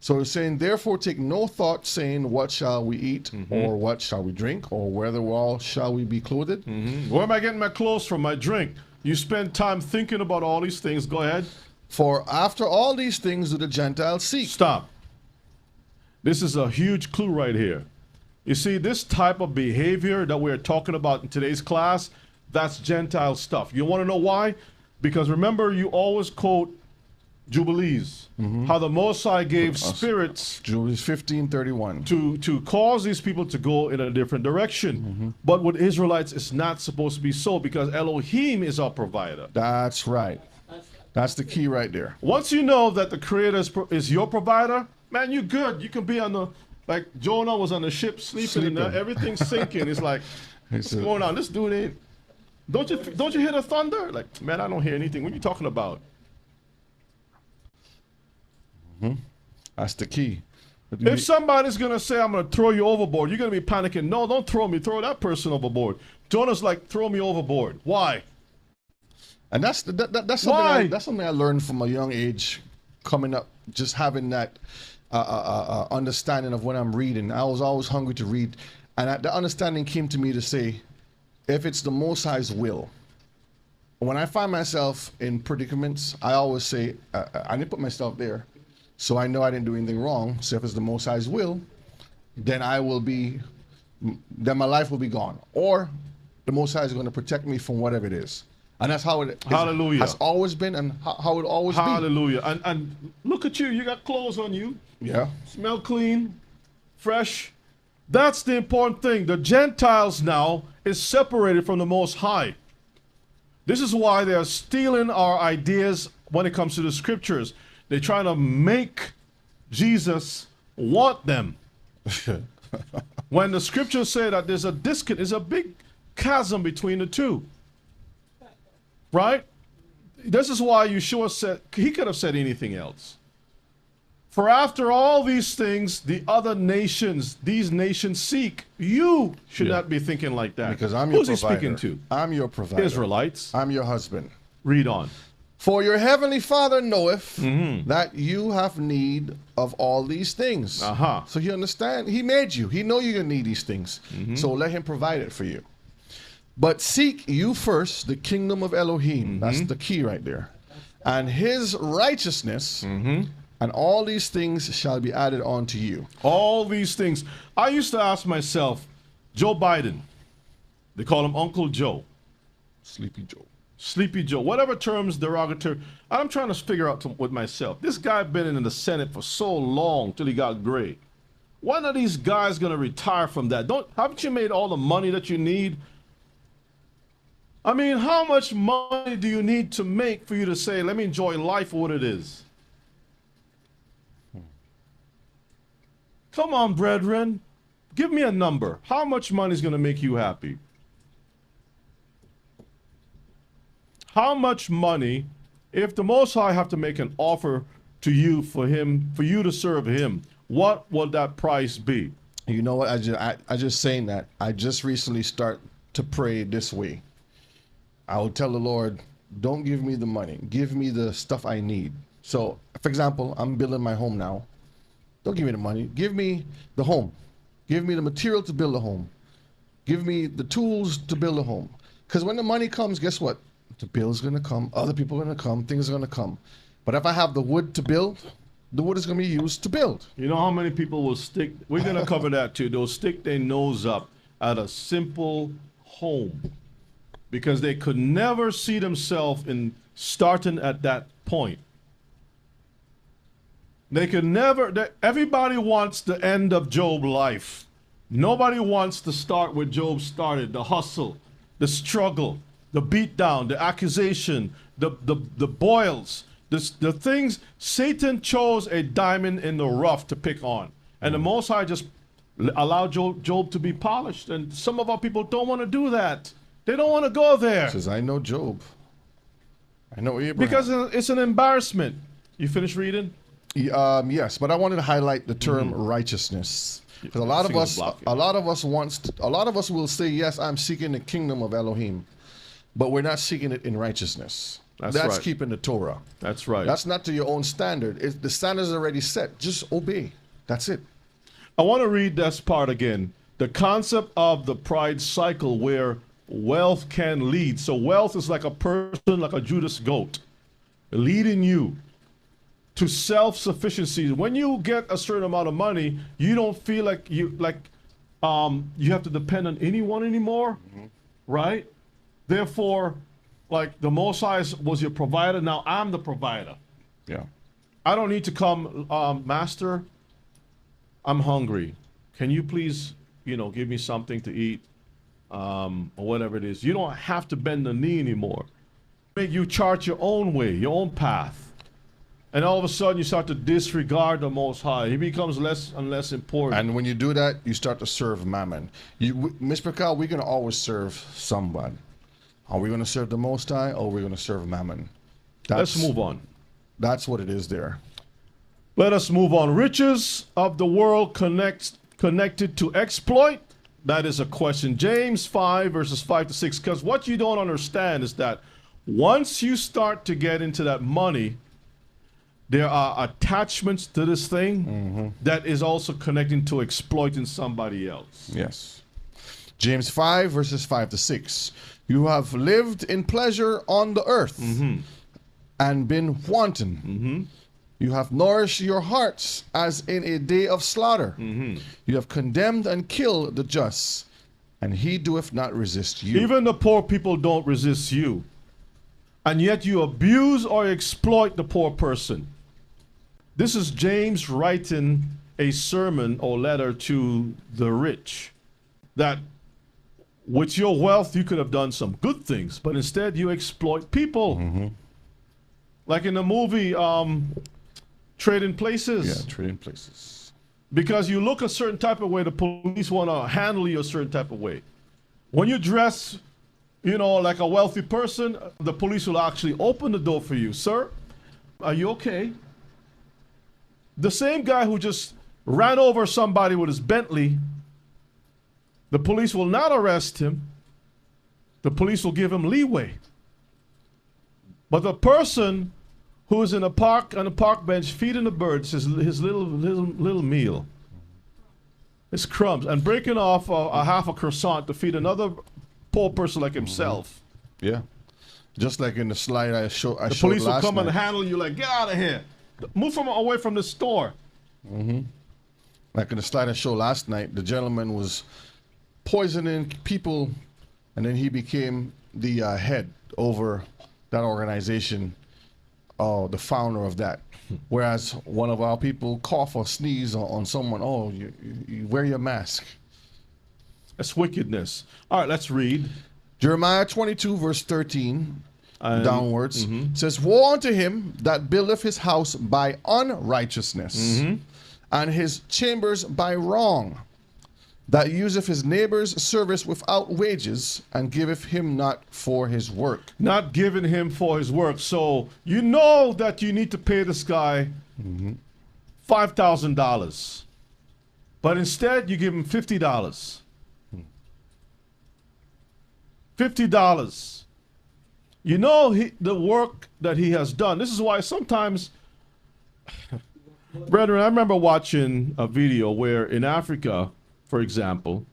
So it's saying, therefore, take no thought, saying, what shall we eat, or what shall we drink, or wherewithal shall we be clothed? Where am I getting my clothes from, my drink? You spend time thinking about all these things. Go ahead. For after all these things do the Gentiles seek. Stop. This is a huge clue right here. You see, this type of behavior that we're talking about in today's class, that's Gentile stuff. You want to know why? Because remember, you always quote Jubilees, how the Most High gave spirits Jubilees 15:31 to cause these people to go in a different direction. But with Israelites, it's not supposed to be so because Elohim is our provider. That's right. That's the key right there. Once you know that the Creator is your provider, man, you're good. You can be on like Jonah was on the ship sleeping. And everything's sinking. It's like, what's going on? This dude ain't. Don't you hear the thunder? Like, man, I don't hear anything. What are you talking about? That's the key. If somebody's going to say, I'm going to throw you overboard, you're going to be panicking. No, don't throw me. Throw that person overboard. Jonah's like, throw me overboard. Why? And that's something that's something I learned from a young age, coming up, just having that understanding of when I'm reading. I was always hungry to read. And the understanding came to me to say, if it's the Most High's will, when I find myself in predicaments, I always say, I didn't put myself there. So I know I didn't do anything wrong. So if it's the Most High's will, then then my life will be gone. Or the Most High is going to protect me from whatever it is. And that's how it Hallelujah. has always been and how it always be. Hallelujah. And look at you. You got clothes on you. Yeah. Smell clean. fresh. That's the important thing. The Gentiles now is separated from the Most High. This is why they are stealing our ideas when it comes to the scriptures. They're trying to make Jesus want them. When the scriptures say that there's a disconnect, there's a big chasm between the two. Right? This is why Yeshua said, he could have said anything else. For after all these things, the other nations, these nations seek. You should not be thinking like that. Because I'm your Who's provider. he speaking to? I'm your provider. Israelites. I'm your husband. Read on. For your heavenly Father knoweth Mm-hmm. that you have need of all these things. Uh-huh. So he understand. He made you. He know you're going to need these things. Mm-hmm. So let him provide it for you. But seek you first the kingdom of Elohim. Mm-hmm. That's the key right there. And his righteousness, Mm-hmm. and all these things shall be added on to you. All these things. I used to ask myself, Joe Biden, they call him Uncle Joe, Sleepy Joe. Sleepy Joe, whatever terms derogatory. I'm trying to figure out with myself. This guy been in the Senate for so long till he got gray. When are these guys going to retire from that? Haven't you made all the money that you need? I mean, how much money do you need to make for you to say, let me enjoy life for what it is? Come on, brethren. Give me a number. How much money is going to make you happy? How much money, if the Most High have to make an offer to you for you to serve him, what will that price be? You know what? I just saying that. I just recently start to pray this way. I will tell the Lord, don't give me the money. Give me the stuff I need. So, for example, I'm building my home now. Don't give me the money. Give me the home. Give me the material to build a home. Give me the tools to build a home. Because when the money comes, guess what? The bill's going to come. Other people are going to come. Things are going to come. But if I have the wood to build, the wood is going to be used to build. You know how many people will stick, we're going to cover that too, they'll stick their nose up at a simple home because they could never see themselves in starting at that point. They could never, everybody wants the end of Job's life. Nobody wants to start where Job started, the hustle, the struggle, the beatdown, the accusation, the boils, the things. Satan chose a diamond in the rough to pick on. And the Most High just allowed Job to be polished. And some of our people don't want to do that. They don't want to go there. Says, I know Job. I know Abraham. Because it's an embarrassment. You finished reading? Yes, but I wanted to highlight the term righteousness. Because a lot of us will say, yes, I'm seeking the kingdom of Elohim, but we're not seeking it in righteousness. That's right. keeping the Torah. That's right. That's not to your own standard. The standard is already set. Just obey. That's it. I want to read this part again. The concept of the pride cycle where wealth can lead. So wealth is like a person, like a Judas goat, leading you to self-sufficiency. When you get a certain amount of money, you don't feel like you have to depend on anyone anymore, right? Therefore, like the Most High was your provider, now I'm the provider. Yeah. I don't need to come, Master, I'm hungry. Can you please, give me something to eat, or whatever it is. You don't have to bend the knee anymore. Make you chart your own way, your own path. And all of a sudden, you start to disregard the Most High. He becomes less and less important. And when you do that, you start to serve Mammon. Mr. Cal, we're going to always serve somebody. Are we going to serve the Most High, or are we going to serve Mammon? Let's move on. That's what it is there. Let us move on. Riches of the world connected to exploit? That is a question. James 5, verses 5 to 6. Because what you don't understand is that once you start to get into that money, there are attachments to this thing that is also connecting to exploiting somebody else. Yes. James 5, verses 5 to 6. You have lived in pleasure on the earth and been wanton. You have nourished your hearts as in a day of slaughter. You have condemned and killed the just, and he doeth not resist you. Even the poor people don't resist you. And yet you abuse or exploit the poor person. This is James writing a sermon or letter to the rich that with your wealth you could have done some good things, but instead you exploit people. Like in the movie Trading Places. Yeah, Trading Places. Because you look a certain type of way, the police want to handle you a certain type of way. When you dress, you know, like a wealthy person, the police will actually open the door for you. Sir, are you okay? The same guy who just ran over somebody with his Bentley, the police will not arrest him. The police will give him leeway. But the person who is in a park on a park bench feeding the birds his little meal, his crumbs, and breaking off a half a croissant to feed another poor person like himself. Yeah. Just like in the slide I showed The police will last come night. and handle you like, get out of here. Move away from the store. Like in the slide I showed last night, the gentleman was poisoning people, and then he became the head over that organization, the founder of that. Whereas one of our people cough or sneeze on someone, oh, you wear your mask. That's wickedness. All right, let's read. Jeremiah 22, verse 13, And- downwards, says, Woe unto him that buildeth his house by unrighteousness, and his chambers by wrong, that useth his neighbor's service without wages, and giveth him not for his work. Not giving him for his work. So you know that you need to pay this guy $5,000. But instead you give him $50. $50. You know the work that he has done. This is why sometimes, brethren, I remember watching a video where in Africa, for example,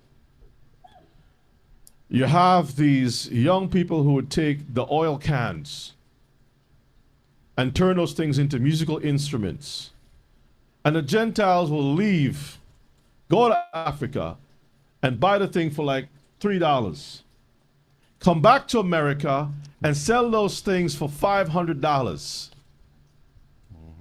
you have these young people who would take the oil cans and turn those things into musical instruments. And the Gentiles will leave, go to Africa, and buy the thing for like $3. Come back to America and sell those things for $500.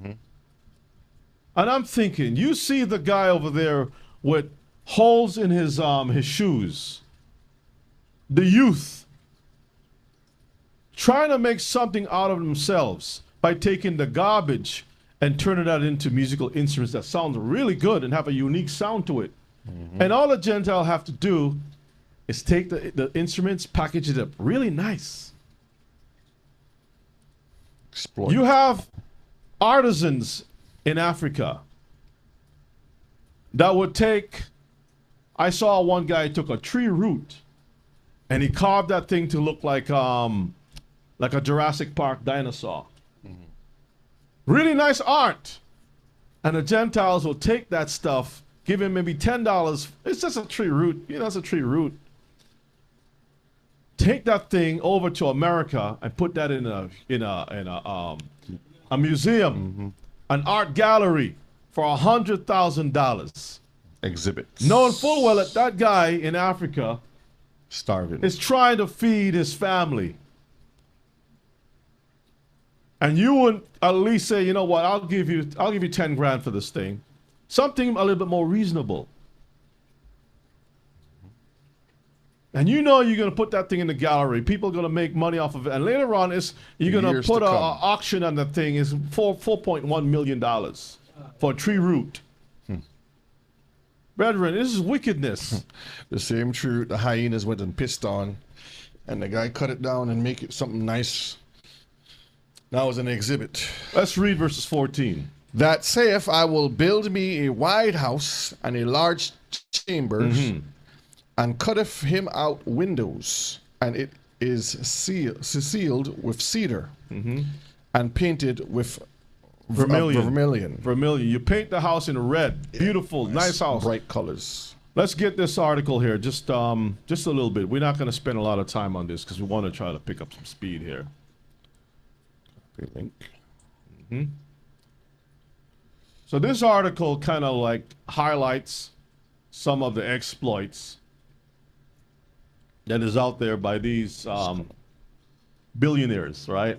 And I'm thinking, you see the guy over there with holes in his shoes, the youth trying to make something out of themselves by taking the garbage and turning that into musical instruments that sound really good and have a unique sound to it. And all the Gentile have to do is take the instruments, package it up really nice. Exploit. You have artisans in Africa that would take, I saw one guy took a tree root and he carved that thing to look like a Jurassic Park dinosaur. Really nice art. And the Gentiles will take that stuff, give him maybe $10. It's just a tree root. You know, it's a tree root. Take that thing over to America and put that in a museum, an art gallery for $100,000. Exhibits. Knowing full well that that guy in Africa Starving. is trying to feed his family. And you would at least say, you know what, I'll give you 10 grand for this thing. Something a little bit more reasonable. And you know you're going to put that thing in the gallery. People are going to make money off of it. And later on, you're going to Years put to an come. auction on that thing is $4.1 million for a tree root. Brethren, this is wickedness. The same tree the hyenas went and pissed on, and the guy cut it down and make it something nice. Now it's an exhibit. Let's read verses 14. That saith, I will build me a wide house and a large chambers, and cutteth him out windows, and it is sealed with cedar, and painted with vermilion. Vermilion. You paint the house in red. Beautiful, nice house. Bright colors. Let's get this article here, just a little bit. We're not going to spend a lot of time on this because we want to try to pick up some speed here. Link. So this article kind of like highlights some of the exploits that is out there by these billionaires, right?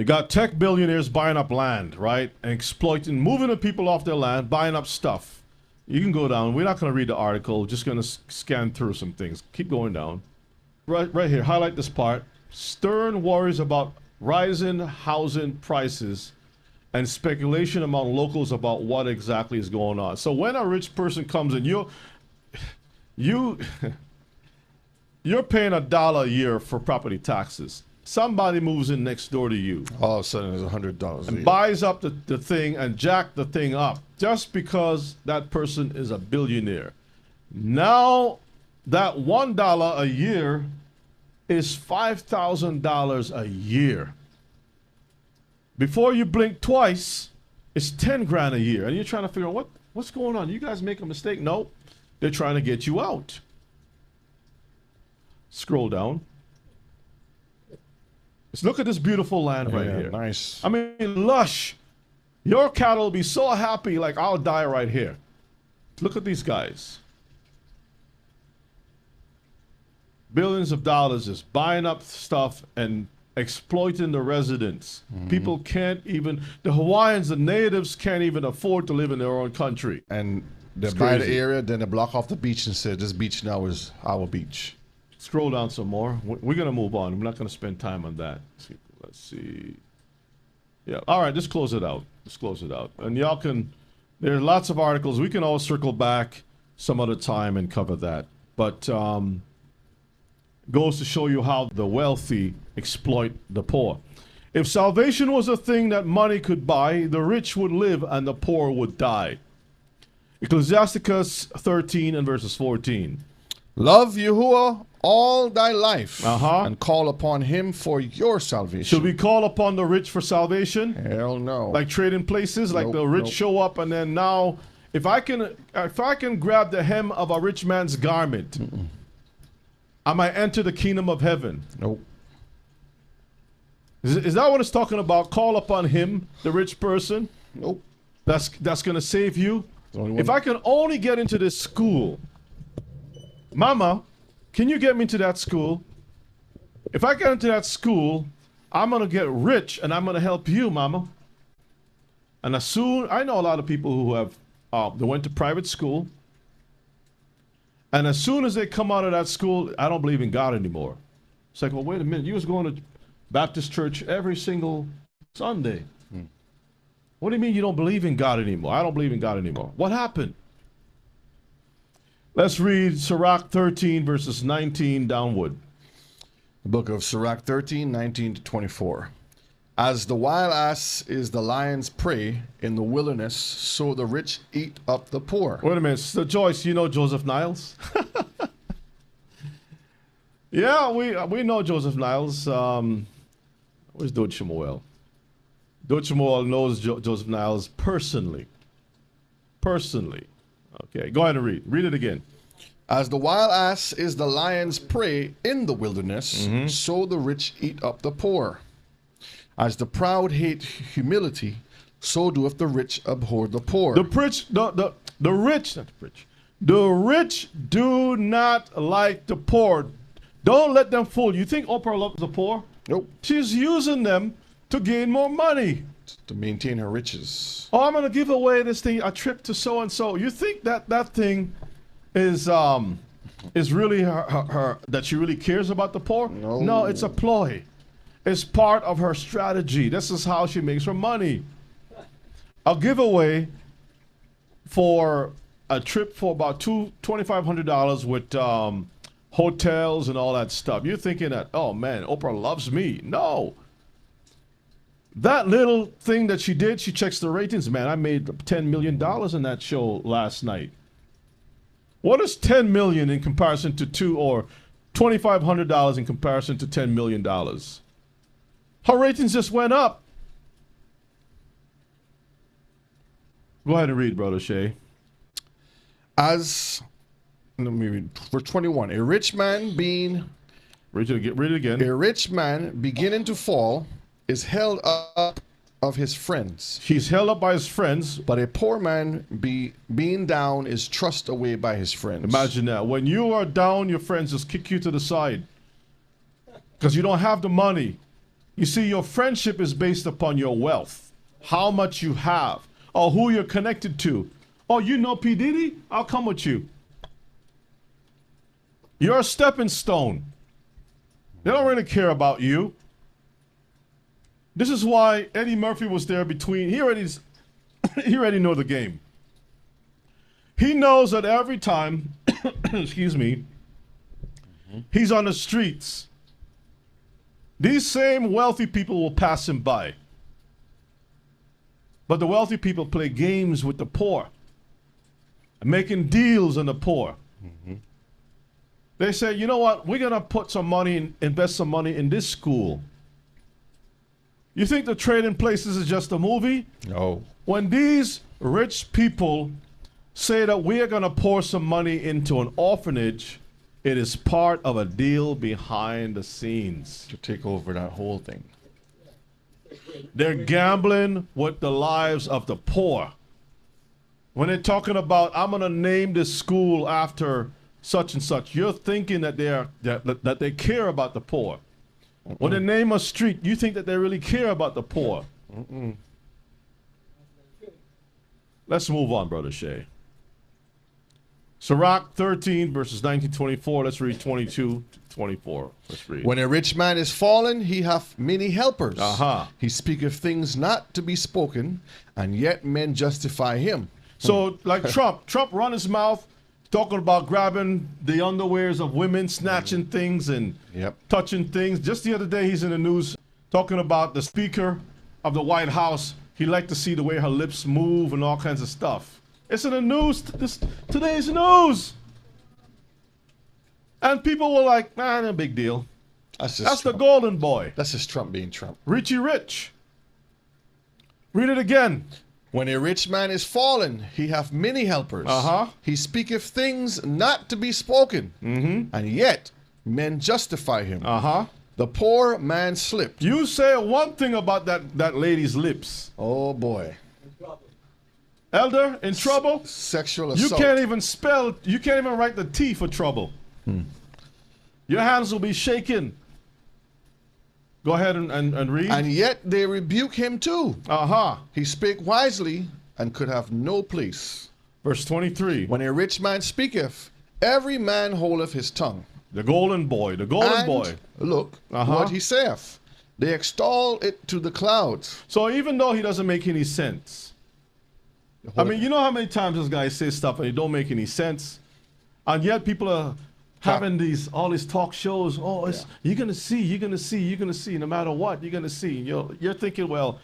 You got tech billionaires buying up land, right? And exploiting, moving the people off their land, buying up stuff. You can go down. We're not going to read the article. We're just going to scan through some things. Keep going down. Right here. Highlight this part. Stern worries about rising housing prices and speculation among locals about what exactly is going on. So when a rich person comes in, you're paying $1 a year for property taxes. Somebody moves in next door to you All of a sudden, it's $100 a and year. buys up the thing and jack the thing up just because that person is a billionaire. Now that $1 a year is $5,000 a year. Before you blink twice, it's 10 grand a year. And you're trying to figure out what's going on. You guys make a mistake? No, they're trying to get you out. Scroll down. Let's look at this beautiful land right here. Nice. I mean, lush. Your cattle will be so happy, like I'll die right here. Look at these guys. Billions of dollars just buying up stuff and exploiting the residents. People can't even, the Hawaiians, the natives can't even afford to live in their own country. And they It's buy the crazy. area, then they block off the beach and say, this beach now is our beach. Scroll down some more. We're going to move on. We're not going to spend time on that. Let's see. Yeah. All right. Just close it out. Just close it out. And y'all can, there are lots of articles. We can all circle back some other time and cover that. But goes to show you how the wealthy exploit the poor. If salvation was a thing that money could buy, the rich would live and the poor would die. Ecclesiasticus 13 and verses 14. Love Yahuwah all thy life, Uh-huh. and call upon him for your salvation. Should we call upon the rich for salvation? Hell no. Like trading places, like Nope, the rich nope. show up and then now, if I can grab the hem of a rich man's garment, I might enter the kingdom of heaven. Nope. Is that what it's talking about? Call upon him, the rich person. Nope. That's going to save you. The only one- If I can only get into this school, Mama, can you get me into that school? If I get into that school, I'm going to get rich and I'm going to help you, Mama. And as soon, I know a lot of people who have, they went to private school. And as soon as they come out of that school, I don't believe in God anymore. It's like, well, wait a minute. You was going to Baptist church every single Sunday. What do you mean you don't believe in God anymore? I don't believe in God anymore. What happened? Let's read Sirach 13, verses 19 downward. The book of Sirach 13, 19 to 24. As the wild ass is the lion's prey in the wilderness, so the rich eat up the poor. Wait a minute. So Joyce, you know Joseph Niles? Yeah, we know Joseph Niles. Where's Dode Shemuel? Dode Shemuel knows Joseph Niles personally. Personally. Okay, go ahead and read. Read it again. As the wild ass is the lion's prey in the wilderness, so the rich eat up the poor. As the proud hate humility, so doeth the rich abhor the poor. The rich, the rich, not the rich. The rich do not like the poor. Don't let them fool you. You think Oprah loves the poor? Nope. She's using them to gain more money. To maintain her riches. Oh, I'm going to give away this thing, a trip to so and so. You think that thing is really her that she really cares about the poor? No, it's a ploy. It's part of her strategy. This is how she makes her money. A giveaway for a trip for about $2,500 with hotels and all that stuff. You're thinking that, oh man, Oprah loves me. No. That little thing that she did, she checks the ratings. Man, I made $10 million in that show last night. What is $10 million in comparison to $2,500 in comparison to $10 million? Her ratings just went up. Go ahead and read, Brother Shay. As, let me read, verse 21. A rich man Read it again. A rich man beginning to fall is held up of his friends. He's held up by his friends. But a poor man being down is thrust away by his friends. Imagine that. When you are down, your friends just kick you to the side. Because you don't have the money. You see, your friendship is based upon your wealth, how much you have, or who you're connected to. Oh, you know P. Diddy? I'll come with you. You're a stepping stone. They don't really care about you. This is why Eddie Murphy was there between. He already know the game. He knows that every time, excuse me, he's on the streets, these same wealthy people will pass him by. But the wealthy people play games with the poor, making deals on the poor. They say, you know what, we're going to put some money, invest some money in this school. You think the Trading Places is just a movie? No. When these rich people say that we are going to pour some money into an orphanage, it is part of a deal behind the scenes. To take over that whole thing. They're gambling with the lives of the poor. When they're talking about, I'm going to name this school after such and such, you're thinking that that they care about the poor. When they name a street, you think that they really care about the poor. Let's move on, Brother Shay. Sirach 13, verses 19-24. Let's read 22 to 24. Let's read. When a rich man is fallen, he hath many helpers. He speaketh things not to be spoken, and yet men justify him. So, like Trump run his mouth talking about grabbing the underwears of women, snatching things and touching things. Just the other day, he's in the news talking about the Speaker of the White House. He liked to see the way her lips move and all kinds of stuff. It's in the news, today's news. And people were like, nah, no big deal. That's the golden boy. That's just Trump being Trump. Richie Rich. Read it again. When a rich man is fallen, he hath many helpers. He speaketh things not to be spoken, and yet men justify him. The poor man slipped. You say one thing about that lady's lips. Oh boy. Elder, in trouble? Sexual assault. You can't even write the T for trouble. Your hands will be shaking. Go ahead and read. And yet they rebuke him too. He spake wisely and could have no place. Verse 23. When a rich man speaketh, every man holdeth his tongue. The golden boy, the golden boy. Look what he saith. They extol it to the clouds. So even though he doesn't make any sense, I mean, you know how many times this guy says stuff and it don't make any sense, and yet people are having all these talk shows. Oh, you're gonna see. No matter what, you're gonna see. You're thinking, well,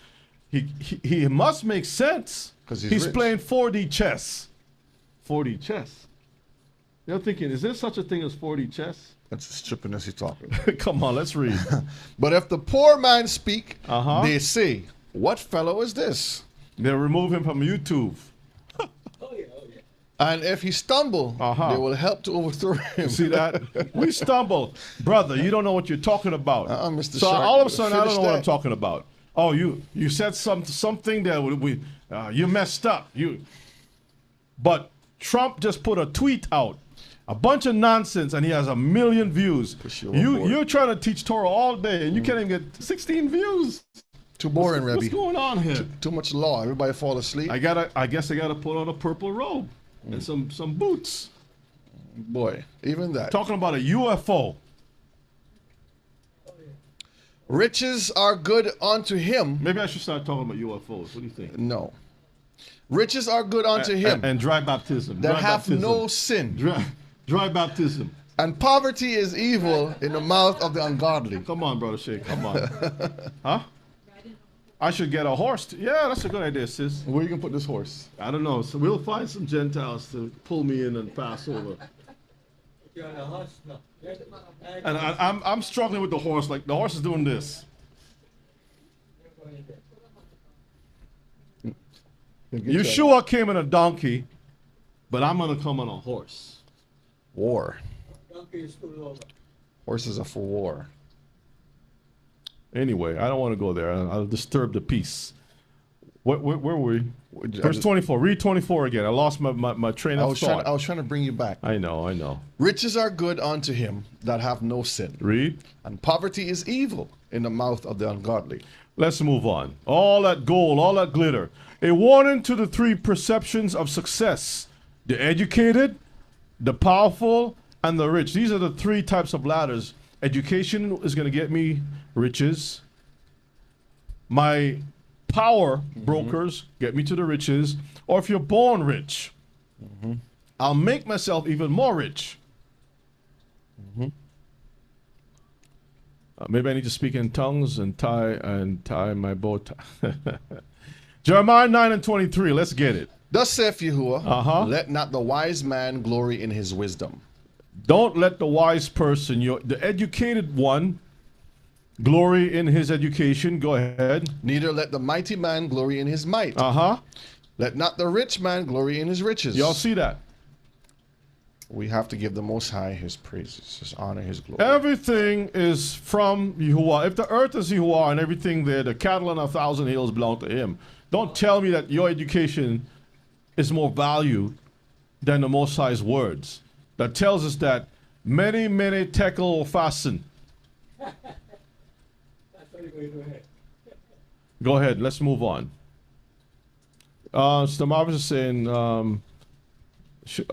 he must make sense because he's rich. Playing 4D chess. 4D chess. You're thinking, is there such a thing as 4D chess? That's stupidness he's talking. Come on, let's read. But if the poor man speak, they say, what fellow is this? They remove him from YouTube. And if he stumble, they will help to overthrow him. See that? We stumble. Brother, you don't know what you're talking about. Mr. So Shark, all of a sudden, I don't know that. what I'm talking about. Oh, you said something that you messed up. But Trump just put a tweet out. A bunch of nonsense, and he has 1 million views. You're trying to teach Torah all day, and you can't even get 16 views. Too boring, Rebbe. What's going on here? Too much law. Everybody fall asleep. I guess I gotta put on a purple robe and some boots. Boy, even that. Talking about a UFO. Riches are good unto him. Maybe I should start talking about UFOs. What do you think? No. Riches are good unto him. And dry baptism. That have no sin. Dry baptism. And poverty is evil in the mouth of the ungodly. Come on, Brother Shay. Come on. Huh? I should get a horse. Yeah, that's a good idea, sis. Where you gonna put this horse? I don't know. So we'll find some Gentiles to pull me in and pass over. And I'm struggling with the horse. Like, the horse is doing this. Yeshua came in a donkey, but I'm going to come on a horse. War. Horses are for war. Anyway, I don't want to go there. I'll disturb the peace. Where were we? Verse 24. Read 24 again. I lost my train of thought. I was trying to bring you back. I know. Riches are good unto him that have no sin, Read. and poverty is evil in the mouth of the ungodly. Let's move on. All that gold, all that glitter. A warning to the three perceptions of success: the educated, the powerful, and the rich. These are the three types of ladders. Education is going to get me riches. My power brokers get me to the riches. Or if you're born rich, I'll make myself even more rich. Maybe I need to speak in tongues and tie my bow tie. Jeremiah 9 and 23. Let's get it. Thus saith Yahuwah, Uh-huh. let not the wise man glory in his wisdom. Don't let the wise person, the educated one, glory in his education. Go ahead. Neither let the mighty man glory in his might. Uh-huh. Let not the rich man glory in his riches. Y'all see that? We have to give the Most High his praises, his honor, his glory. Everything is from Yahuwah. If the earth is Yahuwah and everything there, the cattle on 1,000 hills belong to him. Don't tell me that your education is more valued than the Most High's words. That tells us that many, many tekel will fasten. Go ahead. Let's move on. Stamarvis is saying,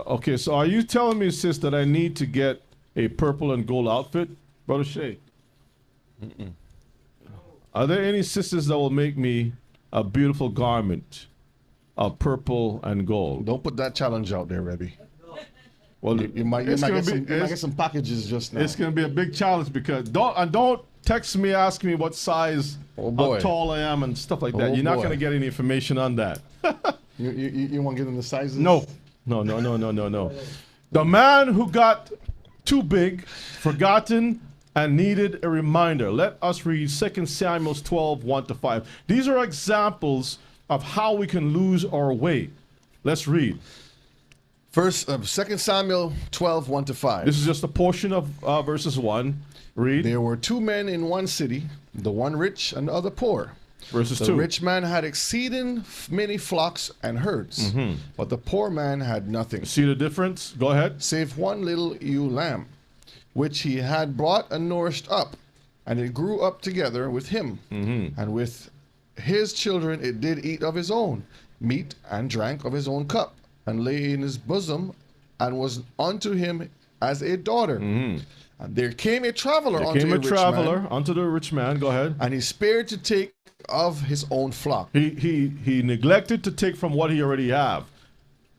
okay, so are you telling me, sis, that I need to get a purple and gold outfit? Brother Shay. Are there any sisters that will make me a beautiful garment of purple and gold? Don't put that challenge out there, Rebbe. Well, You might get some packages just now. it's going to be a big challenge because don't text me asking me what size, Oh, boy. how tall I am, and stuff like that. Oh, You're not boy. going to get any information on that. You want to get in the sizes? No. The man who got too big, forgotten, and needed a reminder. Let us read 2 Samuel 12, 1-5. These are examples of how we can lose our way. Let's read. First, 2 Samuel 12, 1-5. This is just a portion of verses 1. Read. There were two men in one city, the one rich and the other poor. Verses The 2. rich man had exceeding many flocks and herds, but the poor man had nothing, See the difference? Go ahead. save one little ewe lamb, which he had brought and nourished up, and it grew up together with him, and with his children it did eat of his own meat, and drank of his own cup, and lay in his bosom, and was unto him as a daughter. And there came a traveler There unto came a a rich traveler man, unto the rich man. Go ahead. and he spared to take of his own flock, He neglected to take from what he already have.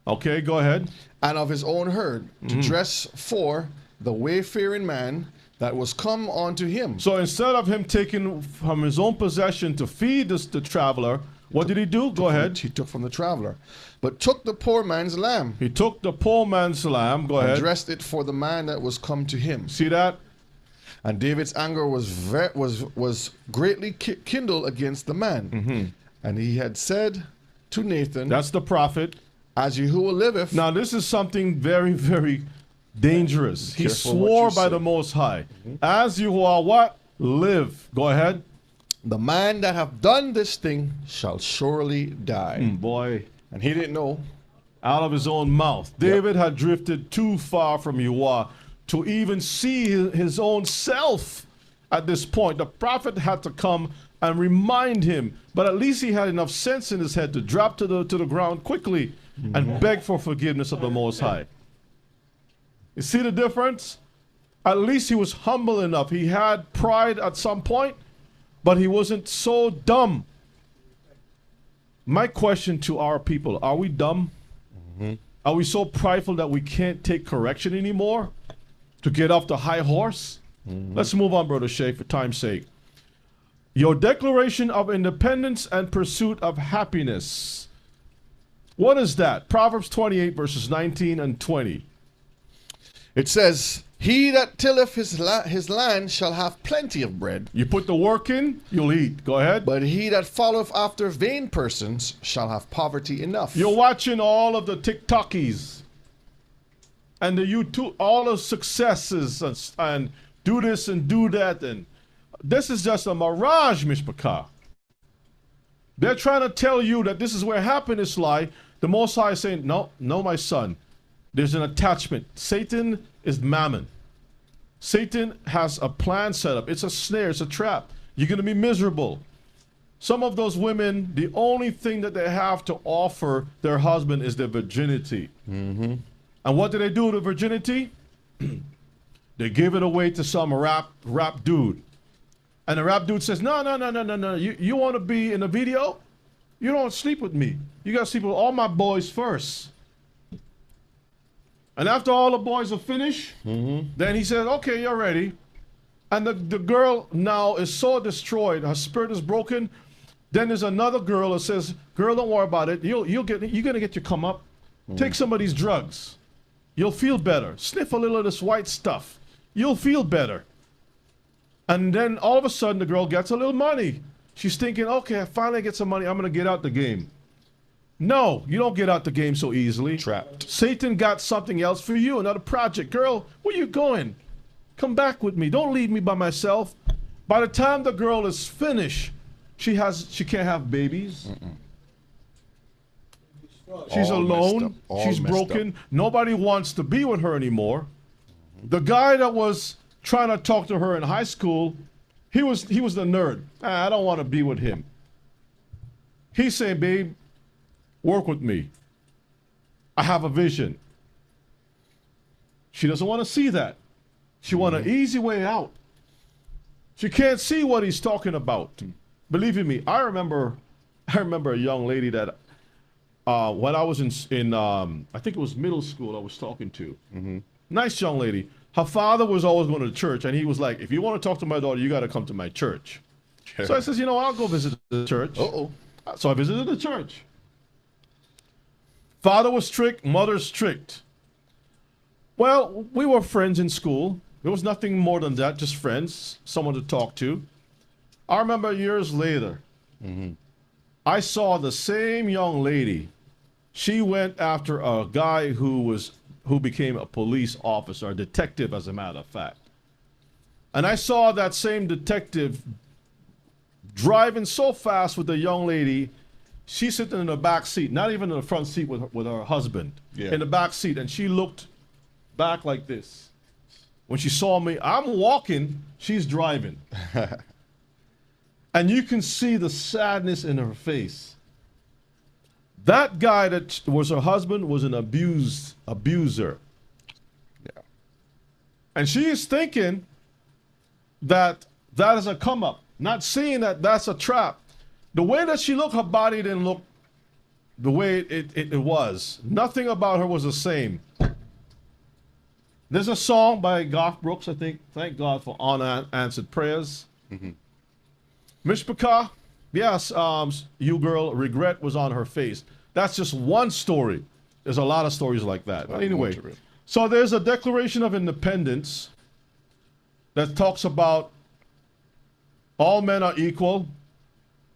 Okay, go ahead. and of his own herd, to dress for the wayfaring man that was come unto him. So instead of him taking from his own possession to feed the traveler, what did he do? Go ahead. He took from the traveler, but took the poor man's lamb, He took the poor man's lamb. Go and ahead. dressed it for the man that was come to him. See that? And David's anger was greatly kindled against the man. And he had said to Nathan, That's the prophet. as Yahuwah liveth, Now this is something very, very dangerous. He Careful what swore you by say. the Most High. As you are what? Live. Go ahead. the man that have done this thing shall surely die. Boy. And he didn't know. Out of his own mouth. David had drifted too far from Yahuwah to even see his own self at this point. The prophet had to come and remind him, but at least he had enough sense in his head to drop to the ground quickly and beg for forgiveness of the Most High. You see the difference? At least he was humble enough. He had pride at some point, but he wasn't so dumb. My question to our people, are we dumb? Are we so prideful that we can't take correction anymore? To get off the high horse? Let's move on, Brother Shay, for time's sake. Your declaration of independence and pursuit of happiness. What is that? Proverbs 28, verses 19 and 20. It says, he that tilleth his land shall have plenty of bread, You put the work in, you'll eat. Go ahead. but he that followeth after vain persons shall have poverty enough. You're watching all of the TikTokies and the YouTube, all the successes and do this and do that. And this is just a mirage, Mishpachah. They're trying to tell you that this is where happiness lies. The Most High is saying, no, no, my son. There's an attachment. Satan is mammon. Satan has a plan set up. It's a snare. It's a trap. You're going to be miserable. Some of those women, the only thing that they have to offer their husband is their virginity. And what do they do with the virginity? They give it away to some rap dude. And the rap dude says, no. You want to be in a video? You don't sleep with me. You got to sleep with all my boys first. And after all the boys are finished, then he says, okay, you're ready. And the girl now is so destroyed. Her spirit is broken. Then there's another girl that says, girl, don't worry about it. You're going to get your come up. Take some of these drugs. You'll feel better. Sniff a little of this white stuff. You'll feel better. And then all of a sudden the girl gets a little money. She's thinking, okay, I finally get some money. I'm going to get out the game. No, you don't get out the game so easily. Trapped. Satan got something else for you, another project. Girl, where you going? Come back with me. Don't leave me by myself. By the time the girl is finished, she can't have babies. She's All alone. messed up. All She's messed broken. up. Nobody wants to be with her anymore. The guy that was trying to talk to her in high school, he was the nerd. I don't want to be with him. He's saying, babe, work with me. I have a vision. She doesn't want to see that. She wants an easy way out. She can't see what he's talking about. Believe you me, I remember a young lady that when I was in I think it was middle school I was talking to. Nice young lady. Her father was always going to church, and he was like, if you want to talk to my daughter, you got to come to my church. So I says, I'll go visit the church. So I visited the church. Father was strict, mother strict. Well, we were friends in school. There was nothing more than that, just friends, someone to talk to. I remember years later, I saw the same young lady. She went after a guy who became a police officer, a detective, as a matter of fact. And I saw that same detective driving so fast with the young lady. She's sitting in the back seat, not even in the front seat with her husband, in the back seat. And she looked back like this. When she saw me, I'm walking, she's driving. And you can see the sadness in her face. That guy that was her husband was an abuser. Yeah. And she is thinking that is a come up, not seeing that that's a trap. The way that she looked, her body didn't look the way it was. Nothing about her was the same. There's a song by Garth Brooks, I think. Thank God for unanswered prayers. Mishpachah, yes, you girl, regret was on her face. That's just one story. There's a lot of stories like that. Anyway, so there's a Declaration of Independence that talks about all men are equal,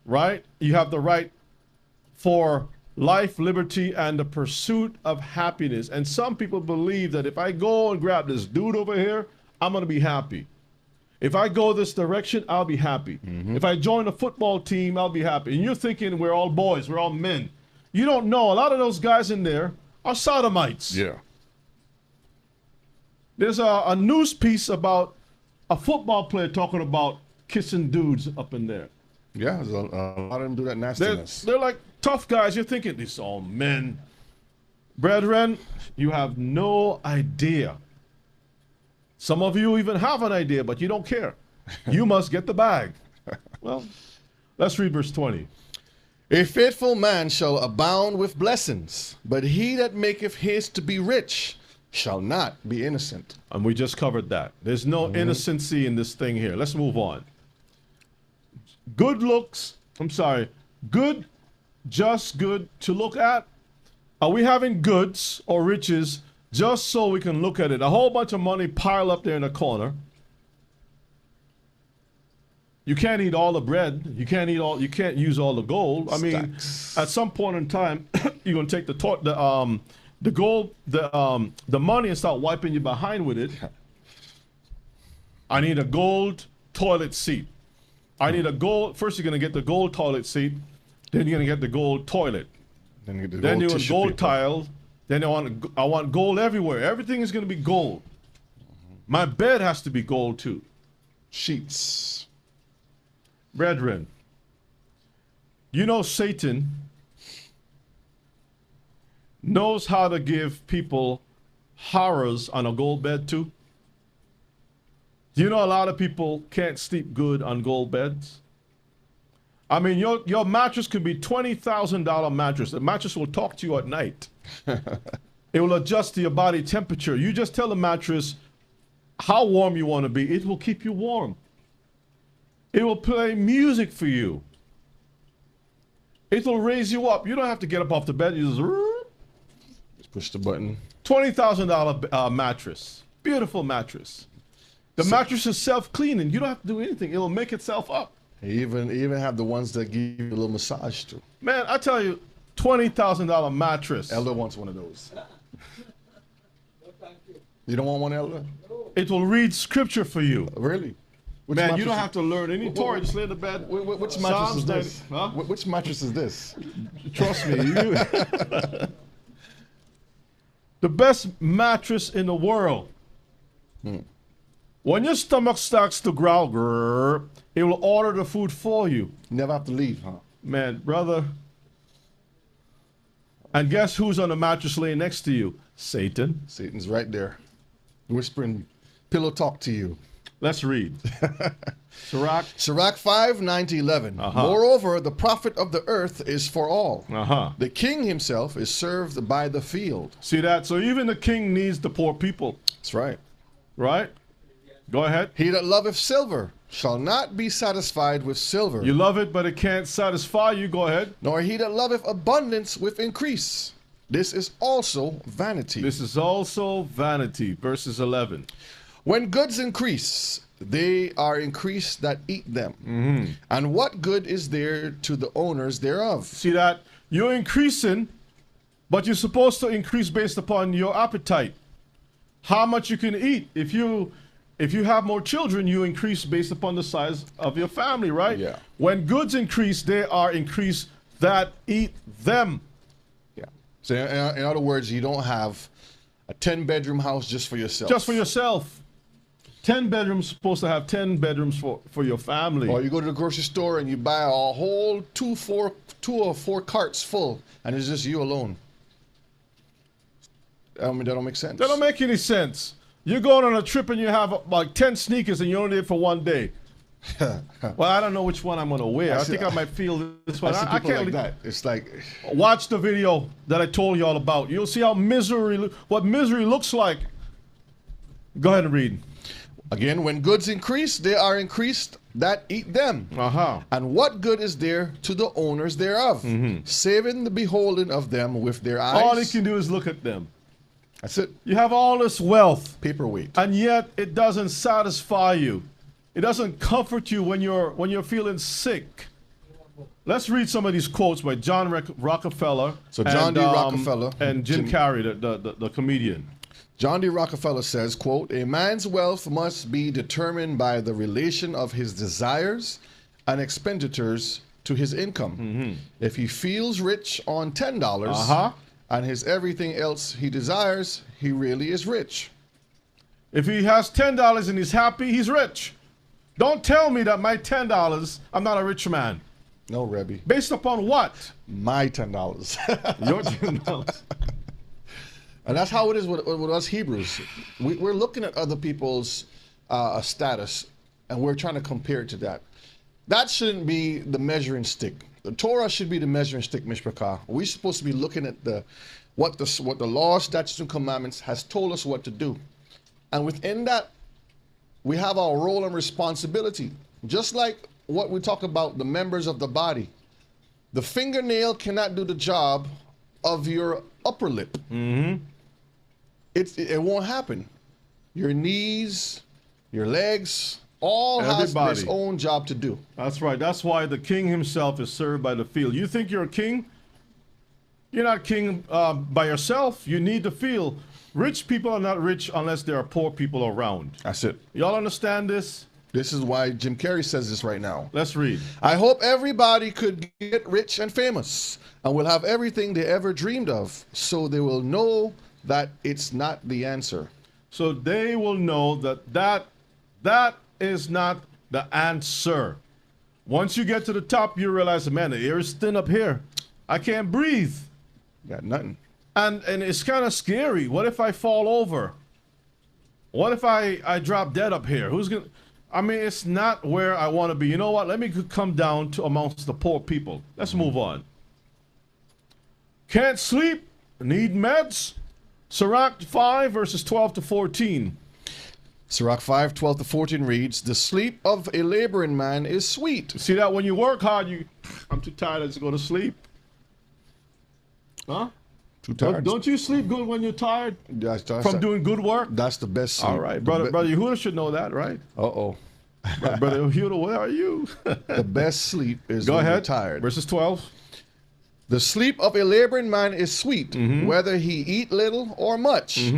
right? You have the right for life, liberty, and the pursuit of happiness. And some people believe that if I go and grab this dude over here, I'm going to be happy. If I go this direction, I'll be happy. If I join a football team, I'll be happy. And you're thinking we're all boys, we're all men. You don't know. A lot of those guys in there are sodomites. Yeah. There's a news piece about a football player talking about kissing dudes up in there. Yeah, there's a lot of them do that nastiness. They're like tough guys. You're thinking, these are all men. Brethren, you have no idea. Some of you even have an idea, but you don't care. You must get the bag. Well, let's read verse 20. A faithful man shall abound with blessings, but he that maketh haste to be rich shall not be innocent. And we just covered that. There's no innocency in this thing here. Let's move on. Good, just good to look at. Are we having goods or riches just so we can look at it? A whole bunch of money piled up there in the corner. You can't eat all the bread. You can't use all the gold. I mean, at some point in time, you're gonna take the gold, the money, and start wiping you behind with it. I need a gold toilet seat. I need a gold. First, you're gonna get the gold toilet seat. Then you're gonna get the gold toilet. Then you get the Then you want tissue gold paper. tile. Then I want gold everywhere. Everything is gonna be gold. My bed has to be gold too. Sheets. Brethren, you know Satan knows how to give people horrors on a gold bed too. Do you know a lot of people can't sleep good on gold beds? I mean, your mattress could be $20,000 mattress. The mattress will talk to you at night. It will adjust to your body temperature. You just tell the mattress how warm you want to be. It will keep you warm. It will play music for you. It will raise you up. You don't have to get up off the bed. You just Push the button. $20,000 mattress. Beautiful mattress. The mattress is self-cleaning. You don't have to do anything. It will make itself up. You even have the ones that give you a little massage too. Man, I tell you, $20,000 mattress. Elder wants one of those. You don't want one, Elder? It will read scripture for you. Really? Which Man, you mattress don't is- have to learn any Torah. Just lay in the bed. Which mattress is Psalms this? 90 huh? Which mattress is this? Trust me. The best mattress in the world. When your stomach starts to growl, grrr, it will order the food for you. Never have to leave, huh? Man, brother. And guess who's on the mattress laying next to you? Satan. Satan's right there, whispering pillow talk to you. Let's read. Sirach. Sirach 5, 9 to 11. Uh-huh. Moreover, the profit of the earth is for all. Uh-huh. The king himself is served by the field. See that? So even the king needs the poor people, That's right. right? Go ahead. He that loveth silver shall not be satisfied with silver, You love it, but it can't satisfy you. Go ahead. nor he that loveth abundance with increase. This is also vanity. This is also vanity. Verses 11. When goods increase, they are increased that eat them. And what good is there to the owners thereof? See that? You're increasing, but you're supposed to increase based upon your appetite. How much you can eat. If you have more children, you increase based upon the size of your family, right? Yeah. When goods increase, they are increased that eat them. Yeah. So in other words, you don't have a 10-bedroom house just for yourself. Just for yourself. 10 bedrooms supposed to have 10 bedrooms for your family. Or you go to the grocery store and you buy a whole two or four carts full, and it's just you alone. I mean, that don't make sense. That don't make any sense. You're going on a trip and you have like 10 sneakers and you're only there for one day. Well, I don't know which one I'm going to wear. I think I might feel this one. I see I people can't like that. It's like, Watch the video that I told you all about. You'll see how what misery looks like. Go ahead and read. again, when goods increase, they are increased that eat them. Uh-huh. And what good is there to the owners thereof? Saving the beholding of them with their eyes. All they can do is look at them. That's it. You have all this wealth, Paperweight. and yet it doesn't satisfy you. It doesn't comfort you when you're feeling sick. Let's read some of these quotes by John Rockefeller. So John D. Rockefeller. and Jim Carrey, the comedian. John D. Rockefeller says, quote, "A man's wealth must be determined by the relation of his desires and expenditures to his income. If he feels rich on $10 Uh-huh. and his everything else he desires, he really is rich." If he has $10 and he's happy, he's rich. Don't tell me that my $10, I'm not a rich man. No, Rebbe. Based upon what? My $10. Your $10. And that's how it is with us Hebrews. We're looking at other people's status, and we're trying to compare it to that. That shouldn't be the measuring stick. The Torah should be the measuring stick, Mishpachah. We're supposed to be looking at what the law, statutes, and commandments has told us what to do. And within that, we have our role and responsibility. Just like what we talk about, the members of the body. The fingernail cannot do the job of your upper lip. It won't happen. Your knees, your legs, all has Everybody. its own job to do. That's right. That's why the king himself is served by the field. You think you're a king? You're not king by yourself. You need the field. Rich people are not rich unless there are poor people around. That's it. Y'all understand this? This is why Jim Carrey says this right now. Let's read. I hope everybody could get rich and famous and will have everything they ever dreamed of, so they will know that it's not the answer. So they will know that is not the answer. Once you get to the top, you realize, man, the air is thin up here. I can't breathe. Got nothing. And it's kind of scary. What if I fall over? What if I drop dead up here? Who's going to... I mean, it's not where I want to be. You know what? Let me come down to amongst the poor people. Let's move on. Can't sleep? Need meds? Sirach 5, verses 12 to 14. Sirach 5, 12 to 14 reads, the sleep of a laboring man is sweet. See that when you work hard, I'm too tired, let's go to sleep. Huh? Too tired. Don't you sleep good when you're tired That's from doing good work? That's the best sleep. All right, brother Yehuda should know that, right? Uh-oh. Brother Yehuda, where are you? The best sleep is Go when ahead. you're tired. Verses 12. The sleep of a laboring man is sweet, whether he eat little or much.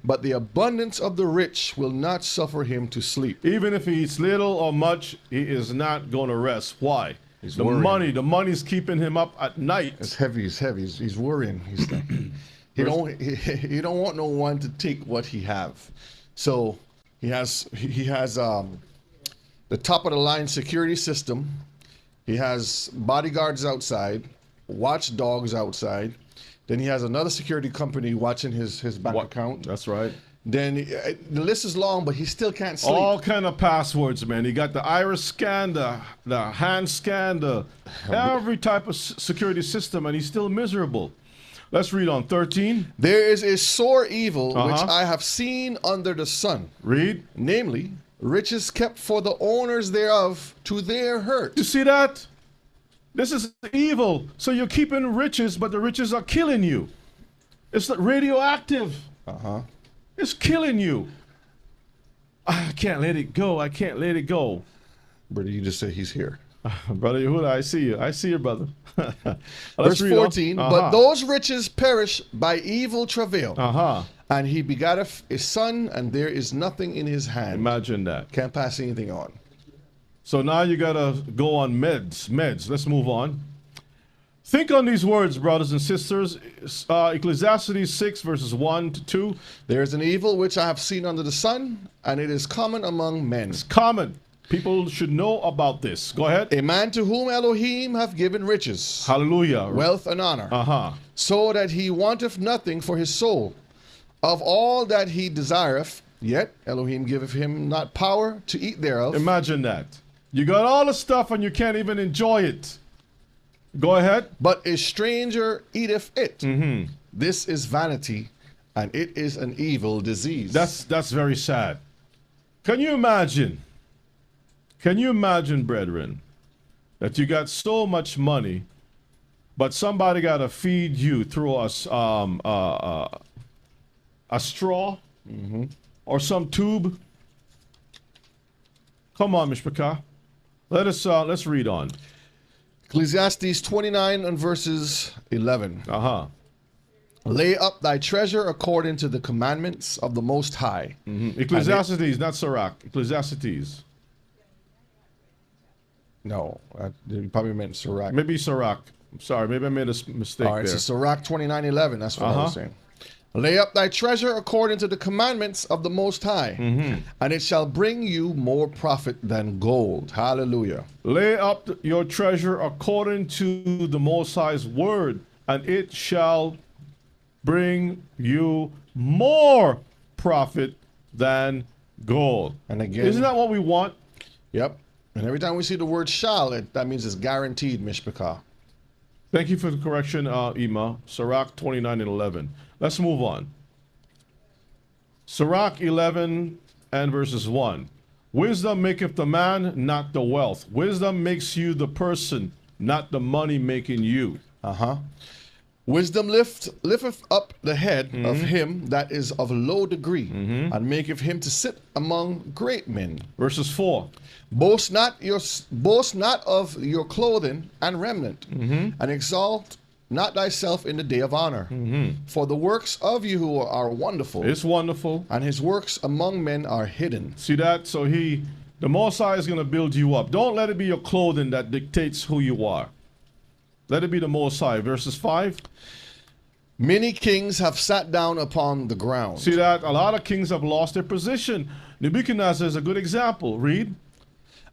But the abundance of the rich will not suffer him to sleep. Even if he eats little or much, he is not going to rest. Why? He's the worrying. the money's keeping him up at night. It's heavy. He's worrying. He don't want no one to take what he have. So he has the top of the line security system. He has bodyguards outside, watchdogs outside. Then he has another security company watching his bank account. That's right. Then the list is long, but he still can't sleep. All kind of passwords, man. He got the iris scan, the hand scan, every type of security system, and he's still miserable. Let's read on 13. There is a sore evil which I have seen under the sun. Read. Namely, riches kept for the owners thereof to their hurt. You see that? This is evil. So you're keeping riches, but the riches are killing you. It's radioactive. It's killing you. I can't let it go. I can't let it go. Brother, you just said he's here. Brother Yehuda, I see you. I see you, brother. Verse 14, but those riches perish by evil travail. And he begotteth a son, and there is nothing in his hand. Imagine that. Can't pass anything on. So now you got to go on meds. Let's move on. Think on these words, brothers and sisters. Ecclesiastes 6, verses 1 to 2. There is an evil which I have seen under the sun, and it is common among men. It's common. People should know about this. Go ahead. A man to whom Elohim have given riches, Hallelujah. wealth, and honor, so that he wanteth nothing for his soul. Of all that he desireth, yet Elohim giveth him not power to eat thereof. Imagine that. You got all the stuff and you can't even enjoy it. Go ahead. But a stranger eateth it. This is vanity, and it is an evil disease. That's very sad. Can you imagine? Can you imagine, brethren, that you got so much money, but somebody got to feed you through a straw or some tube? Come on, Mishpachah. Let's read on. Ecclesiastes 29 and verses 11. Lay up thy treasure according to the commandments of the Most High. Ecclesiastes, not Sirach. Ecclesiastes. No, you probably meant Sirach. Maybe Sirach. I'm sorry, maybe I made a mistake All right, there. so Sirach 29:11. That's what I was saying. Lay up thy treasure according to the commandments of the Most High, and it shall bring you more profit than gold. Hallelujah. Lay up your treasure according to the Most High's word, and it shall bring you more profit than gold. And again, isn't that what we want? Yep. And every time we see the word shall, that means it's guaranteed, Mishpachah. Thank you for the correction, Ima. Sirach 29 and 11. Let's move on. Sirach 11 and verses 1. Wisdom maketh the man, not the wealth. Wisdom makes you the person, not the money making you. Wisdom lifteth up the head of him that is of low degree, and maketh him to sit among great men. Verses 4. Boast not of your clothing and remnant, and exalt not thyself in the day of honor. For the works of Yahuwah are wonderful. It's wonderful. And his works among men are hidden. See that? So he The Most High is going to build you up. Don't let it be your clothing that dictates who you are. Let it be the Most High. Verses 5. Many kings have sat down upon the ground. See that? A lot of kings have lost their position. Nebuchadnezzar is a good example. Read.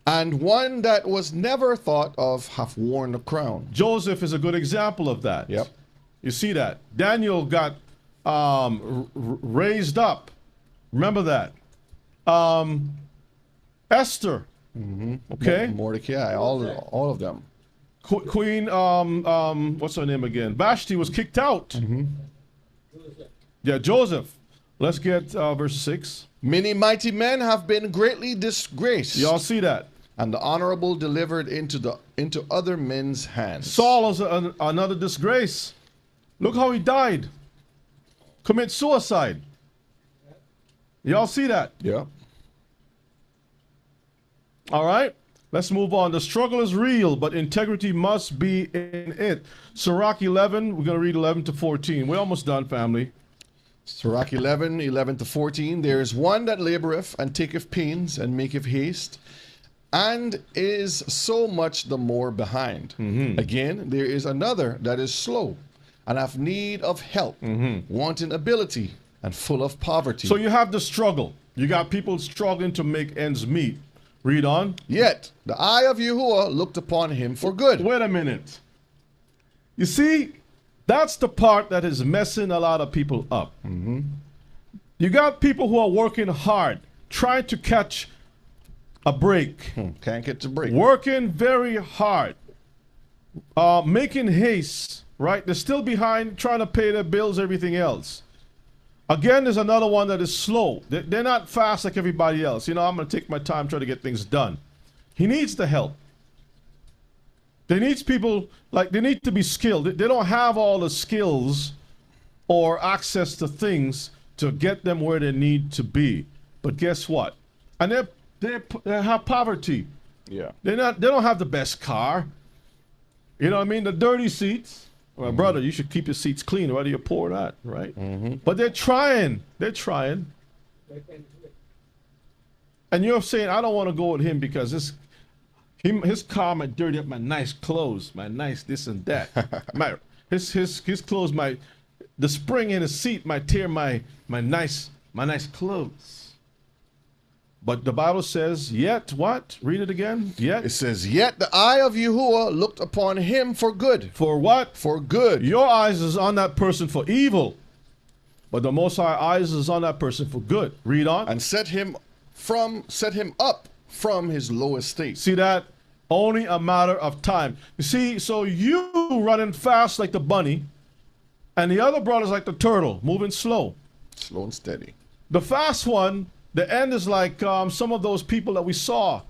And one that was never thought of hath worn the crown. Joseph is a good example of that. Yep. You see that? Daniel got raised up. Remember that. Esther. Okay. Mordecai, all of them. Queen, what's her name again? Vashti was kicked out. Yeah, Joseph. Let's get verse 6. Many mighty men have been greatly disgraced. Y'all see that? And the honorable delivered into other men's hands. Saul is another disgrace. Look how he died. Commit suicide. Y'all see that? Yeah. All right. Let's move on. The struggle is real, but integrity must be in it. Sirach 11, we're going to read 11 to 14. We're almost done, family. Sirach 11 to 14. There is one that laboreth and taketh pains and maketh haste, and is so much the more behind. Again, there is another that is slow and have need of help, wanting ability and full of poverty. So you have the struggle. You got people struggling to make ends meet. Read on. Yet the eye of Yahuwah looked upon him for good. Wait a minute. You see, that's the part that is messing a lot of people up. You got people who are working hard, trying to catch a break. Can't get to break. Working very hard, making haste, right? They're still behind, trying to pay their bills, everything else. Again, there's another one that is slow. They're not fast like everybody else. You know, I'm going to take my time trying to get things done. He needs the help. They needs people, like, they need to be skilled. They don't have all the skills or access to things to get them where they need to be. But guess what? And they have poverty. Yeah. They don't have the best car. You know what I mean? The dirty seats. Well, brother, you should keep your seats clean, whether you're poor or not, right? But they're trying. They're trying. And you're saying, I don't want to go with him because his car might dirty up my nice clothes, my nice this and that. his clothes might, the spring in his seat might tear my nice clothes. But the Bible says, yet what? Read it again. Yet. It says, yet the eye of Yahuwah looked upon him for good. For what? For good. Your eyes is on that person for evil, but the Most High eyes is on that person for good. Read on. And set him up from his low estate. See that? Only a matter of time. You see, so you running fast like the bunny, and the other brother's like the turtle, moving slow. Slow and steady. The fast one, the end is like some of those people that we saw.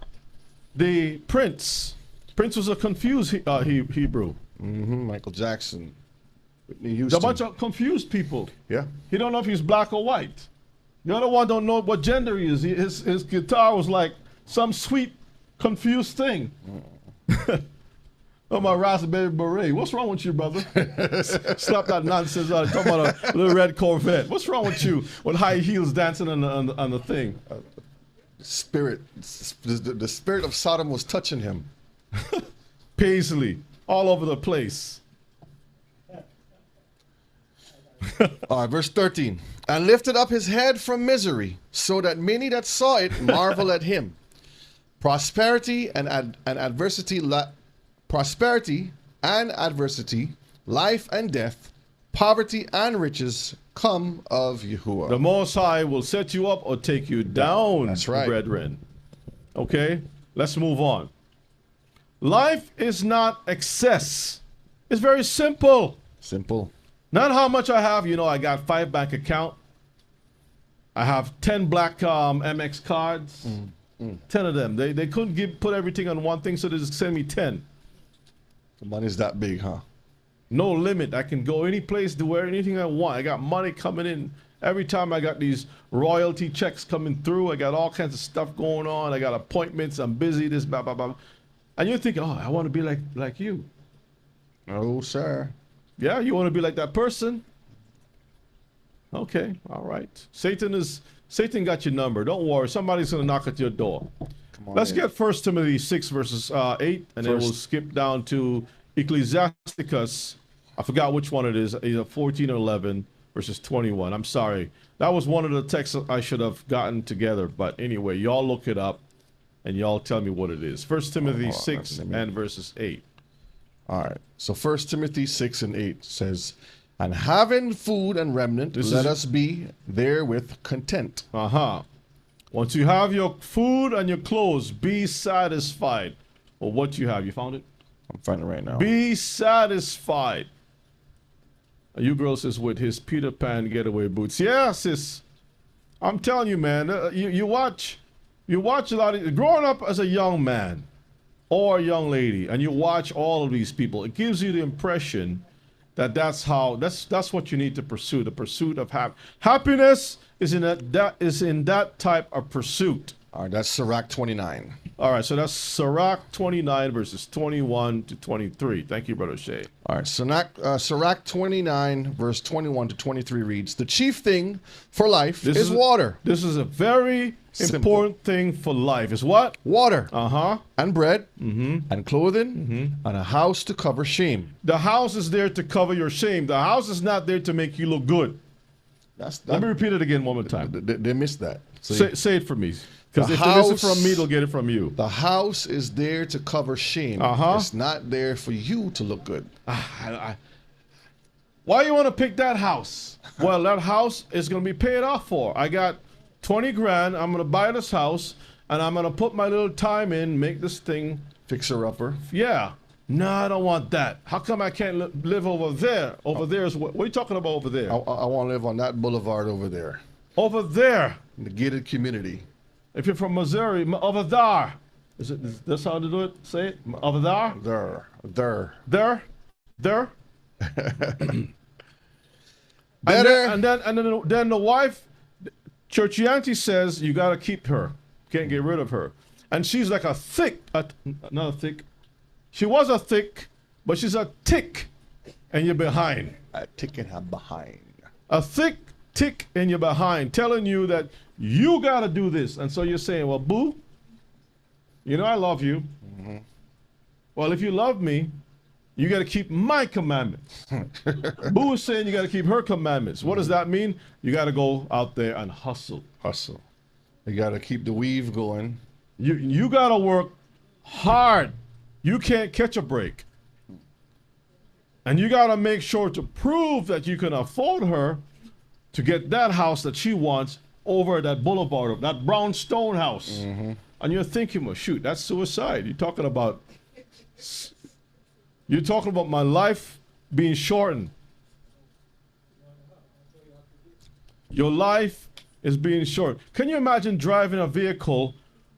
The Prince. Prince was a confused Hebrew. Michael Jackson. Whitney Houston. A bunch of confused people. Yeah. He don't know if he's black or white. The other one don't know what gender he is. His guitar was like some sweet, confused thing. Oh, my raspberry beret. What's wrong with you, brother? Slap that nonsense out. Talking about a little red Corvette. What's wrong with you with high heels dancing on the thing? The spirit of Sodom was touching him. Paisley, all over the place. All right, verse 13. And lifted up his head from misery, so that many that saw it marvel at him. Prosperity and adversity, life and death, poverty and riches come of Yahuwah. The Most High will set you up or take you down, That's right. brethren. Okay, let's move on. Life is not excess. It's very simple. Simple. Not how much I have. You know, I got 5 bank account. I have 10 black MX cards. 10 of them. They couldn't put everything on one thing, so they just send me 10. The money's that big, huh? No limit. I can go any place, do anything I want. I got money coming in. Every time I got these royalty checks coming through, I got all kinds of stuff going on. I got appointments. I'm busy, this, blah, blah, blah. And you're thinking, oh, I want to be like you. Oh, sir. Yeah, you want to be like that person? Okay, all right. Satan got your number. Don't worry. Somebody's going to knock at your door. Come on Let's in. get 1 Timothy 6 verses 8, and then we'll skip down to Ecclesiasticus. I forgot which one it is, either 14 or 11 verses 21. I'm sorry. That was one of the texts I should have gotten together. But anyway, y'all look it up, and y'all tell me what it is. 1 Timothy 6 and verses 8. All right. So 1 Timothy 6 and 8 says, and having food and remnant, let us be therewith content. Once you have your food and your clothes, be satisfied with what you have. You found it? I'm finding it right now. Be satisfied. You girl says with his Peter Pan getaway boots. Yeah, sis. I'm telling you, man. You watch a lot of growing up as a young man or a young lady, and you watch all of these people. It gives you the impression that that's what you need to pursue. The pursuit of happiness is in that type of pursuit. All right, that's Sirach 29. All right, so that's Sirach 29 verses 21 to 23. Thank you, Brother Shay. All right, Sirach 29 verse 21 to 23 reads, the chief thing for life is water. This is a very important thing for life. Is what? Water. Uh-huh. And bread. And clothing. And a house to cover shame. The house is there to cover your shame. The house is not there to make you look good. Let me repeat it again one more time. They missed that. Say it for me. Because if they miss it from me, they'll get it from you. The house is there to cover shame. It's not there for you to look good. Why you want to pick that house? Well, that house is going to be paid off for. I got 20 grand. I'm going to buy this house, and I'm going to put my little time in, make this thing. Fixer-upper. Yeah. No, I don't want that. How come I can't live over there? Over there is what are you talking about over there? I want to live on that boulevard over there. Over there. In the gated community. If you're from Missouri, over there. Is this how to do it? Say it. Over there. There. Better. And then the wife, Churchy Auntie says you got to keep her. Can't get rid of her. And she's like not a thick. She was a thick, but she's a tick, and you're behind. A tick in her behind. A thick tick in your behind, telling you that you got to do this. And so you're saying, well, boo, you know I love you. Well, if you love me, you got to keep my commandments. Boo is saying you got to keep her commandments. What does that mean? You got to go out there and hustle. Hustle. You got to keep the weave going. You got to work hard. You can't catch a break. And you got to make sure to prove that you can afford her to get that house that she wants over that boulevard, that brownstone house. And you're thinking, well, shoot, that's suicide. You're talking about my life being shortened. Your life is being short. Can you imagine driving a vehicle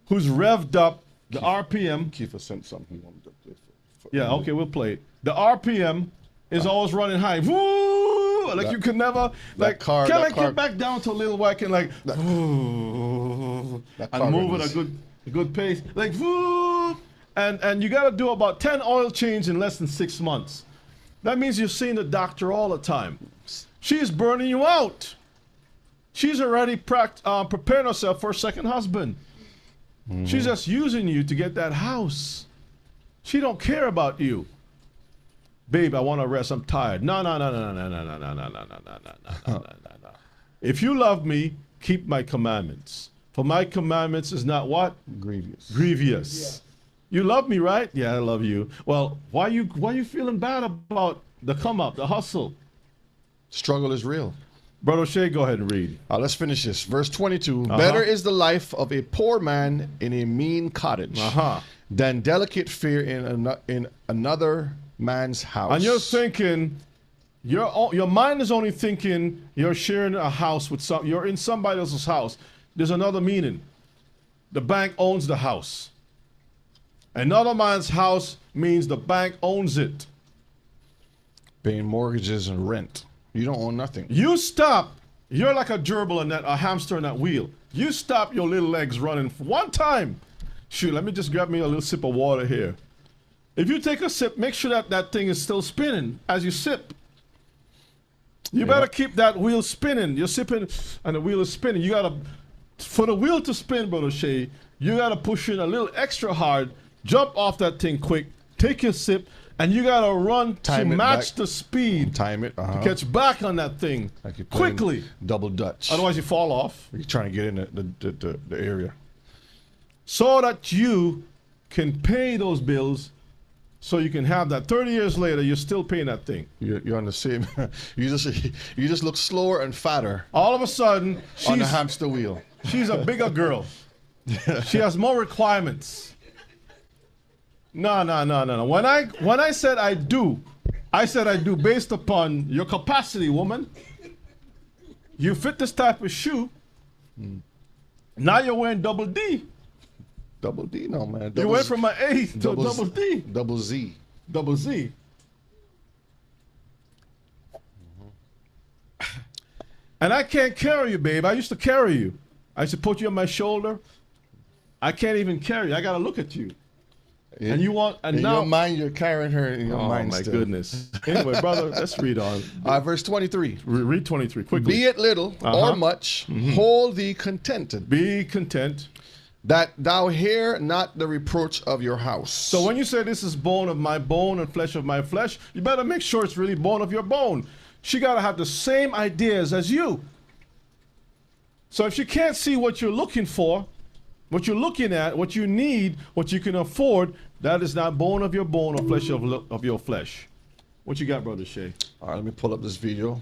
who's revved up, the RPM? Kiefer sent something he wanted to play for. Yeah, okay, we'll play it. The RPM is always running high. Woo! Like you could never, like, can I get back down to a little whack and like, woo, and move at a good pace, like, woo, and you got to do about 10 oil changes in less than 6 months. That means you're seeing the doctor all the time. She's burning you out. She's already preparing herself for a second husband. She's just using you to get that house. She don't care about you. Babe, I want to rest. I'm tired. No. If you love me, keep my commandments. For my commandments is not what? Grievous. You love me, right? Yeah, I love you. Well, why you feeling bad about the come up, the hustle? Struggle is real. Brother Shay, go ahead and read. Let's finish this. Verse 22. Better is the life of a poor man in a mean cottage than delicate fare in another man's house. And you're thinking, your mind is only thinking you're sharing a house with you're in somebody else's house. There's another meaning. The bank owns the house. Another man's house means the bank owns it. Paying mortgages and rent. You don't own nothing. You stop. You're like a gerbil and a hamster in that wheel. You stop your little legs running for one time. Shoot, let me just grab me a little sip of water here. If you take a sip, make sure that thing is still spinning as you sip. You better keep that wheel spinning. You're sipping and the wheel is spinning. You gotta, for the wheel to spin, Brother Shay, you got to push in a little extra hard, jump off that thing quick, take your sip, and you got to run Time to it match back. the speed Time it. to catch back on that thing Like you're playing quickly. Double Dutch. Otherwise, you fall off. You're trying to get in the area. So that you can pay those bills, so you can have that. 30 years later, you're still paying that thing. You're on the same. you just look slower and fatter All of a sudden, on the hamster wheel. she's a bigger girl. She has more requirements. No. When I said I do based upon your capacity, woman. You fit this type of shoe. Now you're wearing double D. Double D, no man. You Double went Z- from an A to a double Z- D. Double Z. Double Z. And I can't carry you, babe. I used to carry you. I used to put you on my shoulder. I can't even carry you. I gotta look at you. And you want, and In now, your mind, you're carrying her in your oh mind my still. goodness. Anyway, brother, let's read on. Verse 23. Read 23 quickly. Be it little or much, hold thee contented, Be content. that thou hear not the reproach of your house. So when you say this is bone of my bone and flesh of my flesh, you better make sure it's really bone of your bone. She got to have the same ideas as you. So if she can't see what you're looking for, what you're looking at, what you need, what you can afford, that is not bone of your bone or flesh of your flesh. What you got, Brother Shay? All right, let me pull up this video.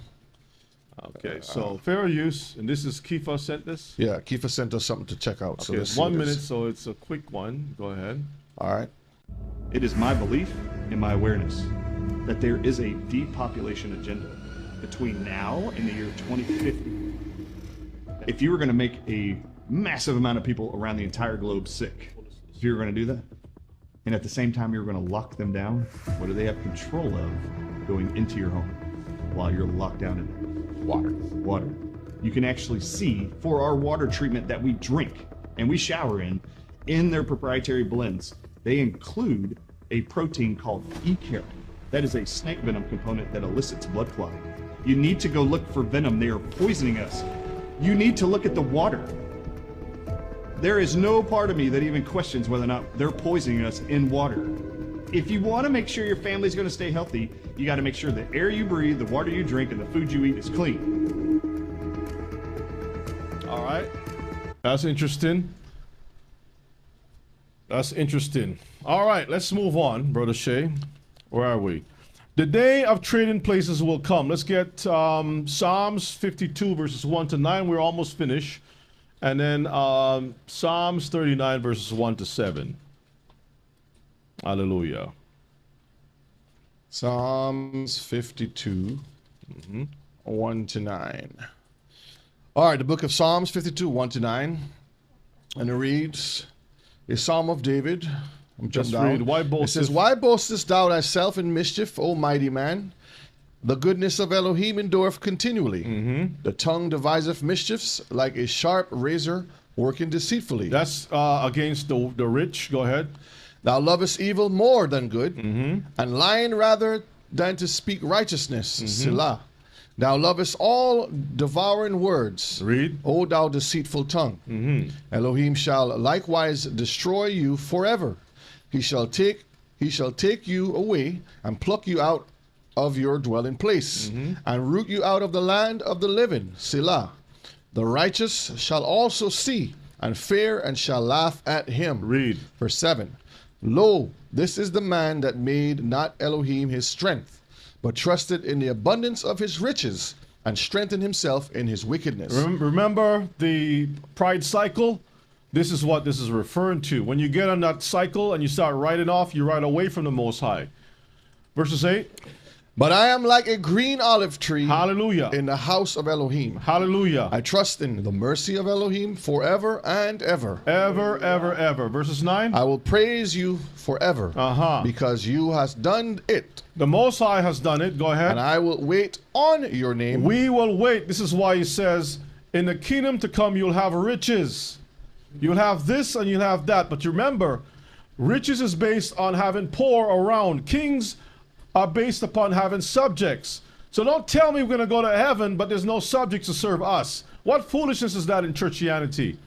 Okay, so fair use, and this is Kifa sent this. Yeah, Kiefer sent us something to check out. So Okay, let's see 1 what it minute, is. so it's a quick one. Go ahead. All right. It is my belief and my awareness that there is a depopulation agenda between now and the year 2050. If you were going to make a massive amount of people around the entire globe sick, if you were going to do that, and at the same time you were going to lock them down, what do they have control of going into your home while you're locked down in water? Water. You can actually see for our water treatment that we drink and we shower in their proprietary blends, they include a protein called E-carotene. That is a snake venom component that elicits blood clotting. You need to go look for venom. They are poisoning us. You need to look at the water. There is no part of me that even questions whether or not they're poisoning us in water. If you want to make sure your family's going to stay healthy, you got to make sure the air you breathe, the water you drink, and the food you eat is clean. All right. That's interesting. That's interesting. All right, let's move on, Brother Shay. Where are we? The day of trading places will come. Let's get Psalms 52, verses 1 to 9. We're almost finished. And then Psalms 39, verses 1 to 7. Hallelujah. Psalms 52, 1 to 9. All right, the book of Psalms 52, 1 to 9. And it reads, a psalm of David. I'm Just jumping read, down. why It boasteth- says, why boastest thou thyself in mischief, O mighty man? The goodness of Elohim endureth continually. The tongue deviseth mischiefs like a sharp razor working deceitfully. That's against the rich. Go ahead. Thou lovest evil more than good, and lying rather than to speak righteousness. Selah. Thou lovest all devouring words. Read. O thou deceitful tongue. Elohim shall likewise destroy you forever. He shall take you away and pluck you out of your dwelling place, and root you out of the land of the living. Selah. The righteous shall also see and fear and shall laugh at him. Read. Verse 7. Lo, this is the man that made not Elohim his strength, but trusted in the abundance of his riches, and strengthened himself in his wickedness. Remember the pride cycle? This is what this is referring to. When you get on that cycle and you start riding off, you ride away from the Most High. Verses 8. But I am like a green olive tree Hallelujah. in the house of Elohim. Hallelujah. I trust in the mercy of Elohim forever and ever. Ever, ever, ever. Verses 9. I will praise you forever, because you hast done it, The Most High has done it. Go ahead. and I will wait on your name. We will wait. This is why he says, in the kingdom to come, you'll have riches. You'll have this and you'll have that. But remember, riches is based on having poor around. Kings are based upon having subjects. So don't tell me we're going to go to heaven, but there's no subjects to serve us. What foolishness is that in churchianity?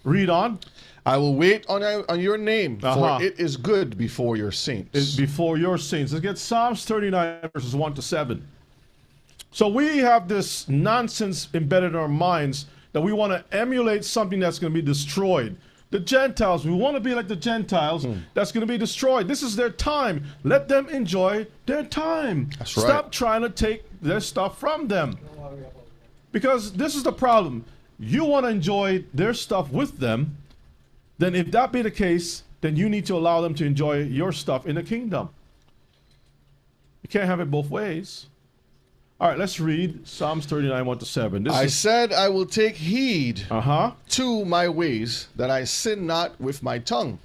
Read on. I will wait on your name, Uh-huh. for it is good before your saints. It's before your saints. Let's get Psalms 39, verses 1 to 7. So we have this nonsense embedded in our minds that we want to emulate something that's going to be destroyed. The Gentiles, we want to be like the Gentiles that's going to be destroyed. This is their time. Let them enjoy their time. That's right. Stop trying to take their stuff from them. Because this is the problem. You want to enjoy their stuff with them, then if that be the case, then you need to allow them to enjoy your stuff in the kingdom. You can't have it both ways. All right, let's read Psalms 39, 1 to 7. This I is, said, I will take heed uh-huh. to my ways, that I sin not with my tongue.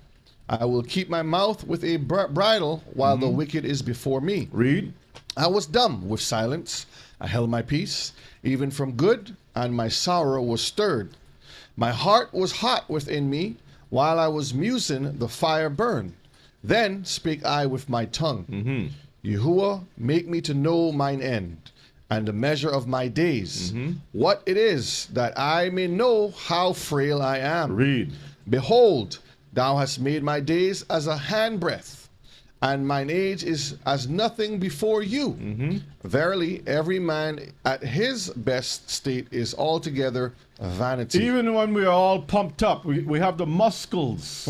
I will keep my mouth with a bridle while the wicked is before me. Read. I was dumb with silence. I held my peace, even from good, and my sorrow was stirred. My heart was hot within me. While I was musing, the fire burned. Then spake I with my tongue. Yahuwah, make me to know mine end, and the measure of my days, what it is, that I may know how frail I am. Read. Behold, thou hast made my days as a handbreadth, and mine age is as nothing before you. Verily, every man at his best state is altogether vanity. Even when we are all pumped up, we have the muscles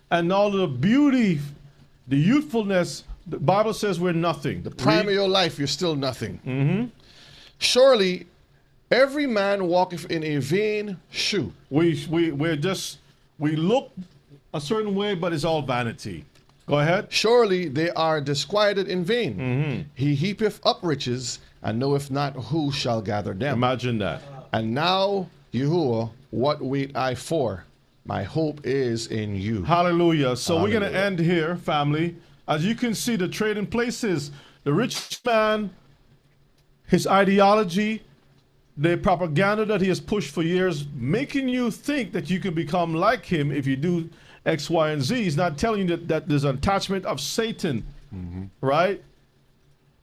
and all the beauty, the youthfulness. The Bible says we're nothing. The prime of your life, you're still nothing. Surely, every man walketh in a vain shoe. We look a certain way, but it's all vanity. Go ahead. Surely they are disquieted in vain. He heapeth up riches, and knoweth not who shall gather them. Imagine that. And now, Yahuwah, what wait I for? My hope is in you. Hallelujah. So we're going to Hallelujah. end here, family. As you can see, the trading places, the rich man, his ideology, the propaganda that he has pushed for years, making you think that you can become like him if you do X, Y, and Z. He's not telling you that there's an attachment of Satan, right?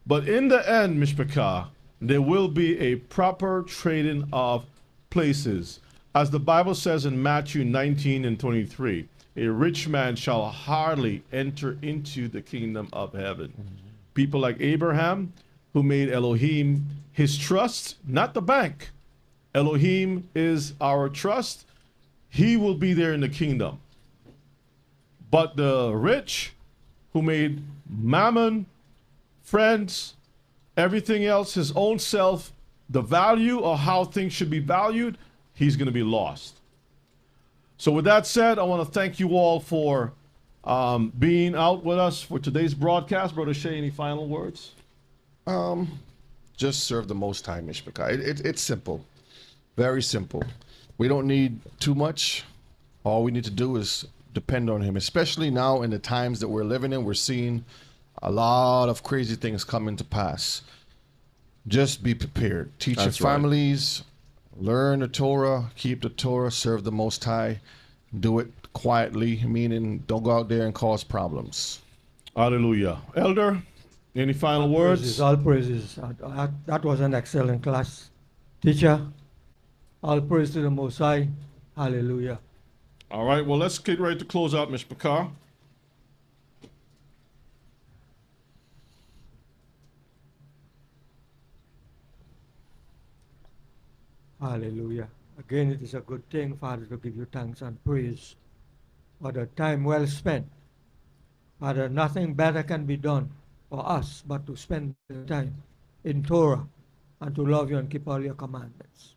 But in the end, Mishpachah, there will be a proper trading of places. As the Bible says in Matthew 19 and 23, a rich man shall hardly enter into the kingdom of heaven. People like Abraham, who made Elohim his trust, not the bank. Elohim is our trust. He will be there in the kingdom. But the rich, who made mammon, friends, everything else, his own self, the value of how things should be valued, he's going to be lost. So with that said, I want to thank you all for being out with us for today's broadcast. Brother Shay, any final words? Just serve the Most High, Mishpachah. It's simple. Very simple. We don't need too much. All we need to do is depend on him, especially now in the times that we're living in. We're seeing a lot of crazy things coming to pass. Just be prepared. Teach That's your right. families. Learn the Torah, keep the Torah, serve the Most High, do it quietly, meaning don't go out there and cause problems. Hallelujah. Elder, any final words? Praises, all praises. That was an excellent class. Teacher, all praise to the Most High. Hallelujah. All right, well, let's get ready to close out, Mishpachah. Hallelujah. Again, it is a good thing, Father, to give you thanks and praise for the time well spent. Father, nothing better can be done for us but to spend the time in Torah and to love you and keep all your commandments.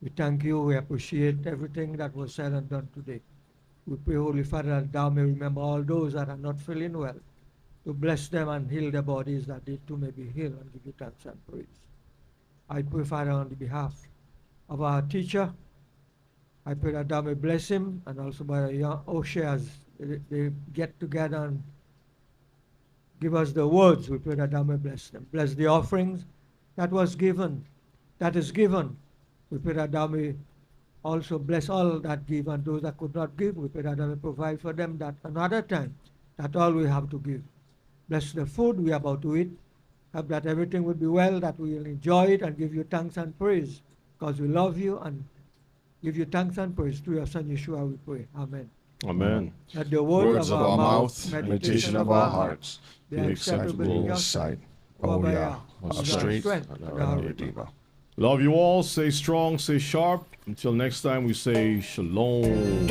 We thank you. We appreciate everything that was said and done today. We pray, Holy Father, that thou may remember all those that are not feeling well, to bless them and heal their bodies, that they too may be healed, and give you thanks and praise. I pray, Father, on the behalf of our teacher, I pray that thou may bless him, and also by the young Oshe as they get together and give us the words. We pray that thou may bless them. Bless the offerings that was given, that is given. We pray that thou may also bless all that give, and those that could not give, we pray that thou may provide for them that another time, that all we have to give. Bless the food we are about to eat. Help that everything will be well, that we will enjoy it and give you thanks and praise, because we love you and give you thanks and praise. Through your Son Yeshua we pray. Amen. Amen. That the Words of our mouth, meditation of our hearts, be acceptable in your sight. Oh, yeah. Our strength and our Redeemer. Love you all. Stay strong, stay sharp. Until next time, we say shalom.